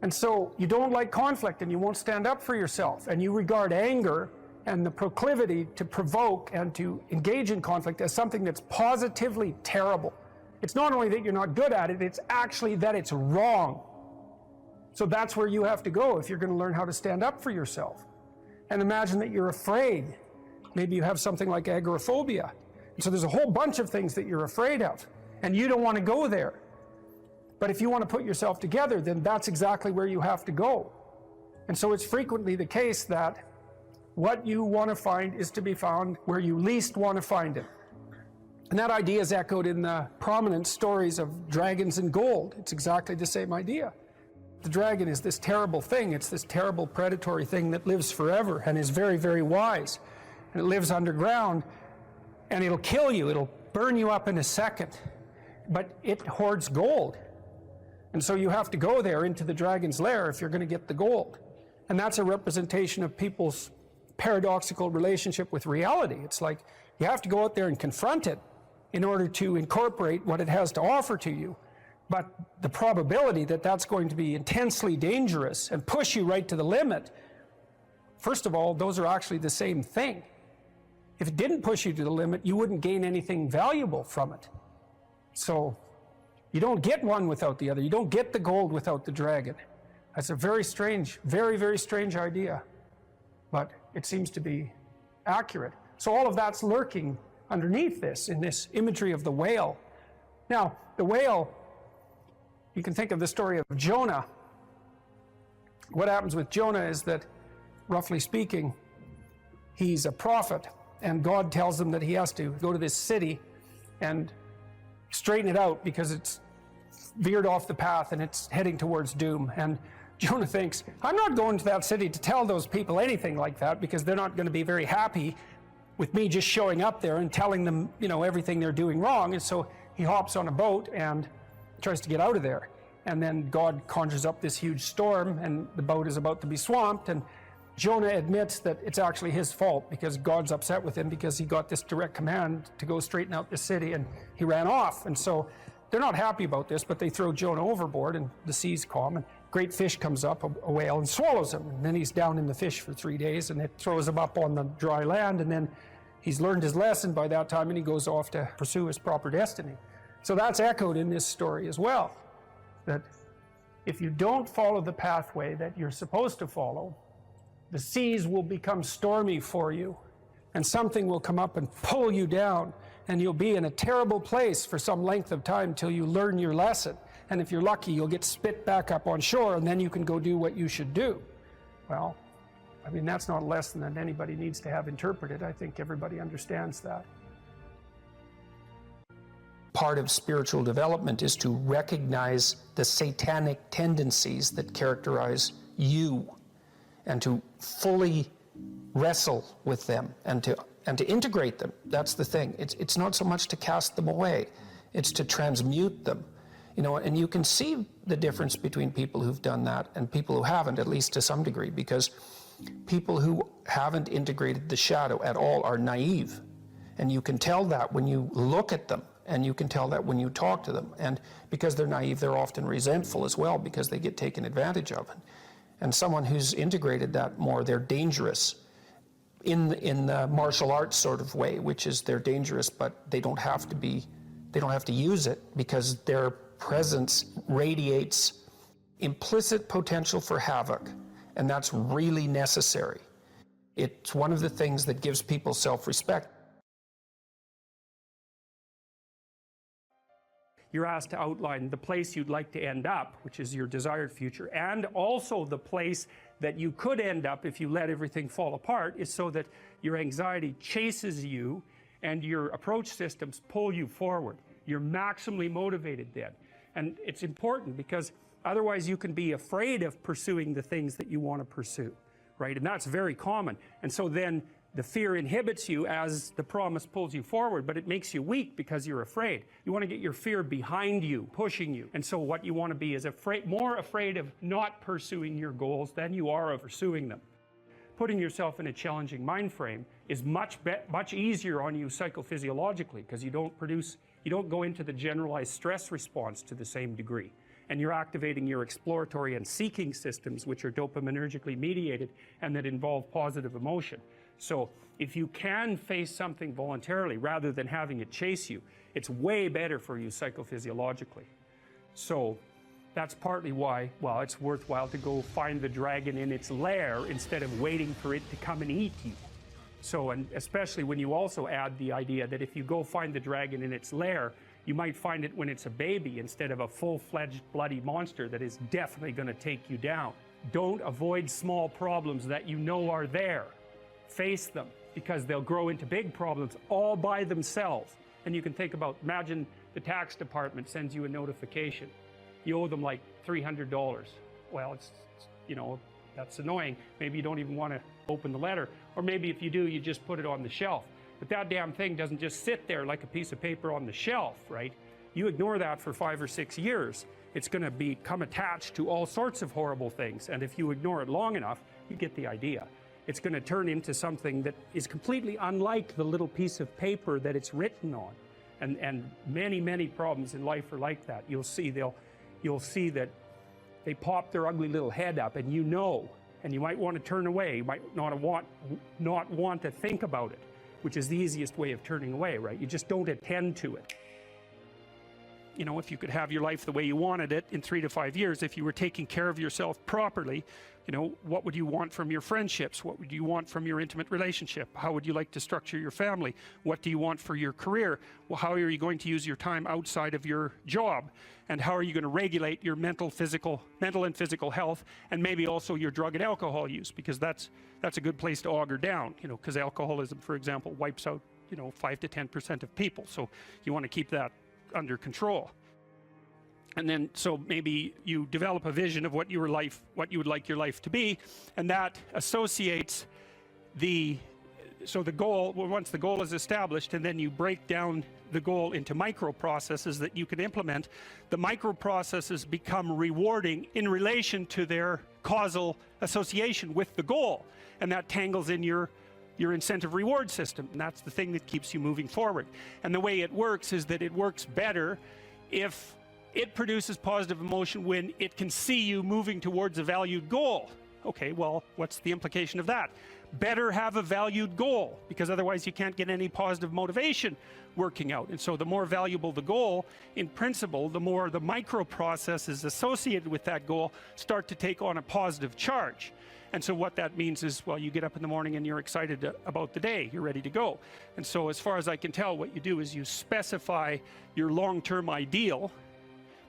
and so you don't like conflict and you won't stand up for yourself, and you regard anger and the proclivity to provoke and to engage in conflict as something that's positively terrible. It's not only that you're not good at it, it's actually that it's wrong. So that's where you have to go if you're going to learn how to stand up for yourself. And imagine that you're afraid. Maybe you have something like agoraphobia. And so there's a whole bunch of things that you're afraid of, and you don't want to go there. But if you want to put yourself together, then that's exactly where you have to go. And so it's frequently the case that what you want to find is to be found where you least want to find it. And that idea is echoed in the prominent stories of dragons and gold. It's exactly the same idea. The dragon is this terrible thing. It's this terrible predatory thing that lives forever and is very, very wise. And it lives underground, and it'll kill you. It'll burn you up in a second. But it hoards gold. And so you have to go there into the dragon's lair if you're going to get the gold. And that's a representation of people's paradoxical relationship with reality. It's like you have to go out there and confront it in order to incorporate what it has to offer to you. But the probability that that's going to be intensely dangerous and push you right to the limit, first of all, those are actually the same thing. If it didn't push you to the limit, you wouldn't gain anything valuable from it. So you don't get one without the other. You don't get the gold without the dragon. That's a very strange, very, very strange idea. But it seems to be accurate. So all of that's lurking underneath this, in this imagery of the whale. Now, the whale, you can think of the story of Jonah. What happens with Jonah is that, roughly speaking, he's a prophet, and God tells him that he has to go to this city and straighten it out because it's veered off the path and it's heading towards doom. And Jonah thinks, I'm not going to that city to tell those people anything like that because they're not going to be very happy with me just showing up there and telling them, you know, everything they're doing wrong. And so he hops on a boat and tries to get out of there. And then God conjures up this huge storm, and the boat is about to be swamped, and Jonah admits that it's actually his fault because God's upset with him because he got this direct command to go straighten out the city, and he ran off. And so they're not happy about this, but they throw Jonah overboard, and the sea's calm, and a great fish comes up, a whale, and swallows him. And then he's down in the fish for 3 days, and it throws him up on the dry land, and then he's learned his lesson by that time, and he goes off to pursue his proper destiny. So that's echoed in this story as well, that if you don't follow the pathway that you're supposed to follow, the seas will become stormy for you, and something will come up and pull you down, and you'll be in a terrible place for some length of time till you learn your lesson. And if you're lucky, you'll get spit back up on shore, and then you can go do what you should do. Well, I mean, that's not a lesson that anybody needs to have interpreted. I think everybody understands that. Part of spiritual development is to recognize the satanic tendencies that characterize you, and to fully wrestle with them and to integrate them. That's the thing. It's not so much to cast them away, it's to transmute them. You know, and you can see the difference between people who've done that and people who haven't, at least to some degree, because people who haven't integrated the shadow at all are naive. And you can tell that when you look at them, and you can tell that when you talk to them. And because they're naive, they're often resentful as well because they get taken advantage of. And someone who's integrated that more, they're dangerous in the martial arts sort of way, which is they're dangerous, but they don't have to use it because their presence radiates implicit potential for havoc, and that's really necessary. It's one of the things that gives people self-respect. You're asked to outline the place you'd like to end up, which is your desired future, and also the place that you could end up if you let everything fall apart, is so that your anxiety chases you and your approach systems pull you forward. You're maximally motivated then. And it's important because otherwise you can be afraid of pursuing the things that you want to pursue, right? And that's very common. And so then the fear inhibits you as the promise pulls you forward, but it makes you weak because you're afraid. You want to get your fear behind you, pushing you. And so what you want to be is more afraid of not pursuing your goals than you are of pursuing them. Putting yourself in a challenging mind frame is much easier on you psychophysiologically because you don't go into the generalized stress response to the same degree. And you're activating your exploratory and seeking systems, which are dopaminergically mediated and that involve positive emotion. So if you can face something voluntarily rather than having it chase you, it's way better for you psychophysiologically. So that's partly why, well, it's worthwhile to go find the dragon in its lair instead of waiting for it to come and eat you. So, and especially when you also add the idea that if you go find the dragon in its lair, you might find it when it's a baby instead of a full-fledged bloody monster that is definitely going to take you down. Don't avoid small problems that you know are there. Face them, because they'll grow into big problems all by themselves. And you can think about, imagine the tax department sends you a notification. You owe them like $300. Well, it's you know, that's annoying. Maybe you don't even want to open the letter. Or maybe if you do, you just put it on the shelf. But that damn thing doesn't just sit there like a piece of paper on the shelf, right? You ignore that for 5 or 6 years, it's going to become attached to all sorts of horrible things. And if you ignore it long enough, you get the idea. It's going to turn into something that is completely unlike the little piece of paper that it's written on. And many problems in life are like that. You'll see that they pop their ugly little head up, and you know, and you might want to turn away. You might not want to think about it, which is the easiest way of turning away, right? You just don't attend to it. You know, if you could have your life the way you wanted it in 3 to 5 years, if you were taking care of yourself properly, you know, what would you want from your friendships? What would you want from your intimate relationship? How would you like to structure your family? What do you want for your career? Well, how are you going to use your time outside of your job? And how are you going to regulate your mental and physical health, and maybe also your drug and alcohol use? Because that's a good place to auger down, you know, because alcoholism, for example, wipes out, you know, 5 to 10% of people. So you want to keep that under control. And then, so maybe you develop a vision of what you would like your life to be, and that associates the goal. Well, once the goal is established, and then you break down the goal into microprocesses that you can implement, the microprocesses become rewarding in relation to their causal association with the goal, and that tangles in your incentive reward system, and that's the thing that keeps you moving forward. And the way it works is that it works better if it produces positive emotion when it can see you moving towards a valued goal. Okay, well, what's the implication of that? Better have a valued goal, because otherwise you can't get any positive motivation working out. And so the more valuable the goal, in principle, the more the microprocesses associated with that goal start to take on a positive charge. And so what that means is, well, you get up in the morning and you're excited about the day, you're ready to go. And so as far as I can tell, what you do is you specify your long-term ideal.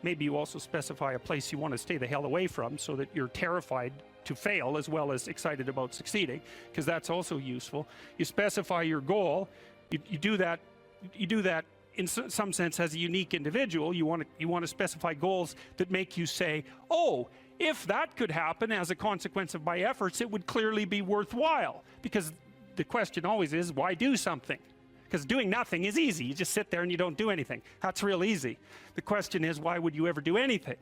Maybe you also specify a place you want to stay the hell away from, so that you're terrified to fail as well as excited about succeeding, because that's also useful. You specify your goal. You do that in some sense as a unique individual. You want to specify goals that make you say, oh, if that could happen as a consequence of my efforts, it would clearly be worthwhile. Because the question always is, why do something? Because doing nothing is easy. You just sit there and you don't do anything. That's real easy. The question is, why would you ever do anything?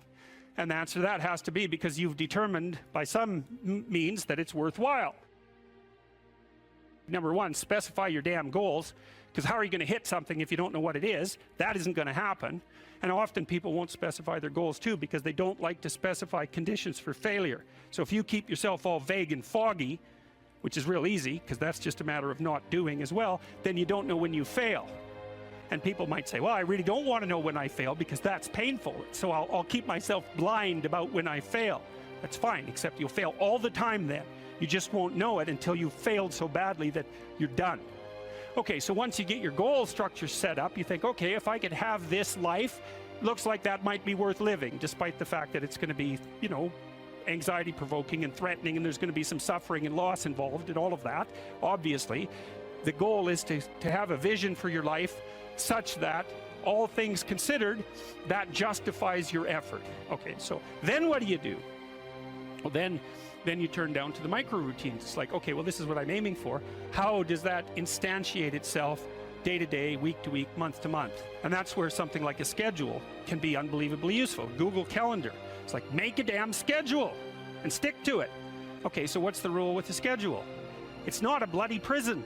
And the answer to that has to be because you've determined by some means that it's worthwhile. Number one, specify your damn goals, because how are you going to hit something if you don't know what it is? That isn't going to happen. And often people won't specify their goals too, because they don't like to specify conditions for failure. So if you keep yourself all vague and foggy, which is real easy, because that's just a matter of not doing as well, then you don't know when you fail. And people might say, well, I really don't want to know when I fail because that's painful, so I'll keep myself blind about when I fail. That's fine, except you'll fail all the time then. You just won't know it until you've failed so badly that you're done. Okay, so once you get your goal structure set up, you think, okay, if I could have this life, looks like that might be worth living, despite the fact that it's going to be, you know, anxiety provoking and threatening, and there's going to be some suffering and loss involved and all of that. Obviously, the goal is to have a vision for your life such that
all things considered, that justifies your effort. Okay, so then what do? Well, then you turn down to the micro routines. It's like, okay, well, this is what I'm aiming for. How does that instantiate itself day to day, week to week, month to month? And that's where something like a schedule can be unbelievably useful. Google Calendar. It's like, make a damn schedule and stick to it. Okay, so what's the rule with the schedule? It's not a bloody prison.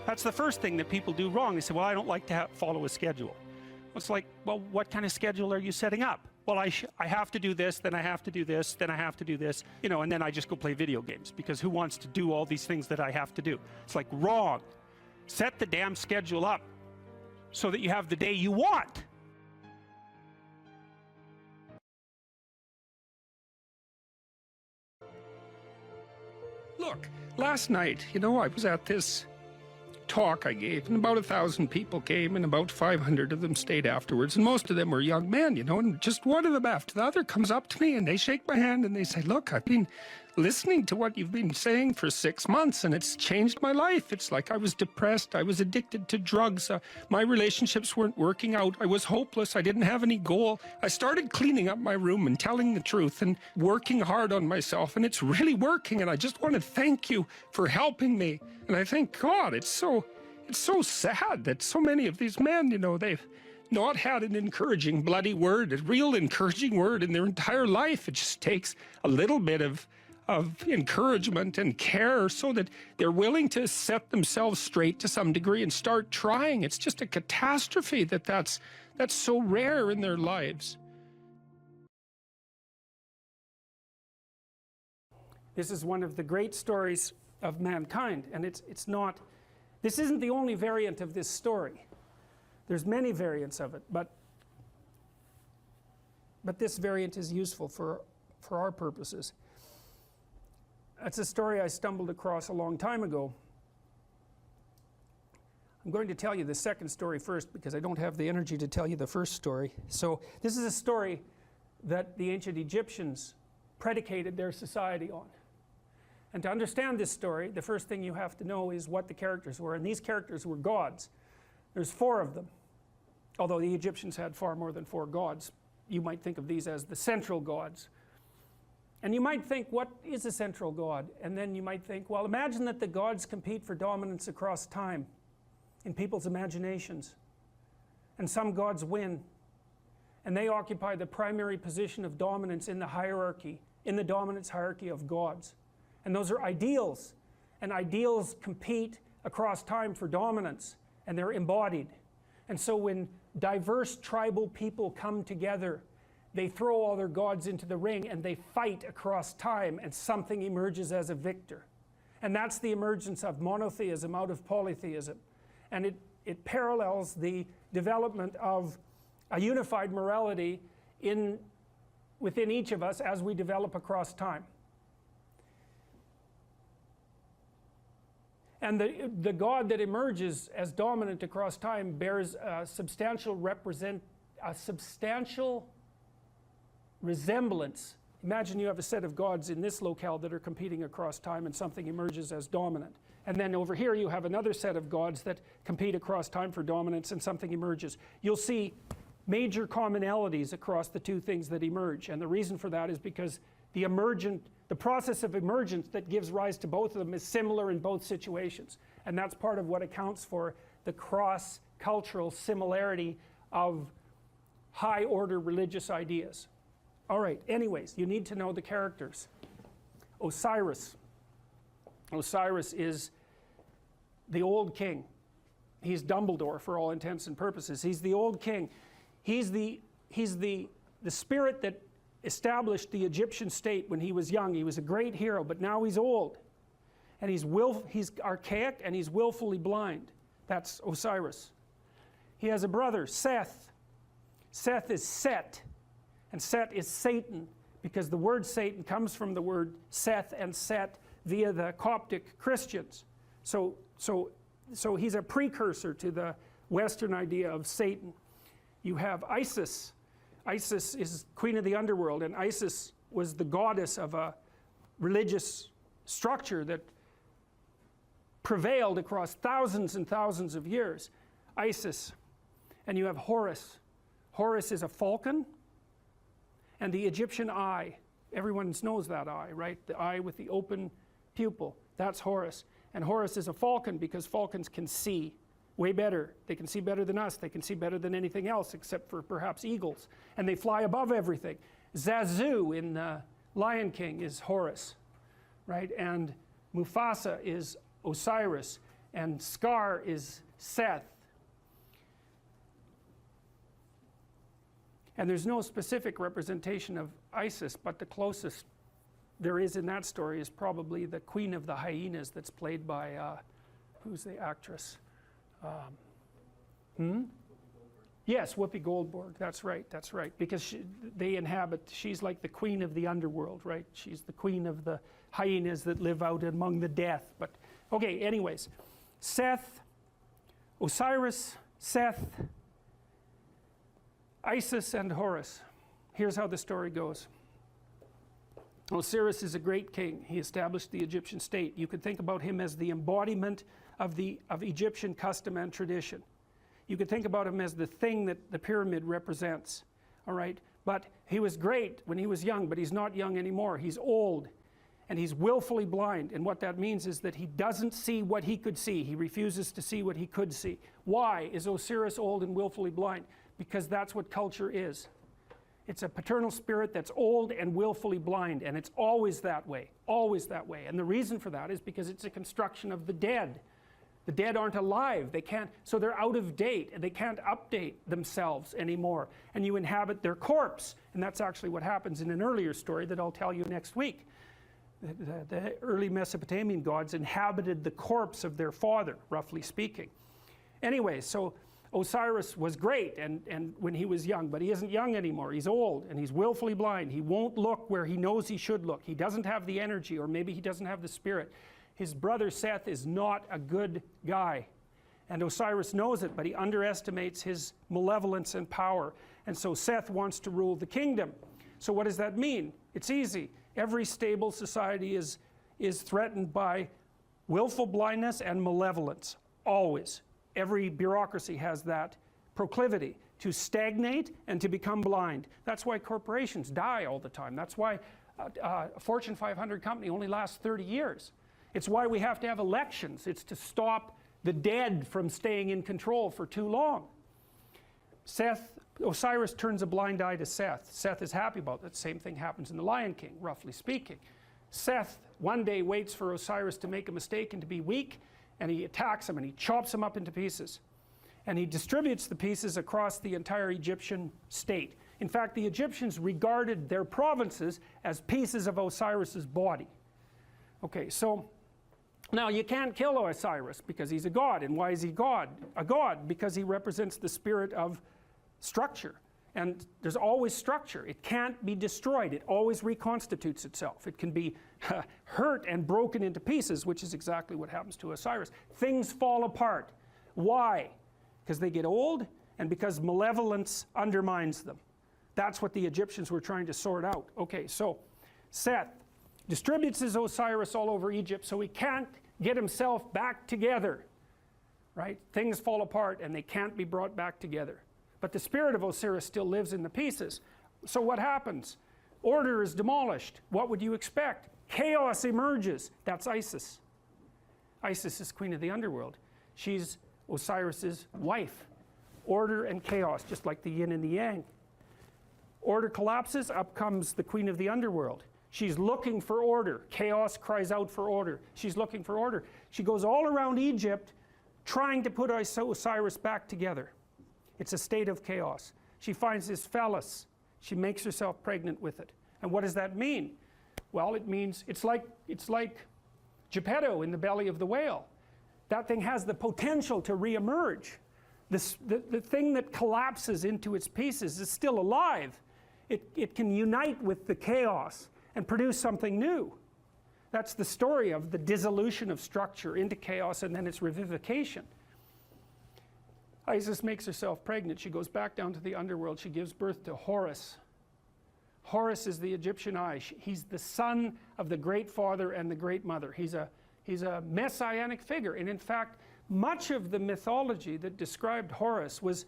That's the first thing that people do wrong. They say, well, I don't like to follow a schedule. It's like, well, what kind of schedule are you setting up? Well, I have to do this, then I have to do this, then I have to do this, you know, and then I just go play video games, because who wants to do all these things that I have to do? It's like, wrong. Set the damn schedule up so that you have the day you want. Look, last night, you know, I was at this talk I gave, and about 1,000 people came, and about 500 of them stayed afterwards, and most of them were young men, you know, and just one of them after the other comes up to me, and they shake my hand, and they say, look, I've been listening to what you've been saying for 6 months, and it's changed my life. It's like I was depressed, I was addicted to drugs, my relationships weren't working out, I was hopeless, I didn't have any goal. I started cleaning up my room and telling the truth and working hard on myself, and it's really working, and I just want to thank you for helping me. And I think, God, it's so sad that so many of these men, you know, they've not had an encouraging bloody word, a real encouraging word in their entire life. It just takes a little bit of encouragement and care so that they're willing to set themselves straight to some degree and start trying. It's just a catastrophe that that's so rare in their lives. This is one of the great stories of mankind, and this isn't the only variant of this story. There's many variants of it, but this variant is useful for our purposes. It's a story I stumbled across a long time ago. I'm going to tell you the second story first, because I don't have the energy to tell you the first story. So this is a story that the ancient Egyptians predicated their society on. And to understand this story, the first thing you have to know is what the characters were. And these characters were gods. There's 4 of them. Although the Egyptians had far more than 4 gods. You might think of these as the central gods. And you might think, what is a central god? And then you might think, well, imagine that the gods compete for dominance across time in people's imaginations. And some gods win. And they occupy the primary position of dominance in the hierarchy, in the dominance hierarchy of gods. And those are ideals, and ideals compete across time for dominance, and they're embodied. And so when diverse tribal people come together, they throw all their gods into the ring and they fight across time, and something emerges as a victor. And that's the emergence of monotheism out of polytheism. And it parallels the development of a unified morality within each of us as we develop across time. And the God that emerges as dominant across time bears a substantial resemblance. Imagine you have a set of gods in this locale that are competing across time, and something emerges as dominant. And then over here you have another set of gods that compete across time for dominance, and something emerges. You'll see major commonalities across the 2 things that emerge. And the reason for that is because the process of emergence that gives rise to both of them is similar in both situations. And that's part of what accounts for the cross-cultural similarity of high-order religious ideas. All right, anyways, you need to know the characters. Osiris. Osiris is the old king. He's Dumbledore for all intents and purposes. He's the old king. He's the spirit that established the Egyptian state when he was young. He was a great hero, but now he's old. And he's archaic, and he's willfully blind. That's Osiris. He has a brother, Seth. Seth is Set, and Set is Satan, because the word Satan comes from the word Seth and Set via the Coptic Christians. So he's a precursor to the Western idea of Satan. You have Isis. Isis is queen of the underworld, and Isis was the goddess of a religious structure that prevailed across thousands and thousands of years. Isis. and you have Horus. Horus is a falcon, and the Egyptian eye. Everyone knows that eye, right? The eye with the open pupil. That's Horus. And Horus is a falcon because falcons can see way better. They can see better than us. They can see better than anything else except for perhaps eagles. And they fly above everything. Zazu in Lion King is Horus, right? And Mufasa is Osiris. And Scar is Seth. And there's no specific representation of Isis, but the closest there is in that story is probably the Queen of the Hyenas that's played by, who's the actress? Yes, Whoopi Goldberg, that's right, because she's like the queen of the underworld, right? She's the queen of the hyenas that live out among the death. But, okay, anyways, Seth, Osiris, Seth, Isis, and Horus. Here's how the story goes. Osiris is a great king. He established the Egyptian state. You could think about him as the embodiment of Egyptian custom and tradition. You could think about him as the thing that the pyramid represents, all right? But he was great when he was young, but he's not young anymore. He's old, and he's willfully blind. And what that means is that he doesn't see what he could see. He refuses to see what he could see. Why is Osiris old and willfully blind? Because that's what culture is. It's a paternal spirit that's old and willfully blind, and it's always that way, always that way. And the reason for that is because it's a construction of the dead. The dead aren't alive. They can't, so they're out of date, and they can't update themselves anymore. And you inhabit their corpse, and that's actually what happens in an earlier story that I'll tell you next week. The early Mesopotamian gods inhabited the corpse of their father, roughly speaking. Anyway, so Osiris was great and when he was young, but he isn't young anymore. He's old and he's willfully blind. He won't look where he knows he should look. He doesn't have the energy, or maybe he doesn't have the spirit. His brother Seth is not a good guy, and Osiris knows it, but he underestimates his malevolence and power. And so Seth wants to rule the kingdom. So what does that mean? It's easy. Every stable society is threatened by willful blindness and malevolence, always. Every bureaucracy has that proclivity to stagnate and to become blind. That's why corporations die all the time. That's why a Fortune 500 company only lasts 30 years. It's why we have to have elections. It's to stop the dead from staying in control for too long. Osiris turns a blind eye to Seth. Seth is happy about that. Same thing happens in the Lion King, roughly speaking. Seth one day waits for Osiris to make a mistake and to be weak, and he attacks him and he chops him up into pieces. And he distributes the pieces across the entire Egyptian state. In fact, the Egyptians regarded their provinces as pieces of Osiris's body. Okay, so now you can't kill Osiris because he's a god. And why is he God? A god because he represents the spirit of structure. And there's always structure. It can't be destroyed. It always reconstitutes itself. It can be hurt and broken into pieces, which is exactly what happens to Osiris. Things fall apart. Why? Because they get old and because malevolence undermines them. That's what the Egyptians were trying to sort out. Okay, so Seth distributes his Osiris all over Egypt so he can't get himself back together. Right? Things fall apart and they can't be brought back together. But the spirit of Osiris still lives in the pieces. So what happens? Order is demolished. What would you expect? Chaos emerges. That's Isis. Isis is queen of the underworld. She's Osiris's wife. Order and chaos, just like the yin and the yang. Order collapses, up comes the queen of the underworld. She's looking for order. Chaos cries out for order. She's looking for order. She goes all around Egypt trying to put Osiris back together. It's a state of chaos. She finds his phallus. She makes herself pregnant with it. And what does that mean? Well, it means it's like Geppetto in the belly of the whale. That thing has the potential to reemerge. The thing that collapses into its pieces is still alive. It can unite with the chaos and produce something new. That's the story of the dissolution of structure into chaos and then its revivification. Isis makes herself pregnant. She goes back down to the underworld. She gives birth to Horus. Horus is the Egyptian eye. He's the son of the great father and the great mother. He's a messianic figure. And in fact, much of the mythology that described Horus was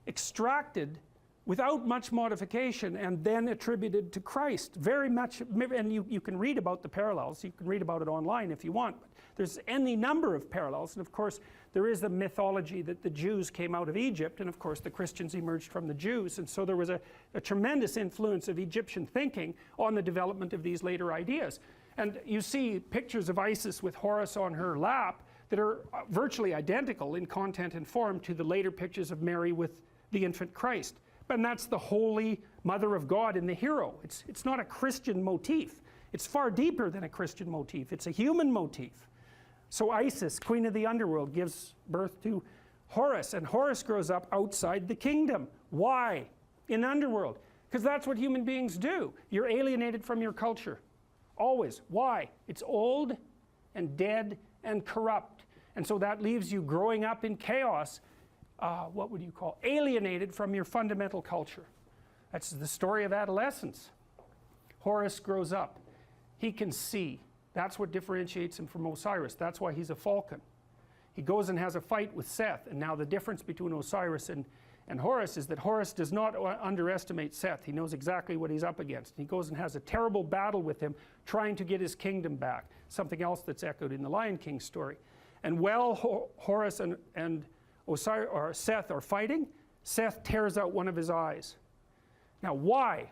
extracted without much modification and then attributed to Christ. Very much, and you can read about the parallels. You can read about it online if you want. But there's any number of parallels. And of course, there is the mythology that the Jews came out of Egypt, and of course the Christians emerged from the Jews. And so there was a tremendous influence of Egyptian thinking on the development of these later ideas. And you see pictures of Isis with Horus on her lap that are virtually identical in content and form to the later pictures of Mary with the infant Christ. And that's the holy mother of God in the hero. It's not a Christian motif. It's far deeper than a Christian motif. It's a human motif. So Isis, queen of the underworld, gives birth to Horus, and Horus grows up outside the kingdom. Why? In the underworld. Because that's what human beings do. You're alienated from your culture. Always. Why? It's old and dead and corrupt. And so that leaves you growing up in chaos. What would you call? Alienated from your fundamental culture. That's the story of adolescence. Horus grows up. He can see. That's what differentiates him from Osiris. That's why he's a falcon. He goes and has a fight with Seth. And now the difference between Osiris and Horus is that Horus does not underestimate Seth. He knows exactly what he's up against. He goes and has a terrible battle with him, trying to get his kingdom back. Something else that's echoed in the Lion King story. And while Horus and Osiris or Seth are fighting, Seth tears out one of his eyes. Now why?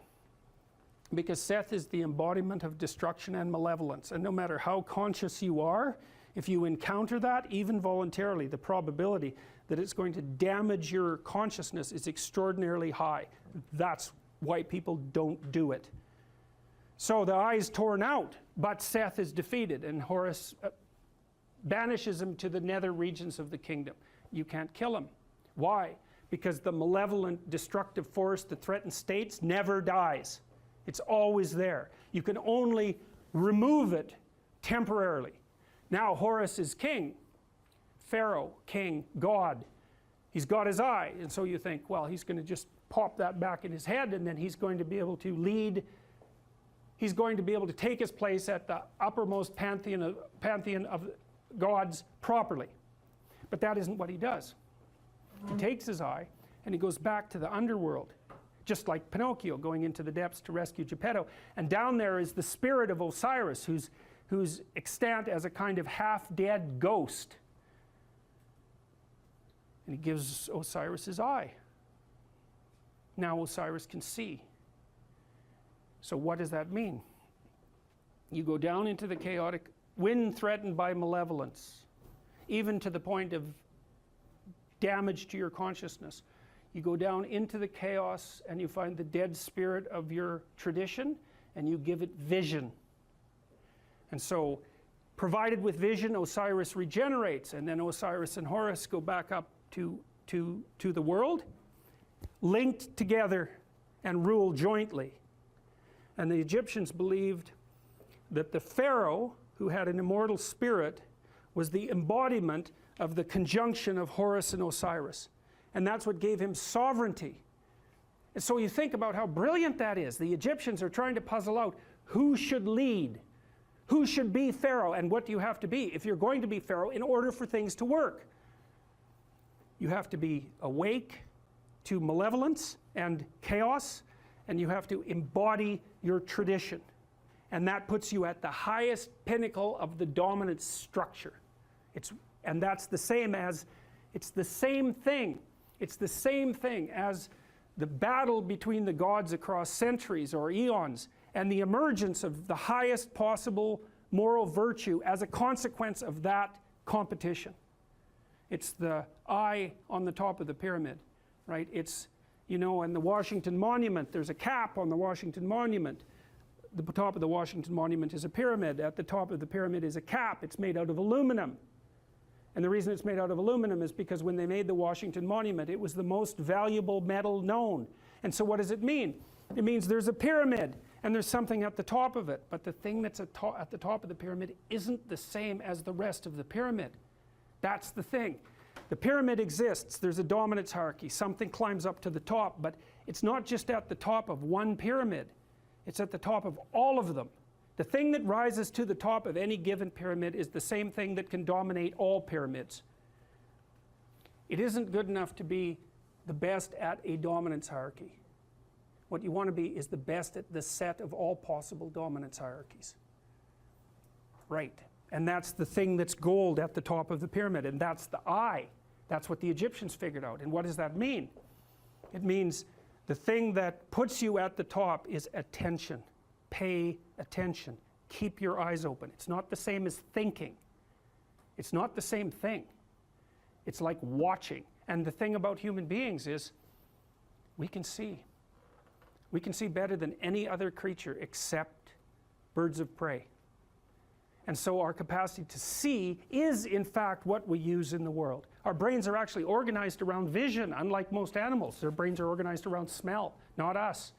Because Seth is the embodiment of destruction and malevolence, and no matter how conscious you are, if you encounter that, even voluntarily, the probability that it's going to damage your consciousness is extraordinarily high. That's why people don't do it. So the eye is torn out, but Seth is defeated, and Horus banishes him to the nether regions of the kingdom. You can't kill him. Why? Because the malevolent, destructive force that threatens states never dies. It's always there. You can only remove it temporarily. Now Horus is king. Pharaoh, king, God. He's got his eye. And so you think, well, he's going to just pop that back in his head, and then he's going to be able to lead. He's going to be able to take his place at the uppermost pantheon of gods properly. But that isn't what he does. He takes his eye and he goes back to the underworld, just like Pinocchio going into the depths to rescue Geppetto. And down there is the spirit of Osiris, who's extant as a kind of half-dead ghost. And he gives Osiris his eye. Now Osiris can see. So what does that mean? You go down into the chaotic, when threatened by malevolence, even to the point of damage to your consciousness. You go down into the chaos and you find the dead spirit of your tradition and you give it vision. And so, provided with vision, Osiris regenerates, and then Osiris and Horus go back up to the world, linked together and rule jointly. And the Egyptians believed that the Pharaoh, who had an immortal spirit, was the embodiment of the conjunction of Horus and Osiris. And that's what gave him sovereignty. And so you think about how brilliant that is. The Egyptians are trying to puzzle out who should lead, who should be Pharaoh, and what do you have to be if you're going to be Pharaoh in order for things to work. You have to be awake to malevolence and chaos, and you have to embody your tradition. And that puts you at the highest pinnacle of the dominant structure. And that's the same as, it's the same thing. It's the same thing as the battle between the gods across centuries or eons and the emergence of the highest possible moral virtue as a consequence of that competition. It's the eye on the top of the pyramid, right? It's, you know, in the Washington Monument, there's a cap on the Washington Monument. The top of the Washington Monument is a pyramid. At the top of the pyramid is a cap. It's made out of aluminum. And the reason it's made out of aluminum is because when they made the Washington Monument, it was the most valuable metal known. And so what does it mean? It means there's a pyramid and there's something at the top of it. But the thing that's at the top of the pyramid isn't the same as the rest of the pyramid. That's the thing. The pyramid exists. There's a dominance hierarchy. Something climbs up to the top. But it's not just at the top of one pyramid. It's at the top of all of them. The thing that rises to the top of any given pyramid is the same thing that can dominate all pyramids. It isn't good enough to be the best at a dominance hierarchy. What you want to be is the best at the set of all possible dominance hierarchies. Right. And that's the thing that's gold at the top of the pyramid, and that's the eye. That's what the Egyptians figured out. And what does that mean? It means the thing that puts you at the top is attention. Pay attention. Keep your eyes open. It's not the same as thinking. It's not the same thing. It's like watching. And the thing about human beings is we can see. We can see better than any other creature except birds of prey. And so our capacity to see is in fact what we use in the world. Our brains are actually organized around vision, unlike most animals. Their brains are organized around smell, not us.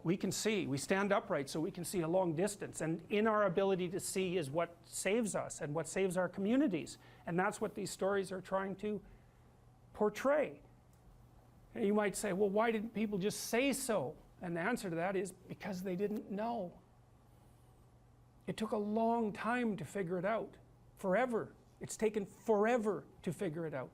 We can see. We stand upright so we can see a long distance. And in our ability to see is what saves us and what saves our communities. And that's what these stories are trying to portray. And you might say, well, why didn't people just say so? And the answer to that is because they didn't know. It took a long time to figure it out. Forever. It's taken forever to figure it out.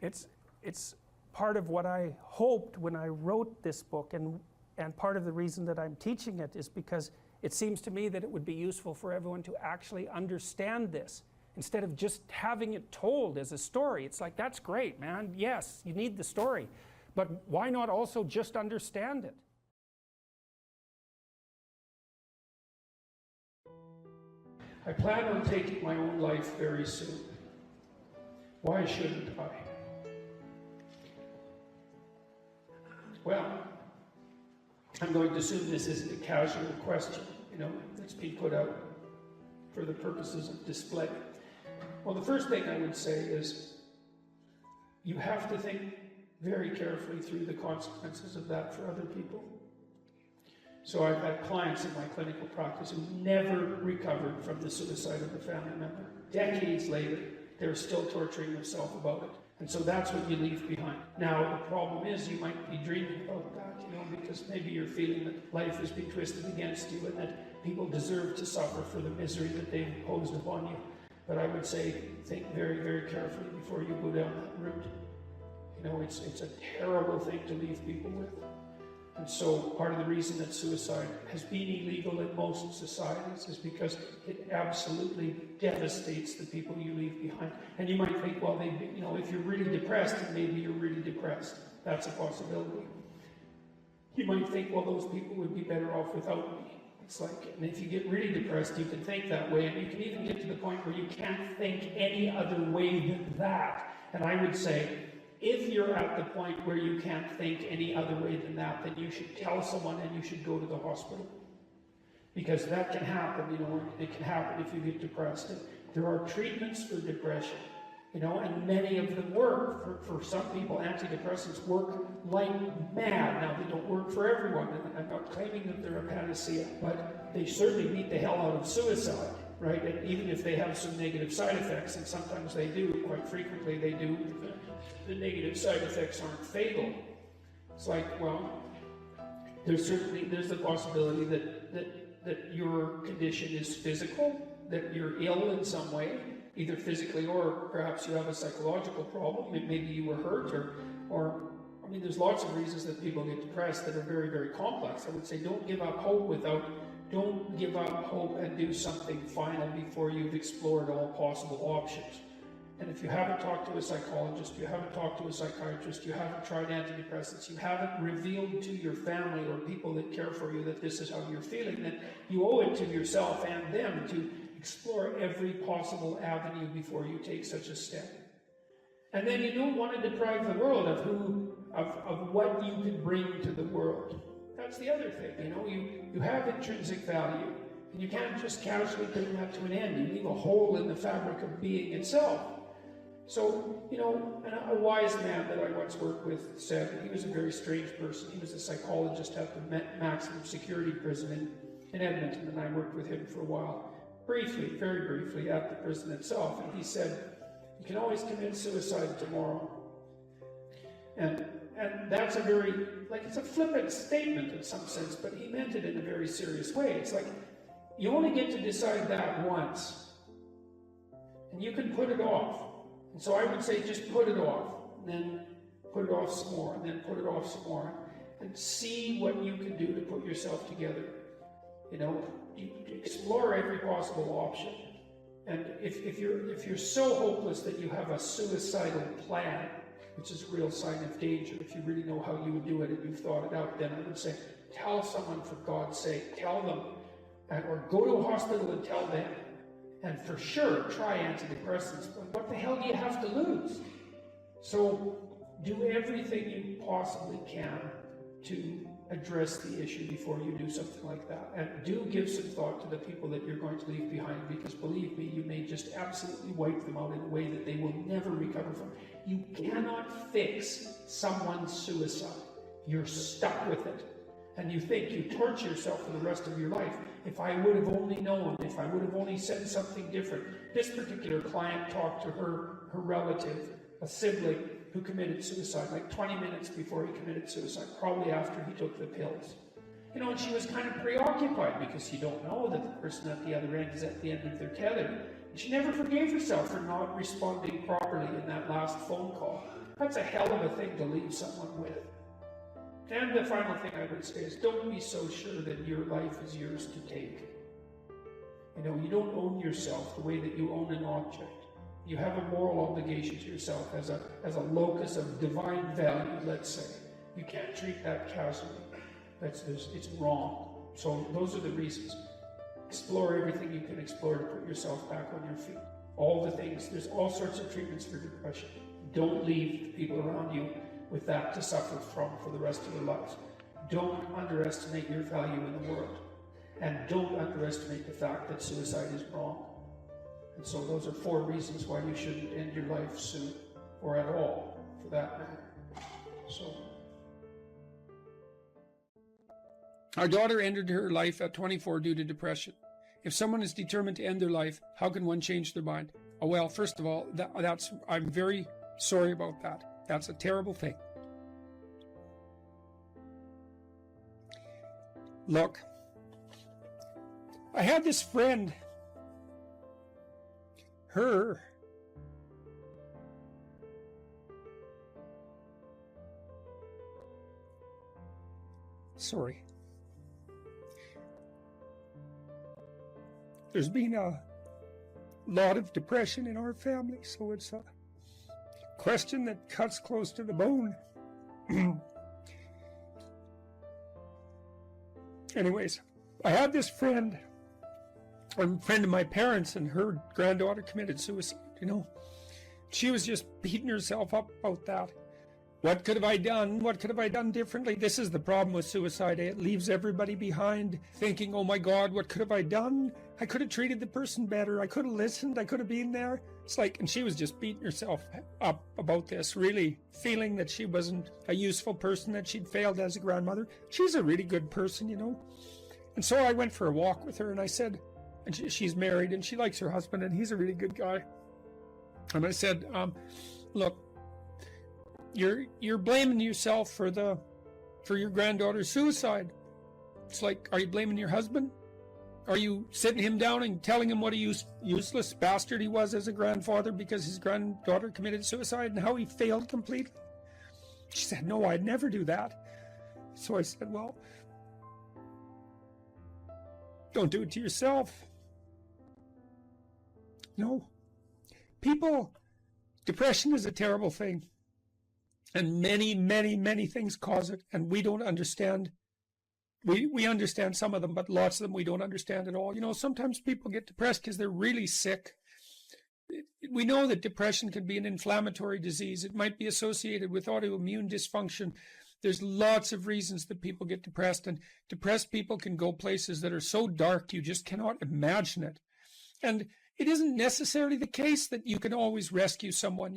It's part of what I hoped when I wrote this book, and part of the reason that I'm teaching it is because it seems to me that it would be useful for everyone to actually understand this instead of just having it told as a story. It's like, that's great, man. Yes, you need the story. But why not also just understand it? I plan on taking my own life very soon. Why shouldn't I? Well, I'm going to assume this isn't a casual question, that's being put out for the purposes of display. Well, the first thing I would say is you have to think very carefully through the consequences of that for other people. So I've had clients in my clinical practice who never recovered from the suicide of a family member. Decades later, they're still torturing themselves about it. And so that's what you leave behind. Now, the problem is you might be dreaming about that, because maybe you're feeling that life has been twisted against you and that people deserve to suffer for the misery that they've imposed upon you. But I would say, think very, very carefully before you go down that route. It's a terrible thing to leave people with. And so part of the reason that suicide has been illegal in most societies is because it absolutely devastates the people you leave behind. And you might think, well, if you're really depressed, then maybe you're really depressed. That's a possibility. You might think, well, those people would be better off without me. It's like, and if you get really depressed, you can think that way, and you can even get to the point where you can't think any other way than that. And I would say, if you're at the point where you can't think any other way than that, then you should tell someone and you should go to the hospital. Because that can happen, it can happen if you get depressed. And there are treatments for depression, and many of them work. For some people, antidepressants work like mad. Now, they don't work for everyone, and I'm not claiming that they're a panacea, but they certainly beat the hell out of suicide, right? And even if they have some negative side effects, and sometimes they do, quite frequently they do, the negative side effects aren't fatal. It's like, well, there's the possibility that your condition is physical, that you're ill in some way, either physically or perhaps you have a psychological problem. Maybe you were hurt or there's lots of reasons that people get depressed that are very, very complex. I would say don't give up hope and do something final before you've explored all possible options. And if you haven't talked to a psychologist, you haven't talked to a psychiatrist, you haven't tried antidepressants, you haven't revealed to your family or people that care for you that this is how you're feeling, then you owe it to yourself and them to explore every possible avenue before you take such a step. And then you don't want to deprive the world of what you can bring to the world. That's the other thing, you have intrinsic value, and you can't just casually bring that to an end. You leave a hole in the fabric of being itself. So, and a wise man that I once worked with said, he was a very strange person. He was a psychologist at the maximum security prison in Edmonton, and I worked with him for a while, briefly, very briefly, at the prison itself. And he said, you can always commit suicide tomorrow. And that's it's a flippant statement in some sense, but he meant it in a very serious way. It's like, you only get to decide that once, and you can put it off. And so I would say just put it off. and then put it off some more, and then put it off some more, and see what you can do to put yourself together. You explore every possible option. And if you're so hopeless that you have a suicidal plan, which is a real sign of danger, if you really know how you would do it and you've thought it out, then I would say, tell someone, for God's sake, tell them, or go to a hospital and tell them. And for sure, try antidepressants. But what the hell do you have to lose? So do everything you possibly can to address the issue before you do something like that. And do give some thought to the people that you're going to leave behind, because believe me, you may just absolutely wipe them out in a way that they will never recover from. You cannot fix someone's suicide. You're stuck with it. And you think you torture yourself for the rest of your life. If I would have only known, if I would have only said something different. This particular client talked to her relative, a sibling, who committed suicide like 20 minutes before he committed suicide, probably after he took the pills. And she was kind of preoccupied because you don't know that the person at the other end is at the end of their tether. And she never forgave herself for not responding properly in that last phone call. That's a hell of a thing to leave someone with. And the final thing I would say is, don't be so sure that your life is yours to take. You don't own yourself the way that you own an object. You have a moral obligation to yourself as a locus of divine value, let's say. You can't treat that casually. It's wrong. So those are the reasons. Explore everything you can explore to put yourself back on your feet. All the things. There's all sorts of treatments for depression. Don't leave the people around you with that to suffer from for the rest of their lives. Don't underestimate your value in the world. And don't underestimate the fact that suicide is wrong. And so those are 4 reasons why you shouldn't end your life soon, or at all, for that matter. So.
Our daughter ended her life at 24 due to depression. If someone is determined to end their life, how can one change their mind? Oh, well, first of all, I'm very sorry about that. That's a terrible thing. Look, I had this friend. Sorry. There's been a lot of depression in our family, so it's a question that cuts close to the bone. Anyways, I had this friend, a friend of my parents, and her granddaughter committed suicide, She was just beating herself up about that. What could have I done? What could have I done differently? This is the problem with suicide. It leaves everybody behind thinking, oh my God, what could have I done? I could have treated the person better. I could have listened. I could have been there. It's like, and she was just beating herself up about this, really feeling that she wasn't a useful person, that she'd failed as a grandmother. She's a really good person, And so I went for a walk with her, and I said, and she's married, and she likes her husband, and he's a really good guy. And I said, look, you're blaming yourself for your granddaughter's suicide. It's like, are you blaming your husband? Are you sitting him down and telling him what a useless bastard he was as a grandfather because his granddaughter committed suicide and how he failed completely? She said, no, I'd never do that. So I said, well, don't do it to yourself. No. Depression is a terrible thing. And many, many, many things cause it, and we don't understand. We understand some of them, but lots of them we don't understand at all. Sometimes people get depressed because they're really sick. We know that depression can be an inflammatory disease. It might be associated with autoimmune dysfunction. There's lots of reasons that people get depressed, and depressed people can go places that are so dark you just cannot imagine it. And it isn't necessarily the case that you can always rescue someone,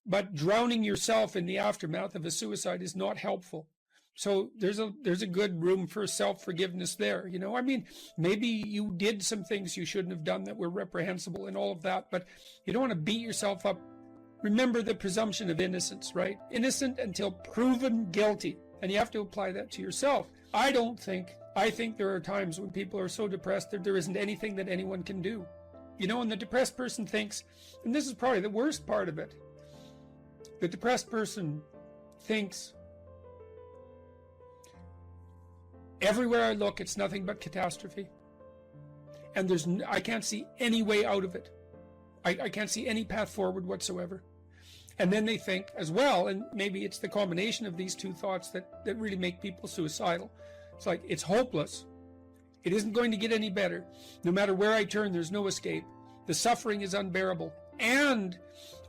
But drowning yourself in the aftermath of a suicide is not helpful. So there's a good room for self-forgiveness there. Maybe you did some things you shouldn't have done that were reprehensible and all of that, but you don't want to beat yourself up. Remember the presumption of innocence, right? Innocent until proven guilty. And you have to apply that to yourself. I think there are times when people are so depressed that there isn't anything that anyone can do. And the depressed person thinks, and this is probably the worst part of it, The depressed person thinks, everywhere I look, it's nothing but catastrophe. And I can't see any way out of it. I can't see any path forward whatsoever. And then they think as well, and maybe it's the combination of these two thoughts that really make people suicidal. It's like, it's hopeless. It isn't going to get any better. No matter where I turn, there's no escape. The suffering is unbearable. And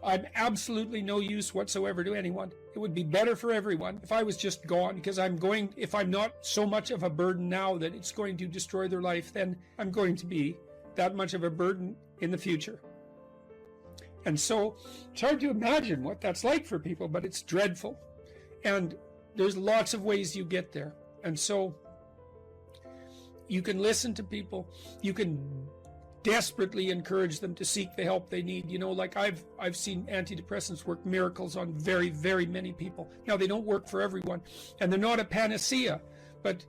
I'm absolutely no use whatsoever to anyone. It would be better for everyone if I was just gone, because if I'm not so much of a burden now that it's going to destroy their life, then I'm going to be that much of a burden in the future. And so it's hard to imagine what that's like for people, but it's dreadful. And there's lots of ways you get there. And so you can listen to people. You can desperately encourage them to seek the help they need. You know, like I've seen antidepressants work miracles on very, very many people. Now, they don't work for everyone, and they're not a panacea, but,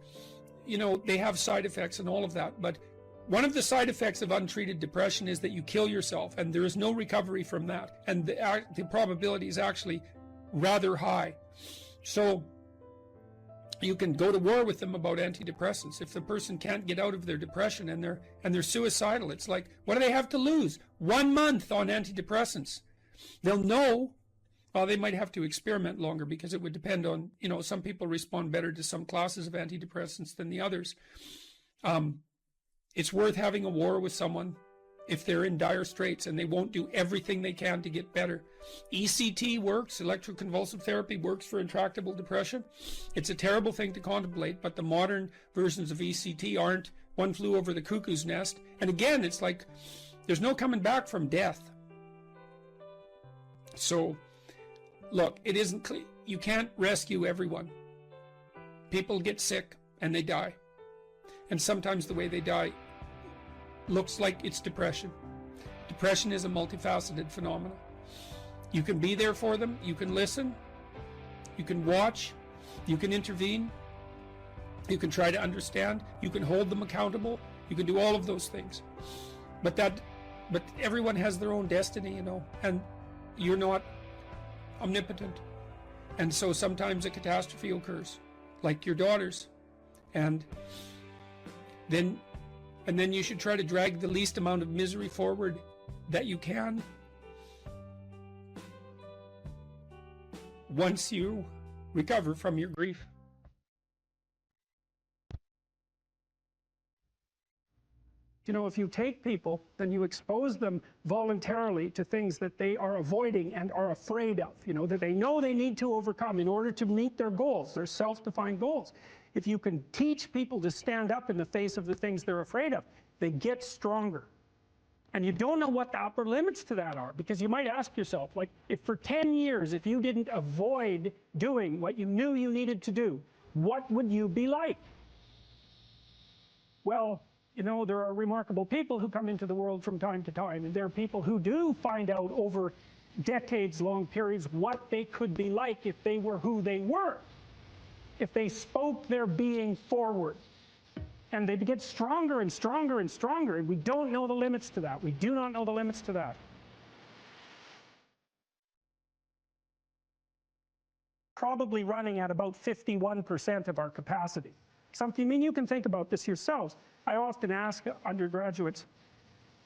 you know, they have side effects and all of that. But one of the side effects of untreated depression is that you kill yourself, and there is no recovery from that. And the probability is actually rather high. So you can go to war with them about antidepressants. If the person can't get out of their depression and they're suicidal, it's like, what do they have to lose? 1 month on antidepressants. They'll know. Well, they might have to experiment longer, because it would depend on, you know, some people respond better to some classes of antidepressants than the others. It's worth having a war with someone if they're in dire straits and they won't do everything they can to get better. ECT works, electroconvulsive therapy works for intractable depression. It's a terrible thing to contemplate, but the modern versions of ECT aren't. One flew over the cuckoo's nest. And again, it's like, there's no coming back from death. So, look, it isn't clear. You can't rescue everyone. People get sick and they die. And sometimes the way they die looks like it's depression. Depression is a multifaceted phenomenon. You can be there for them, you can listen, you can watch, you can intervene, you can try to understand, you can hold them accountable, you can do all of those things. But everyone has their own destiny, you know, and you're not omnipotent. And so sometimes a catastrophe occurs, like your daughter's. And then you should try to drag the least amount of misery forward that you can. Once you recover from your grief. You know, if you take people, then you expose them voluntarily to things that they are avoiding and are afraid of, you know, that they know they need to overcome in order to meet their goals, their self-defined goals. If you can teach people to stand up in the face of the things they're afraid of, they get stronger. And you don't know what the upper limits to that are, because you might ask yourself, like, if for 10 years, if you didn't avoid doing what you knew you needed to do, what would you be like? Well, you know, there are remarkable people who come into the world from time to time, and there are people who do find out over decades-long periods what they could be like if they were who they were, if they spoke their being forward. And they get stronger and stronger and stronger, and we don't know the limits to that. We do not know the limits to that. Probably running at about 51% of our capacity. Something, I mean, you can think about this yourselves. I often ask undergraduates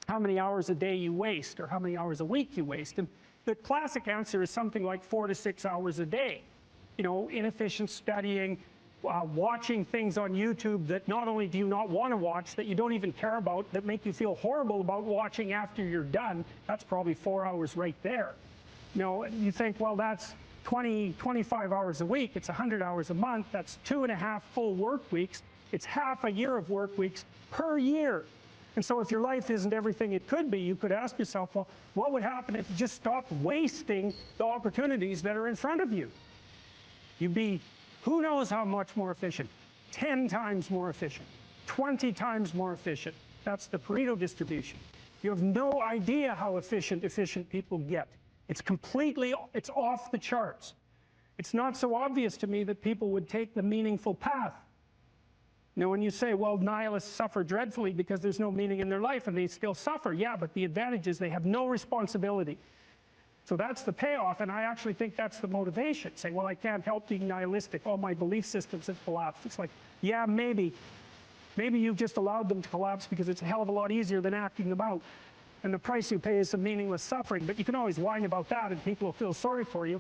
how many hours a day you waste, or how many hours a week you waste. And the classic answer is something like 4 to 6 hours a day. You know, inefficient studying, watching things on YouTube that not only do you not want to watch, that you don't even care about, that make you feel horrible about watching after you're done. That's probably 4 hours right there. You know, you think, well, that's 25 hours a week. It's 100 hours a month. That's 2.5 full work weeks. It's half a year of work weeks per year. And so if your life isn't everything it could be, you could ask yourself, well, what would happen if you just stopped wasting the opportunities that are in front of you? You'd be, who knows how much more efficient? 10 times more efficient, 20 times more efficient. That's the Pareto distribution. You have no idea how efficient people get. It's off the charts. It's not so obvious to me that people would take the meaningful path. You know, when you say, well, nihilists suffer dreadfully because there's no meaning in their life and they still suffer. Yeah, but the advantage is they have no responsibility.
So that's the payoff, and I actually think that's the motivation. Say, well, I can't help being nihilistic. All my belief systems have collapsed. It's like, yeah, maybe. Maybe you've just allowed them to collapse because it's a hell of a lot easier than acting them out. And the price you pay is some meaningless suffering. But you can always whine about that, and people will feel sorry for you.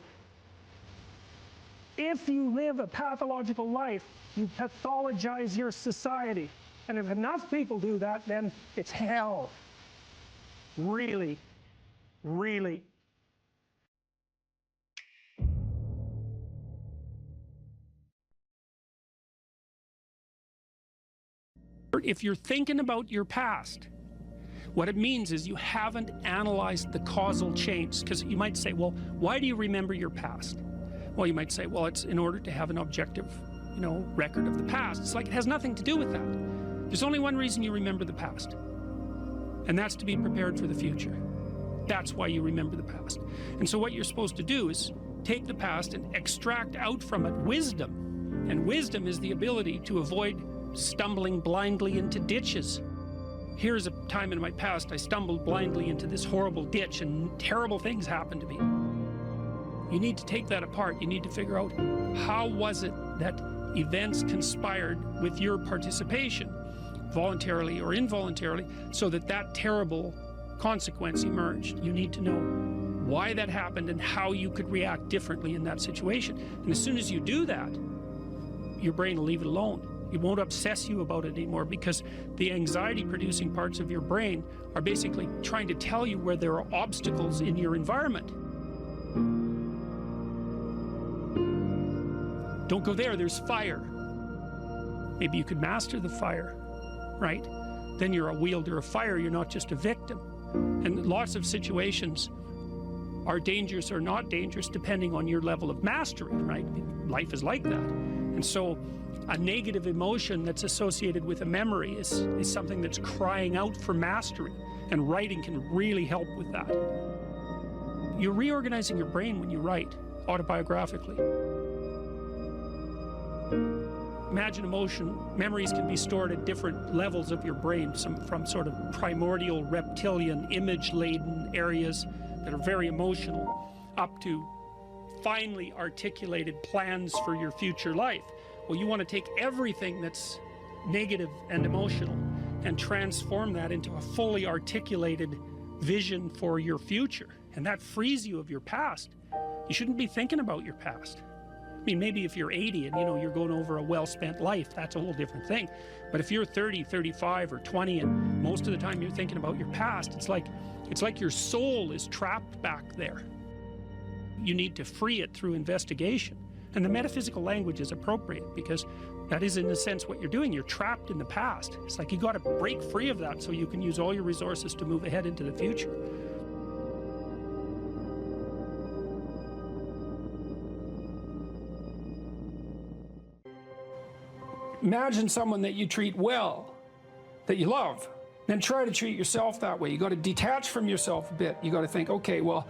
If you live a pathological life, you pathologize your society. And if enough people do that, then it's hell. Really, really. If you're thinking about your past, what it means is you haven't analyzed the causal chains. Because you might say, well, why do you remember your past? Well, you might say, well, it's in order to have an objective, record of the past. It's like it has nothing to do with that. There's only one reason you remember the past, and that's to be prepared for the future. That's why you remember the past. And so what you're supposed to do is take the past and extract out from it wisdom. And wisdom is the ability to avoid stumbling blindly into ditches. Here's a time in my past I stumbled blindly into this horrible ditch and terrible things happened to me. You need to take that apart. You need to figure out, how was it that events conspired with your participation, voluntarily or involuntarily, so that that terrible consequence emerged. You need to know why that happened and how you could react differently in that situation. And as soon as you do that, your brain will leave it alone. It won't obsess you about it anymore, because the anxiety-producing parts of your brain are basically trying to tell you where there are obstacles in your environment. Don't go there, there's fire. Maybe you could master the fire, right? Then you're a wielder of fire, you're not just a victim. And lots of situations are dangerous or not dangerous depending on your level of mastery, right? Life is like that. And so a negative emotion that's associated with a memory is something that's crying out for mastery, and writing can really help with that. You're reorganizing your brain when you write autobiographically. Imagine emotion. Memories can be stored at different levels of your brain, from sort of primordial reptilian image-laden areas that are very emotional, up to finely articulated plans for your future life. Well, you want to take everything that's negative and emotional and transform that into a fully articulated vision for your future. And that frees you of your past. You shouldn't be thinking about your past. I mean, maybe if you're 80 and you're going over a well-spent life, that's a whole different thing. But if you're 30, 35, or 20, and most of the time you're thinking about your past, it's like your soul is trapped back there. You need to free it through investigation. And the metaphysical language is appropriate, because that is, in a sense, what you're doing. You're trapped in the past. It's like you got to break free of that so you can use all your resources to move ahead into the future. Imagine someone that you treat well, that you love. Then try to treat yourself that way. You got to detach from yourself a bit. You got to think, okay, well,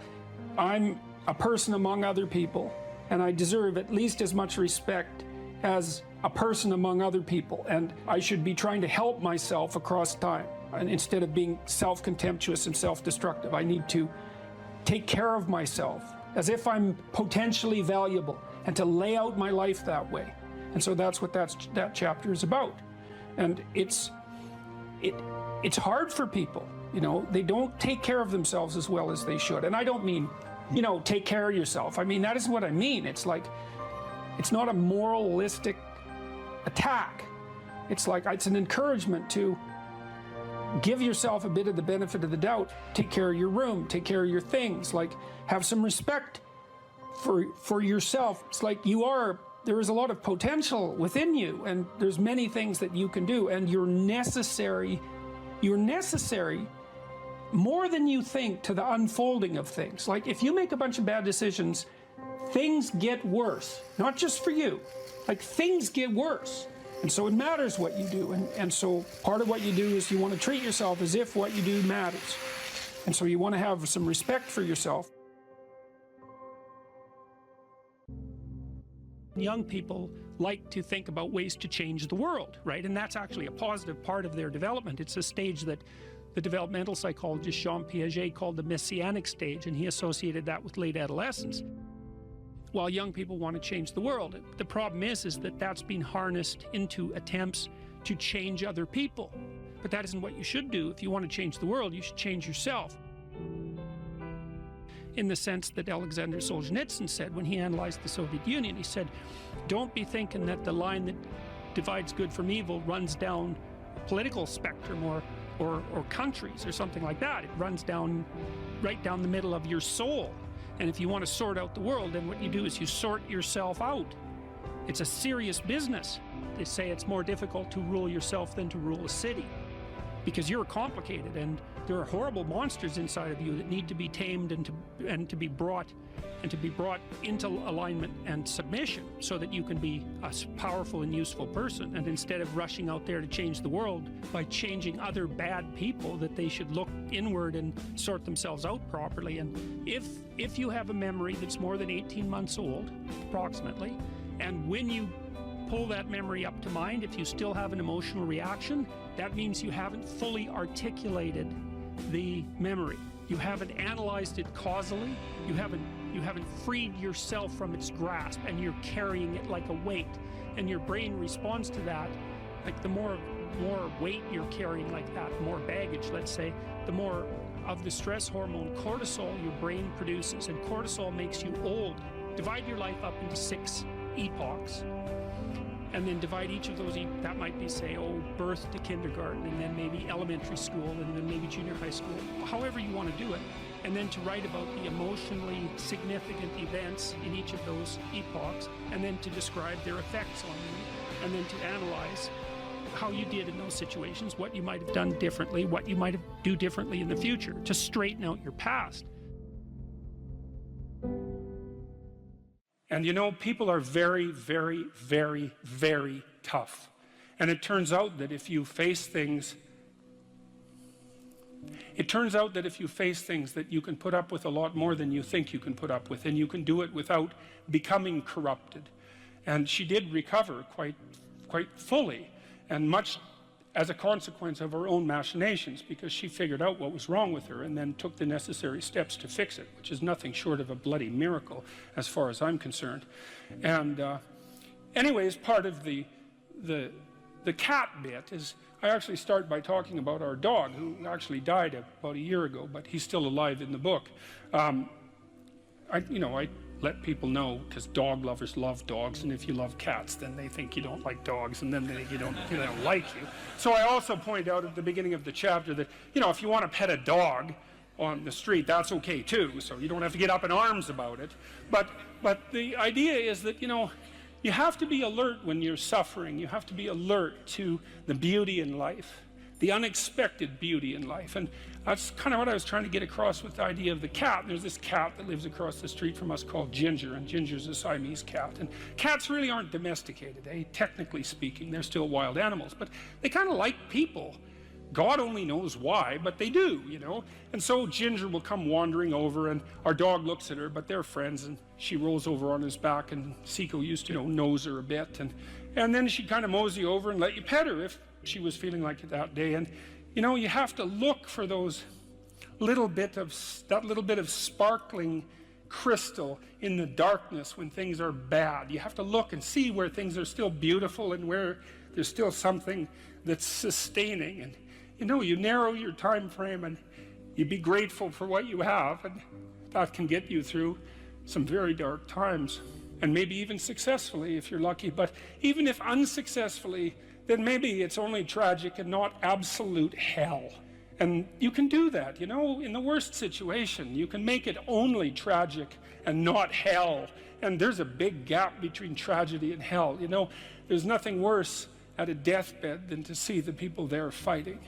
I'm a person among other people, and I deserve at least as much respect as a person among other people, and I should be trying to help myself across time. And instead of being self-contemptuous and self-destructive, I need to take care of myself as if I'm potentially valuable, and to lay out my life that way. And so that's what that chapter is about. And it's hard for people, they don't take care of themselves as well as they should. And I don't mean, take care of yourself. I mean, that isn't what I mean. It's like, it's not a moralistic attack. It's like, it's an encouragement to give yourself a bit of the benefit of the doubt. Take care of your room, take care of your things, like have some respect for yourself. It's like there is a lot of potential within you, and there's many things that you can do, and you're necessary more than you think to the unfolding of things. Like, if you make a bunch of bad decisions, things get worse, not just for you, like things get worse. And so it matters what you do, and so part of what you do is you want to treat yourself as if what you do matters. And so you want to have some respect for yourself. Young people like to think about ways to change the world, right? And that's actually a positive part of their development. It's a stage that the developmental psychologist Jean Piaget called the messianic stage, and he associated that with late adolescence. While young people want to change the world, the problem is that that's been harnessed into attempts to change other people. But that isn't what you should do. If you want to change the world, you should change yourself. In the sense that Alexander Solzhenitsyn said when he analyzed the Soviet Union, he said, don't be thinking that the line that divides good from evil runs down a political spectrum or countries or something like that. It runs down, right down the middle of your soul. And if you want to sort out the world, then what you do is you sort yourself out. It's a serious business. They say it's more difficult to rule yourself than to rule a city, because you're complicated and there are horrible monsters inside of you that need to be tamed and to be brought into alignment and submission so that you can be a powerful and useful person. And instead of rushing out there to change the world by changing other bad people, that they should look inward and sort themselves out properly. And if you have a memory that's more than 18 months old, approximately, and when you pull that memory up to mind, if you still have an emotional reaction, that means you haven't fully articulated the memory. You haven't analyzed it causally. You haven't freed yourself from its grasp, and you're carrying it like a weight. And your brain responds to that. Like the more weight you're carrying like that, more baggage, let's say, the more of the stress hormone cortisol your brain produces. And cortisol makes you old. Divide your life up into 6 epochs. And then divide each of those, that might be, say, birth to kindergarten, and then maybe elementary school, and then maybe junior high school, however you want to do it. And then to write about the emotionally significant events in each of those epochs, and then to describe their effects on you, and then to analyze how you did in those situations, what you might have done differently, what you might do differently in the future, to straighten out your past. And you know, people are very, very, very, very tough. And it turns out that if you face things, that you can put up with a lot more than you think you can put up with, and you can do it without becoming corrupted. And she did recover quite fully, and much as a consequence of her own machinations, because she figured out what was wrong with her and then took the necessary steps to fix it, which is nothing short of a bloody miracle as far as I'm concerned. And anyways, part of the cat bit is I actually start by talking about our dog, who actually died about a year ago, but he's still alive in the book. I let people know, because dog lovers love dogs, and if you love cats, then they think you don't like dogs, and then they don't like you. So I also point out at the beginning of the chapter that, if you want to pet a dog on the street, that's okay too, so you don't have to get up in arms about it. But the idea is that, you have to be alert when you're suffering. You have to be alert to the beauty in life, the unexpected beauty in life. And that's kind of what I was trying to get across with the idea of the cat. And there's this cat that lives across the street from us called Ginger, and Ginger's a Siamese cat. And cats really aren't domesticated, technically speaking. They're still wild animals, but they kind of like people. God only knows why, but they do, And so Ginger will come wandering over, and our dog looks at her, but they're friends, and she rolls over on his back, and Seiko used to, nose her a bit, and then she'd kind of mosey over and let you pet her if she was feeling like it that day. And, you have to look for that little bit of sparkling crystal in the darkness when things are bad. You have to look and see where things are still beautiful and where there's still something that's sustaining. And, you narrow your time frame and you be grateful for what you have, and that can get you through some very dark times, and maybe even successfully if you're lucky. But even if unsuccessfully, then maybe it's only tragic and not absolute hell. And you can do that, in the worst situation. You can make it only tragic and not hell. And there's a big gap between tragedy and hell. There's nothing worse at a deathbed than to see the people there fighting.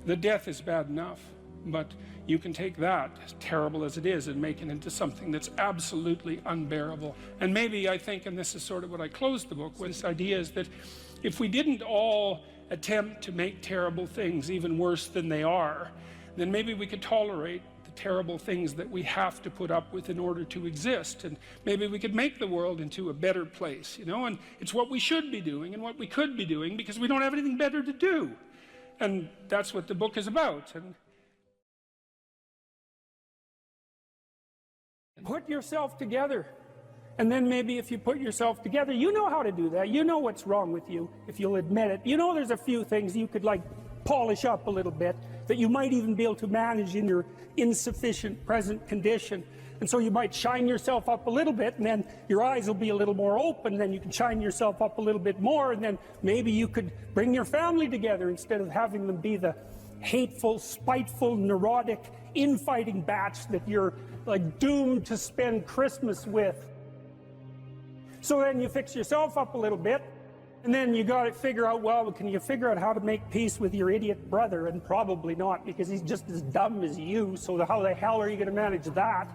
The death is bad enough, but you can take that, as terrible as it is, and make it into something that's absolutely unbearable. And maybe I think, and this is sort of what I closed the book with, this idea is that if we didn't all attempt to make terrible things even worse than they are, then maybe we could tolerate the terrible things that we have to put up with in order to exist, and maybe we could make the world into a better place, and it's what we should be doing and what we could be doing, because we don't have anything better to do.
And that's what the book is about. And put yourself together. And then maybe if you put yourself together, you know how to do that. You know what's wrong with you, if you'll admit it. You know there's a few things you could like polish up a little bit, that you might even be able to manage in your insufficient present condition. And so you might shine yourself up a little bit, and then your eyes will be a little more open, and then you can shine yourself up a little bit more, and then maybe you could bring your family together instead of having them be the hateful, spiteful, neurotic, infighting batch that you're like doomed to spend Christmas with. So then you fix yourself up a little bit, and then you got to figure out, well, can you figure out how to make peace with your idiot brother? And probably not, because he's just as dumb as you, so how the hell are you going to manage that?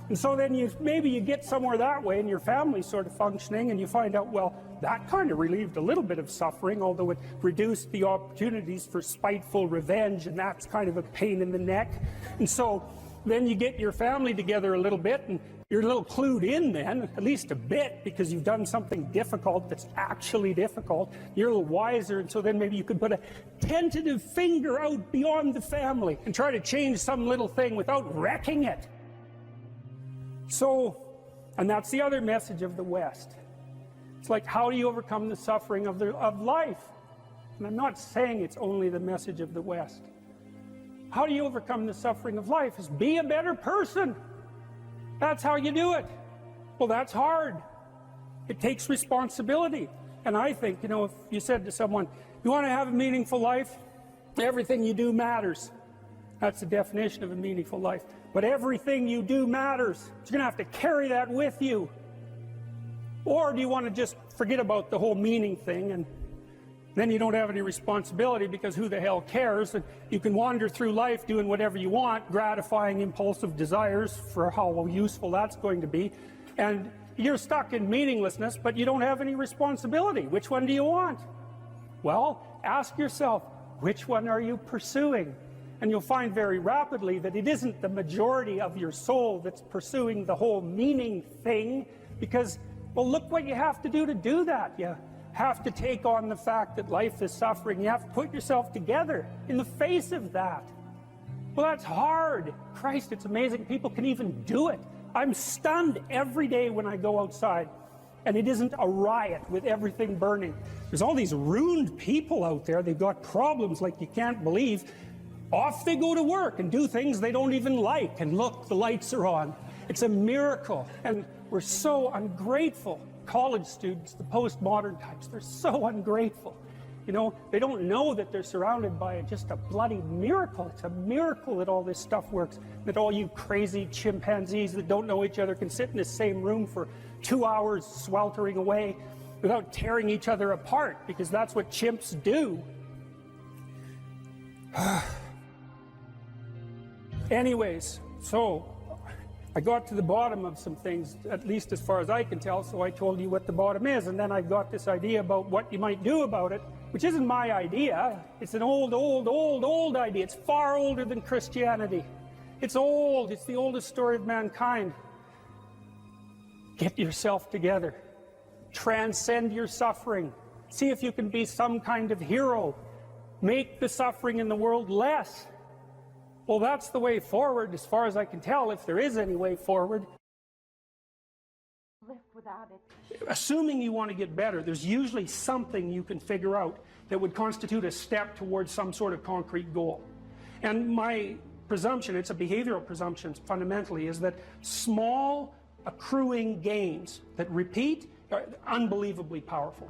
And so then maybe you get somewhere that way, and your family's sort of functioning, and you find out, well, that kind of relieved a little bit of suffering, although it reduced the opportunities for spiteful revenge, and that's kind of a pain in the neck. And so then you get your family together a little bit, and you're a little clued in then, at least a bit, because you've done something difficult that's actually difficult. You're a little wiser, and so then maybe you could put a tentative finger out beyond the family and try to change some little thing without wrecking it. So, and that's the other message of the West. It's like, how do you overcome the suffering of life? And I'm not saying it's only the message of the West. How do you overcome the suffering of life? Is be a better person. That's how you do it. Well, that's hard. It takes responsibility. And I think, you know, if you said to someone, you want to have a meaningful life? Everything you do matters. That's the definition of a meaningful life. But everything you do matters. You're going to have to carry that with you. Or do you want to just forget about the whole meaning thing, and then you don't have any responsibility, because who the hell cares? And you can wander through life doing whatever you want, gratifying impulsive desires for how useful that's going to be. And you're stuck in meaninglessness, but you don't have any responsibility. Which one do you want? Well, ask yourself, which one are you pursuing? And you'll find very rapidly that it isn't the majority of your soul that's pursuing the whole meaning thing, because, well, look what you have to do that. You have to take on the fact that life is suffering. You have to put yourself together in the face of that. Well, that's hard. Christ, it's amazing people can even do it. I'm stunned every day when I go outside, and it isn't a riot with everything burning. There's all these ruined people out there. They've got problems like you can't believe. Off they go to work and do things they don't even like, and look, the lights are on. It's a miracle, and we're so ungrateful. College students, the postmodern types, they're so ungrateful. You know, they don't know that they're surrounded by just a bloody miracle. It's a miracle that all this stuff works, that all you crazy chimpanzees that don't know each other can sit in the same room for 2 hours sweltering away without tearing each other apart, because that's what chimps do. Anyways, so I got to the bottom of some things, at least as far as I can tell, so I told you what the bottom is, and then I got this idea about what you might do about it, which isn't my idea. It's an old idea. It's far older than Christianity. It's old. It's the oldest story of mankind. Get yourself together. Transcend your suffering. See if you can be some kind of hero. Make the suffering in the world less. Well, that's the way forward, as far as I can tell, if there is any way forward.
Live without it.
Assuming you want to get better, there's usually something you can figure out that would constitute a step towards some sort of concrete goal. And my presumption, it's a behavioral presumption fundamentally, is that small accruing gains that repeat are unbelievably powerful.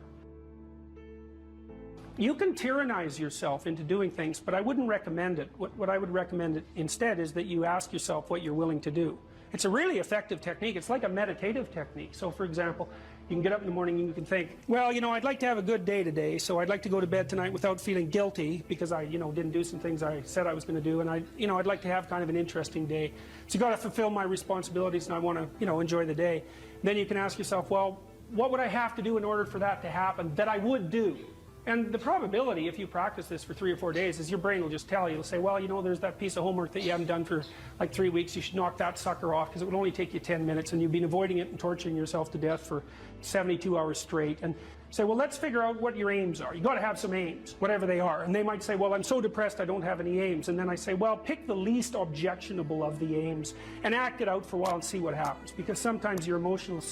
You can tyrannize yourself into doing things, but I wouldn't recommend it. What I would recommend instead is that you ask yourself what you're willing to do. It's a really effective technique. It's like a meditative technique. So, for example, you can get up in the morning and you can think, well, you know, I'd like to have a good day today, so I'd like to go to bed tonight without feeling guilty because I, you know, didn't do some things I said I was going to do, and I'd like to have kind of an interesting day. So you got to fulfill my responsibilities, and I want to, you know, enjoy the day. Then you can ask yourself, well, what would I have to do in order for that to happen that I would do? And the probability, if you practice this for 3 or 4 days, is your brain will just tell you, it'll say, well, you know, there's that piece of homework that you haven't done for like 3 weeks, you should knock that sucker off because it would only take you 10 minutes and you've been avoiding it and torturing yourself to death for 72 hours straight. And say, well, let's figure out what your aims are. You got to have some aims, whatever they are. And they might say, well, I'm so depressed I don't have any aims. And then I say, well, pick the least objectionable of the aims and act it out for a while and see what happens. Because sometimes your emotional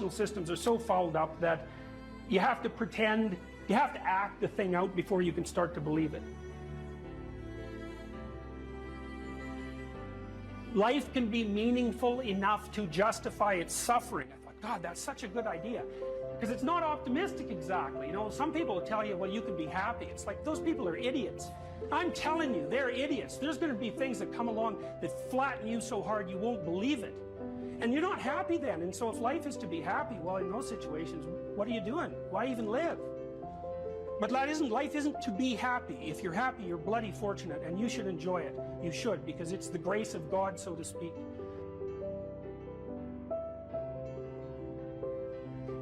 systems are so fouled up that you have to pretend, you have to act the thing out before you can start to believe it. Life can be meaningful enough to justify its suffering. I thought, God, that's such a good idea. Because it's not optimistic exactly. You know, some people will tell you, well, you can be happy. It's like, those people are idiots. I'm telling you, they're idiots. There's going to be things that come along that flatten you so hard you won't believe it. And you're not happy then. And so if life is to be happy, well, in those situations, what are you doing? Why even live? But life isn't to be happy. If you're happy, you're bloody fortunate, and you should enjoy it. You should, because it's the grace of God, so to speak.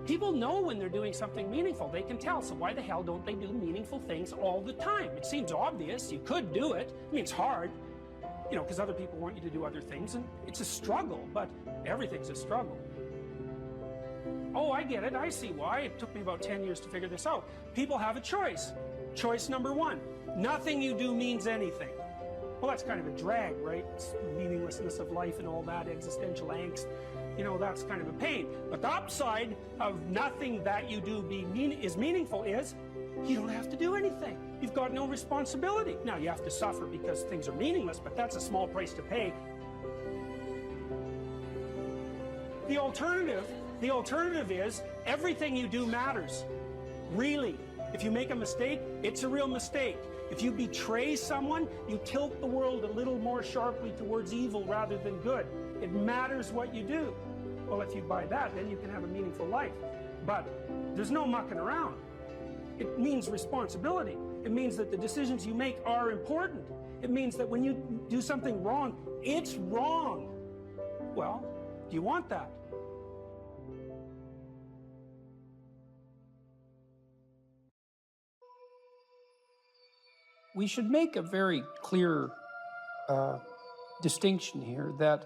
People know when they're doing something meaningful. They can tell. So why the hell don't they do meaningful things all the time? It seems obvious. You could do it. I mean, it's hard, you know, because other people want you to do other things, and it's a struggle, but everything's a struggle. Oh, I get it. I see why. It took me about 10 years to figure this out. People have a choice. Choice number one, nothing you do means anything. Well, that's kind of a drag, right? It's the meaninglessness of life and all that, existential angst. You know, that's kind of a pain. But the upside of nothing that you do is meaningful is you don't have to do anything. You've got no responsibility. Now, you have to suffer because things are meaningless, but that's a small price to pay. The alternative is everything you do matters. Really. If you make a mistake, it's a real mistake. If you betray someone, you tilt the world a little more sharply towards evil rather than good. It matters what you do. Well, if you buy that, then you can have a meaningful life. But there's no mucking around. It means responsibility. It means that the decisions you make are important. It means that when you do something wrong, it's wrong. Well, do you want that? We should make a very clear distinction here that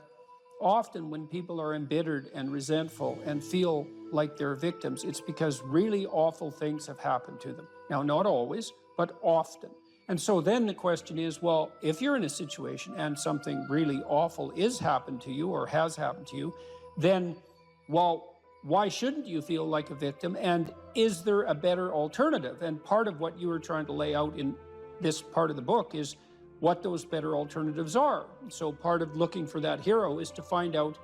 often when people are embittered and resentful and feel like they're victims, it's because really awful things have happened to them. Now, not always, but often. And so then the question is, well, if you're in a situation and something really awful is happened to you or has happened to you, then, well, why shouldn't you feel like a victim? And is there a better alternative? And part of what you were trying to lay out in this part of the book is what those better alternatives are. So part of looking for that hero is to find out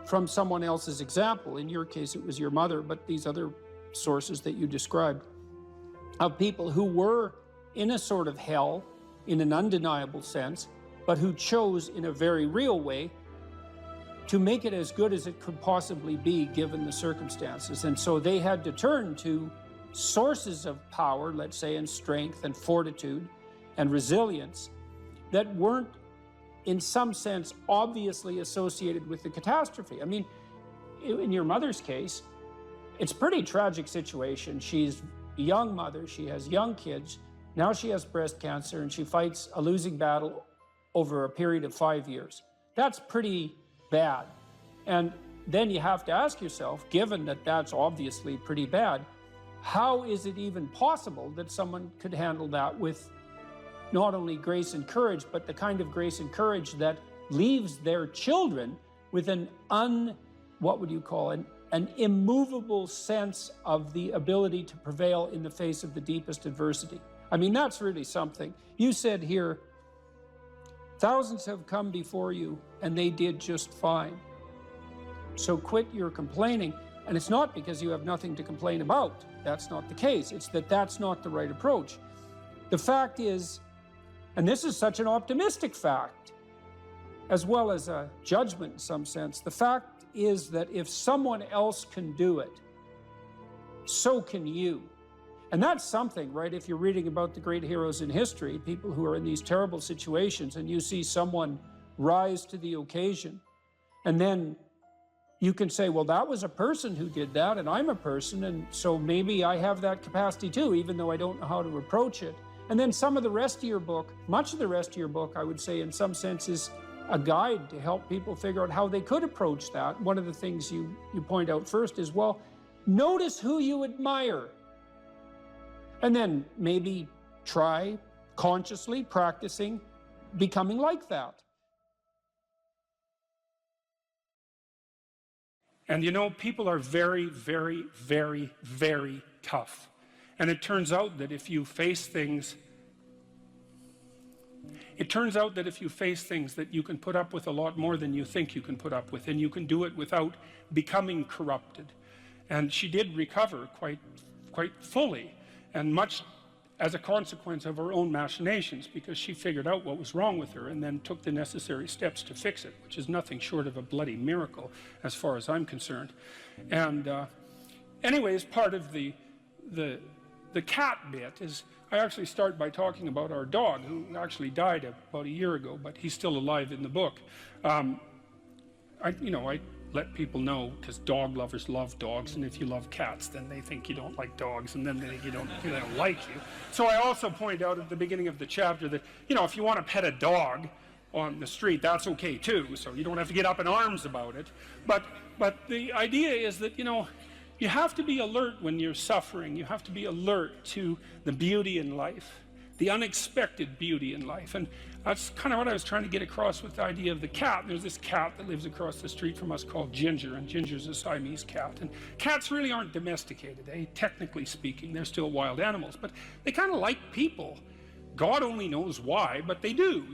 from someone else's example. In your case, it was your mother, but these other sources that you described of people who were in a sort of hell in an undeniable sense, but who chose in a very real way to make it as good as it could possibly be given the circumstances. And so they had to turn to sources of power, let's say, and strength and fortitude and resilience that weren't, in some sense, obviously associated with the catastrophe. I mean, in your mother's case, it's a pretty tragic situation. She's a young mother, she has young kids, now she has breast cancer, and she fights a losing battle over a period of 5 years. That's pretty bad. And then you have to ask yourself, given that that's obviously pretty bad, how is it even possible that someone could handle that with not only grace and courage, but the kind of grace and courage that leaves their children with an immovable sense of the ability to prevail in the face of the deepest adversity. I mean, that's really something. You said here, thousands have come before you and they did just fine. So quit your complaining. And it's not because you have nothing to complain about. That's not the case. It's that that's not the right approach. The fact is, and this is such an optimistic fact, as well as a judgment in some sense, the fact is that if someone else can do it, so can you. And that's something, right? If you're reading about the great heroes in history, people who are in these terrible situations, and you see someone rise to the occasion, and then
You can say, well, that was a person who did that, and I'm a person, and so maybe I have that capacity too, even though I don't know how to approach it. And then some of the rest of your book, much of the rest of your book, I would say in some sense is a guide to help people figure out how they could approach that. One of the things you point out first is, well, notice who you admire. And then maybe try consciously practicing becoming like that.
And you know, people are very, very, very, very tough. And it turns out that if you face things, that you can put up with a lot more than you think you can put up with, and you can do it without becoming corrupted. And she did recover quite fully, and much as a consequence of her own machinations, because she figured out what was wrong with her and then took the necessary steps to fix it, which is nothing short of a bloody miracle as far as I'm concerned. And anyways, part of the cat bit is I actually start by talking about our dog, who actually died about a year ago, but he's still alive in the book. I let people know, because dog lovers love dogs, and if you love cats, then they think you don't like dogs, and then they think they don't like you. So I also point out at the beginning of the chapter that, if you want to pet a dog on the street, that's okay too, so you don't have to get up in arms about it. But the idea is that, you have to be alert when you're suffering. You have to be alert to the beauty in life, the unexpected beauty in life. And that's kind of what I was trying to get across with the idea of the cat. There's this cat that lives across the street from us called Ginger, and Ginger's a Siamese cat. And cats really aren't domesticated, technically speaking. They're still wild animals, but they kind of like people. God only knows why, but they do,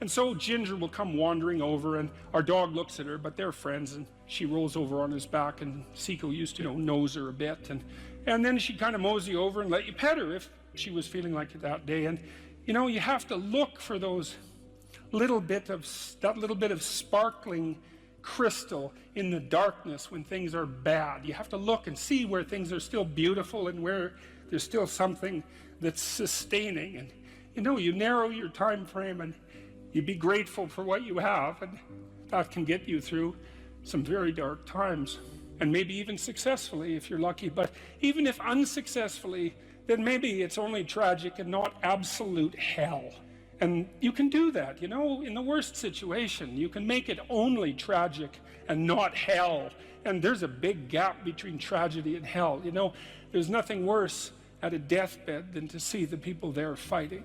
And so Ginger will come wandering over, and our dog looks at her, but they're friends, and she rolls over on his back, and Seiko used to, nose her a bit, and then she'd kind of mosey over and let you pet her if she was feeling like it that day. And, you have to look for that little bit of sparkling crystal in the darkness when things are bad. You have to look and see where things are still beautiful and where there's still something that's sustaining. And, you narrow your time frame and you be grateful for what you have, and that can get you through some very dark times, and maybe even successfully if you're lucky. But even if unsuccessfully, then maybe it's only tragic and not absolute hell. And you can do that, in the worst situation. You can make it only tragic and not hell. And there's a big gap between tragedy and hell. There's nothing worse at a deathbed than to see the people there fighting.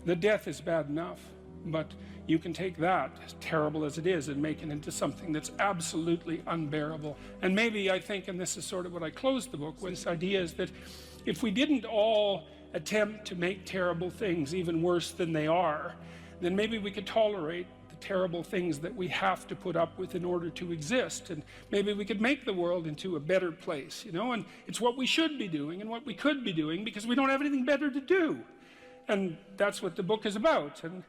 The death is bad enough, but you can take that, as terrible as it is, and make it into something that's absolutely unbearable. And maybe I think, and this is sort of what I closed the book with, this idea is that if we didn't all attempt to make terrible things even worse than they are, then maybe we could tolerate the terrible things that we have to put up with in order to exist, and maybe we could make the world into a better place, and it's what we should be doing and what we could be doing, because we don't have anything better to do. And that's what the book is about, and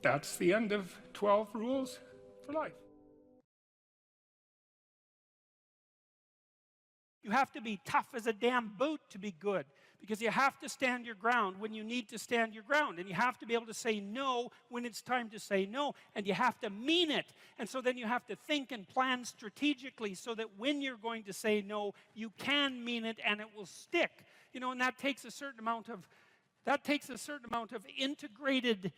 that's the end of 12 Rules for Life.
You have to be tough as a damn boot to be good, because you have to stand your ground when you need to stand your ground, and you have to be able to say no when it's time to say no, and you have to mean it. And so then you have to think and plan strategically so that when you're going to say no, you can mean it and it will stick. And that takes a certain amount of integrated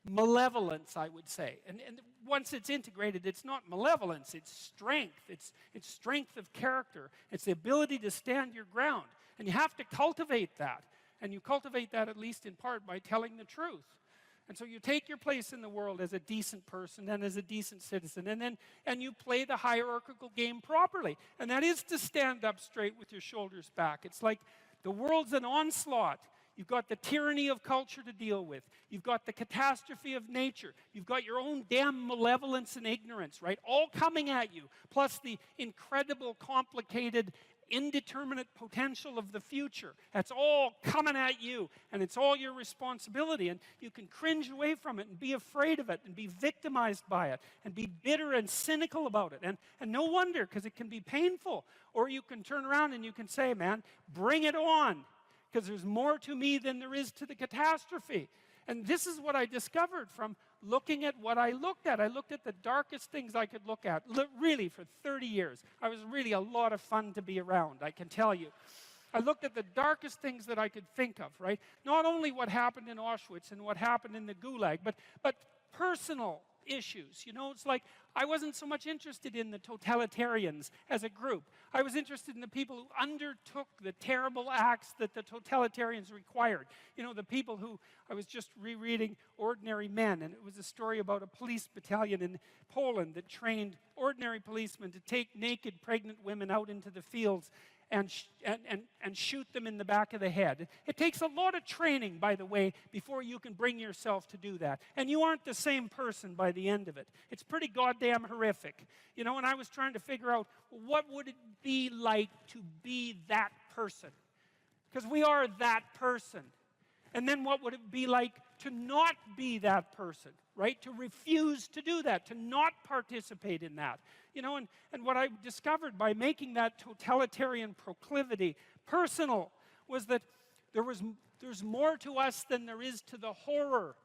malevolence, I would say. And once it's integrated, it's not malevolence, it's strength. It's strength of character. It's the ability to stand your ground. And you have to cultivate that. And you cultivate that, at least in part, by telling the truth. And so you take your place in the world as a decent person and as a decent citizen, and you play the hierarchical game properly. And that is to stand up straight with your shoulders back. It's like the world's an onslaught. You've got the tyranny of culture to deal with. You've got the catastrophe of nature. You've got your own damn malevolence and ignorance, right? All coming at you, plus the incredible, complicated, indeterminate potential of the future. That's all coming at you, and it's all your responsibility. And you can cringe away from it and be afraid of it and be victimized by it and be bitter and cynical about it. And no wonder, because it can be painful. Or you can turn around and you can say, man, bring it on. because there's more to me than there is to the catastrophe. And this is what I discovered from looking at what I looked at. I looked at the darkest things I could look at, really, for 30 years. I was really a lot of fun to be around, I can tell you. I looked at the darkest things that I could think of, right? Not only what happened in Auschwitz and what happened in the Gulag, but personal issues. You know, it's like I wasn't so much interested in the totalitarians as a group. I was interested in the people who undertook the terrible acts that the totalitarians required. You know, the people who, I was just rereading Ordinary Men, and it was a story about a police battalion in Poland that trained ordinary policemen to take naked pregnant women out into the fields and shoot them in the back of the head. It takes a lot of training, by the way, before you can bring yourself to do that. And you aren't the same person by the end of it. It's pretty goddamn horrific. You know, and I was trying to figure out, what would it be like to be that person? Because we are that person. And then what would it be like to not be that person, right? To refuse to do that, to not participate in that. You know, and what I discovered by making that totalitarian proclivity personal was that there's more to us than there is to the horror.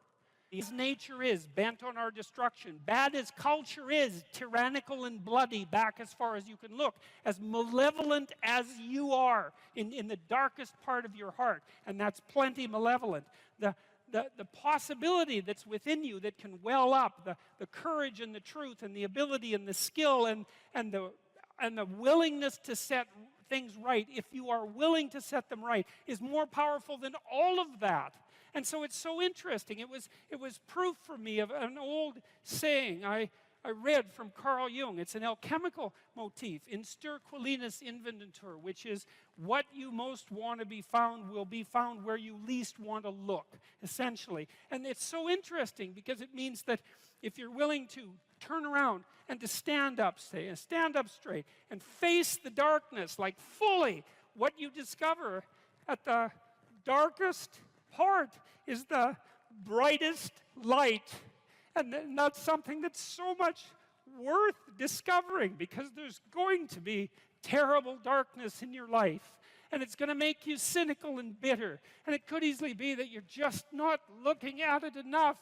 As nature is, bent on our destruction, bad as culture is, tyrannical and bloody, back as far as you can look, as malevolent as you are in the darkest part of your heart, and that's plenty malevolent. The possibility that's within you that can well up, the courage and the truth and the ability and the skill and the willingness to set things right, if you are willing to set them right, is more powerful than all of that. And so it's so interesting. It was proof for me of an old saying I read from Carl Jung. It's an alchemical motif, in sterquilinus inventur, which is what you most want to be found will be found where you least want to look, essentially. And it's so interesting because it means that if you're willing to turn around and to stand up straight, and face the darkness like fully, what you discover at the darkest part is the brightest light. And that's something that's so much worth discovering, because there's going to be terrible darkness in your life. And it's going to make you cynical and bitter. And it could easily be that you're just not looking at it enough.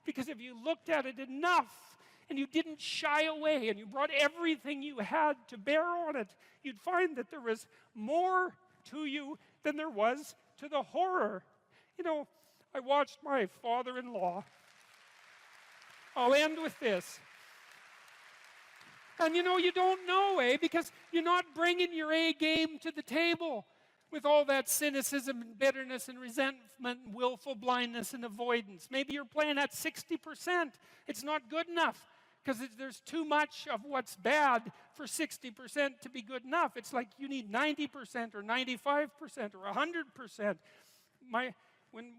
Because if you looked at it enough, and you didn't shy away, and you brought everything you had to bear on it, you'd find that there was more to you than there was to the horror. You know, I watched my father-in-law. I'll end with this. And you know, you don't know, because you're not bringing your A game to the table with all that cynicism and bitterness and resentment and willful blindness and avoidance. Maybe you're playing at 60%. It's not good enough, because there's too much of what's bad for 60% to be good enough. It's like you need 90% or 95% or 100%. When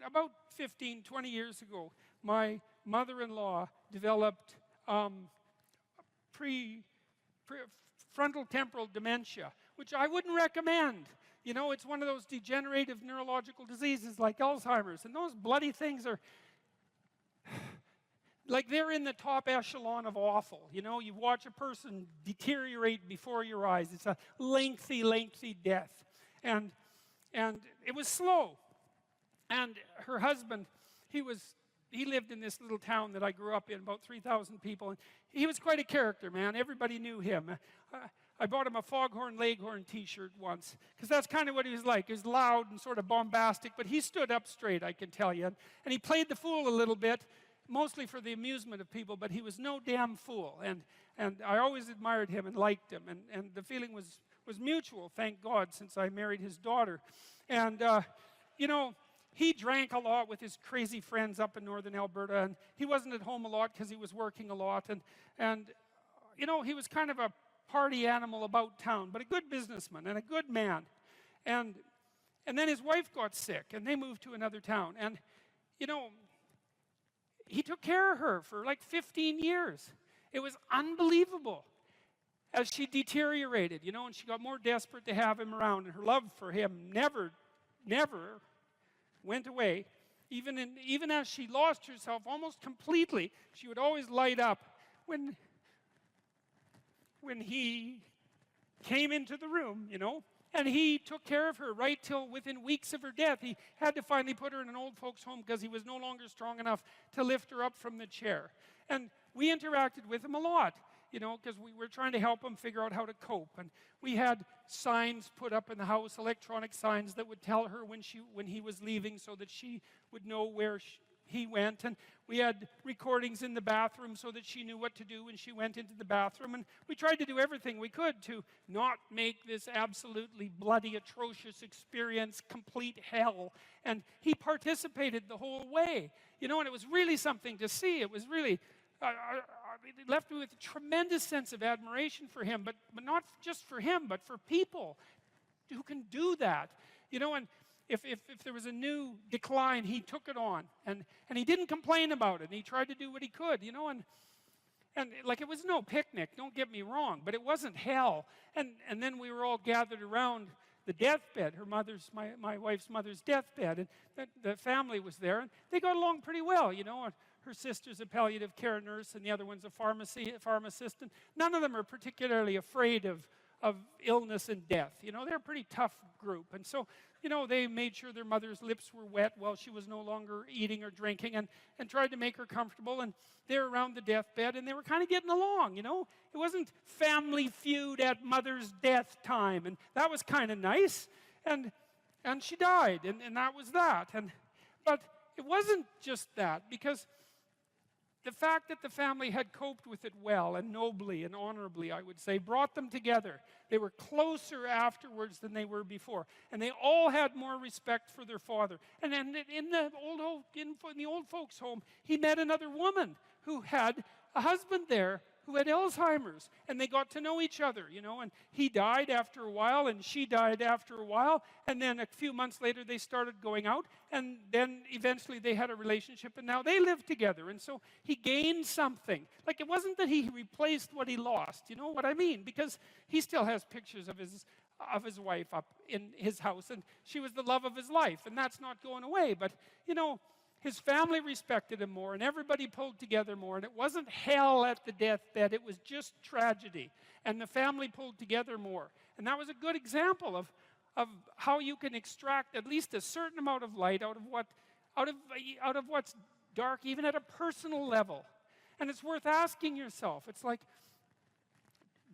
about 15, 20 years ago, my mother-in-law developed frontal temporal dementia, which I wouldn't recommend. You know, it's one of those degenerative neurological diseases like Alzheimer's, and those bloody things are like they're in the top echelon of awful. You know, you watch a person deteriorate before your eyes. It's a lengthy, lengthy death. And it was slow. And her husband, he lived in this little town that I grew up in, about 3,000 people. And he was quite a character, man. Everybody knew him. I bought him a Foghorn Leghorn t-shirt once, because that's kind of what he was like. He was loud and sort of bombastic, but he stood up straight, I can tell you. And he played the fool a little bit, mostly for the amusement of people, but he was no damn fool. And I always admired him and liked him. And the feeling was mutual, thank God, since I married his daughter. And, you know, he drank a lot with his crazy friends up in northern Alberta, and he wasn't at home a lot because he was working a lot. And you know, he was kind of a party animal about town, but a good businessman and a good man. And then his wife got sick, and they moved to another town. And, you know, he took care of her for like 15 years. It was unbelievable as she deteriorated, you know, and she got more desperate to have him around, and her love for him never went away. Even as she lost herself almost completely, she would always light up when he came into the room, you know. And he took care of her right till within weeks of her death. He had to finally put her in an old folks' home because he was no longer strong enough to lift her up from the chair. And we interacted with him a lot, you know, because we were trying to help him figure out how to cope. And we had signs put up in the house, electronic signs that would tell her when he was leaving so that she would know where he went. And we had recordings in the bathroom so that she knew what to do when she went into the bathroom. And we tried to do everything we could to not make this absolutely bloody, atrocious experience complete hell. And he participated the whole way, you know, and it was really something to see. It was really, it left me with a tremendous sense of admiration for him, but not just for him, but for people who can do that, you know. And if there was a new decline, he took it on, and he didn't complain about it, and he tried to do what he could, you know. And like, it was no picnic, don't get me wrong, but it wasn't hell. And then we were all gathered around the deathbed, my wife's mother's deathbed, and the family was there, and they got along pretty well, you know. Her sister's a palliative care nurse, and the other one's a pharmacist, and none of them are particularly afraid of illness and death. You know, they're a pretty tough group. And so, you know, they made sure their mother's lips were wet while she was no longer eating or drinking, and tried to make her comfortable. And they're around the deathbed, and they were kind of getting along, you know. It wasn't Family Feud at mother's death time, and that was kind of nice. And she died, and that was that. But it wasn't just that, because the fact that the family had coped with it well and nobly and honorably, I would say, brought them together. They were closer afterwards than they were before. And they all had more respect for their father. And then in the old folks' home, he met another woman who had a husband there who had Alzheimer's, and they got to know each other, you know. And he died after a while, and she died after a while, and then a few months later they started going out, and then eventually they had a relationship, and now they live together. And so he gained something. Like, it wasn't that he replaced what he lost, you know what I mean? Because he still has pictures of his wife up in his house, and she was the love of his life, and that's not going away. But, you know, his family respected him more, and everybody pulled together more, and it wasn't hell at the deathbed, it was just tragedy, and the family pulled together more. And that was a good example of how you can extract at least a certain amount of light out of what's dark, even at a personal level. And it's worth asking yourself. It's like,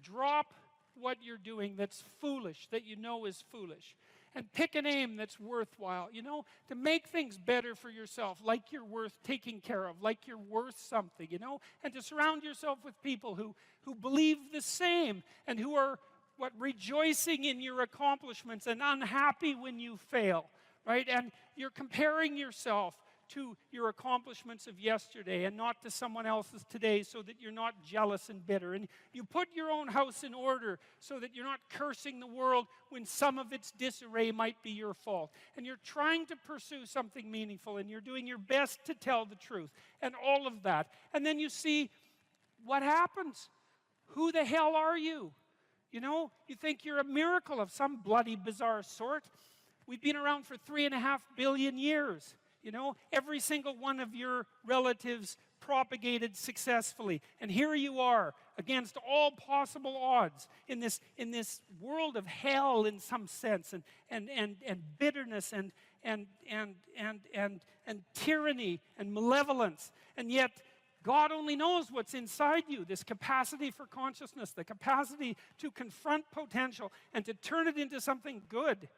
drop what you're doing that's foolish, that you know is foolish, and pick an aim that's worthwhile, you know, to make things better for yourself, like you're worth taking care of, like you're worth something, you know, and to surround yourself with people who believe the same and who are rejoicing in your accomplishments and unhappy when you fail, right? And you're comparing yourself to your accomplishments of yesterday and not to someone else's today, so that you're not jealous and bitter. And you put your own house in order so that you're not cursing the world when some of its disarray might be your fault. And you're trying to pursue something meaningful, and you're doing your best to tell the truth, and all of that. And then you see what happens. Who the hell are you? You know, you think you're a miracle of some bloody bizarre sort. We've been around for 3.5 billion years. You know, every single one of your relatives propagated successfully. And here you are, against all possible odds, in this world of hell in some sense, and bitterness and tyranny and malevolence. And yet, God only knows what's inside you, this capacity for consciousness, the capacity to confront potential and to turn it into something good.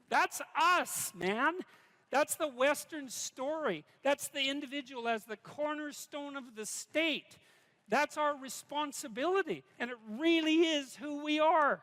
That's us, man. That's the Western story. That's the individual as the cornerstone of the state. That's our responsibility, and it really is who we are.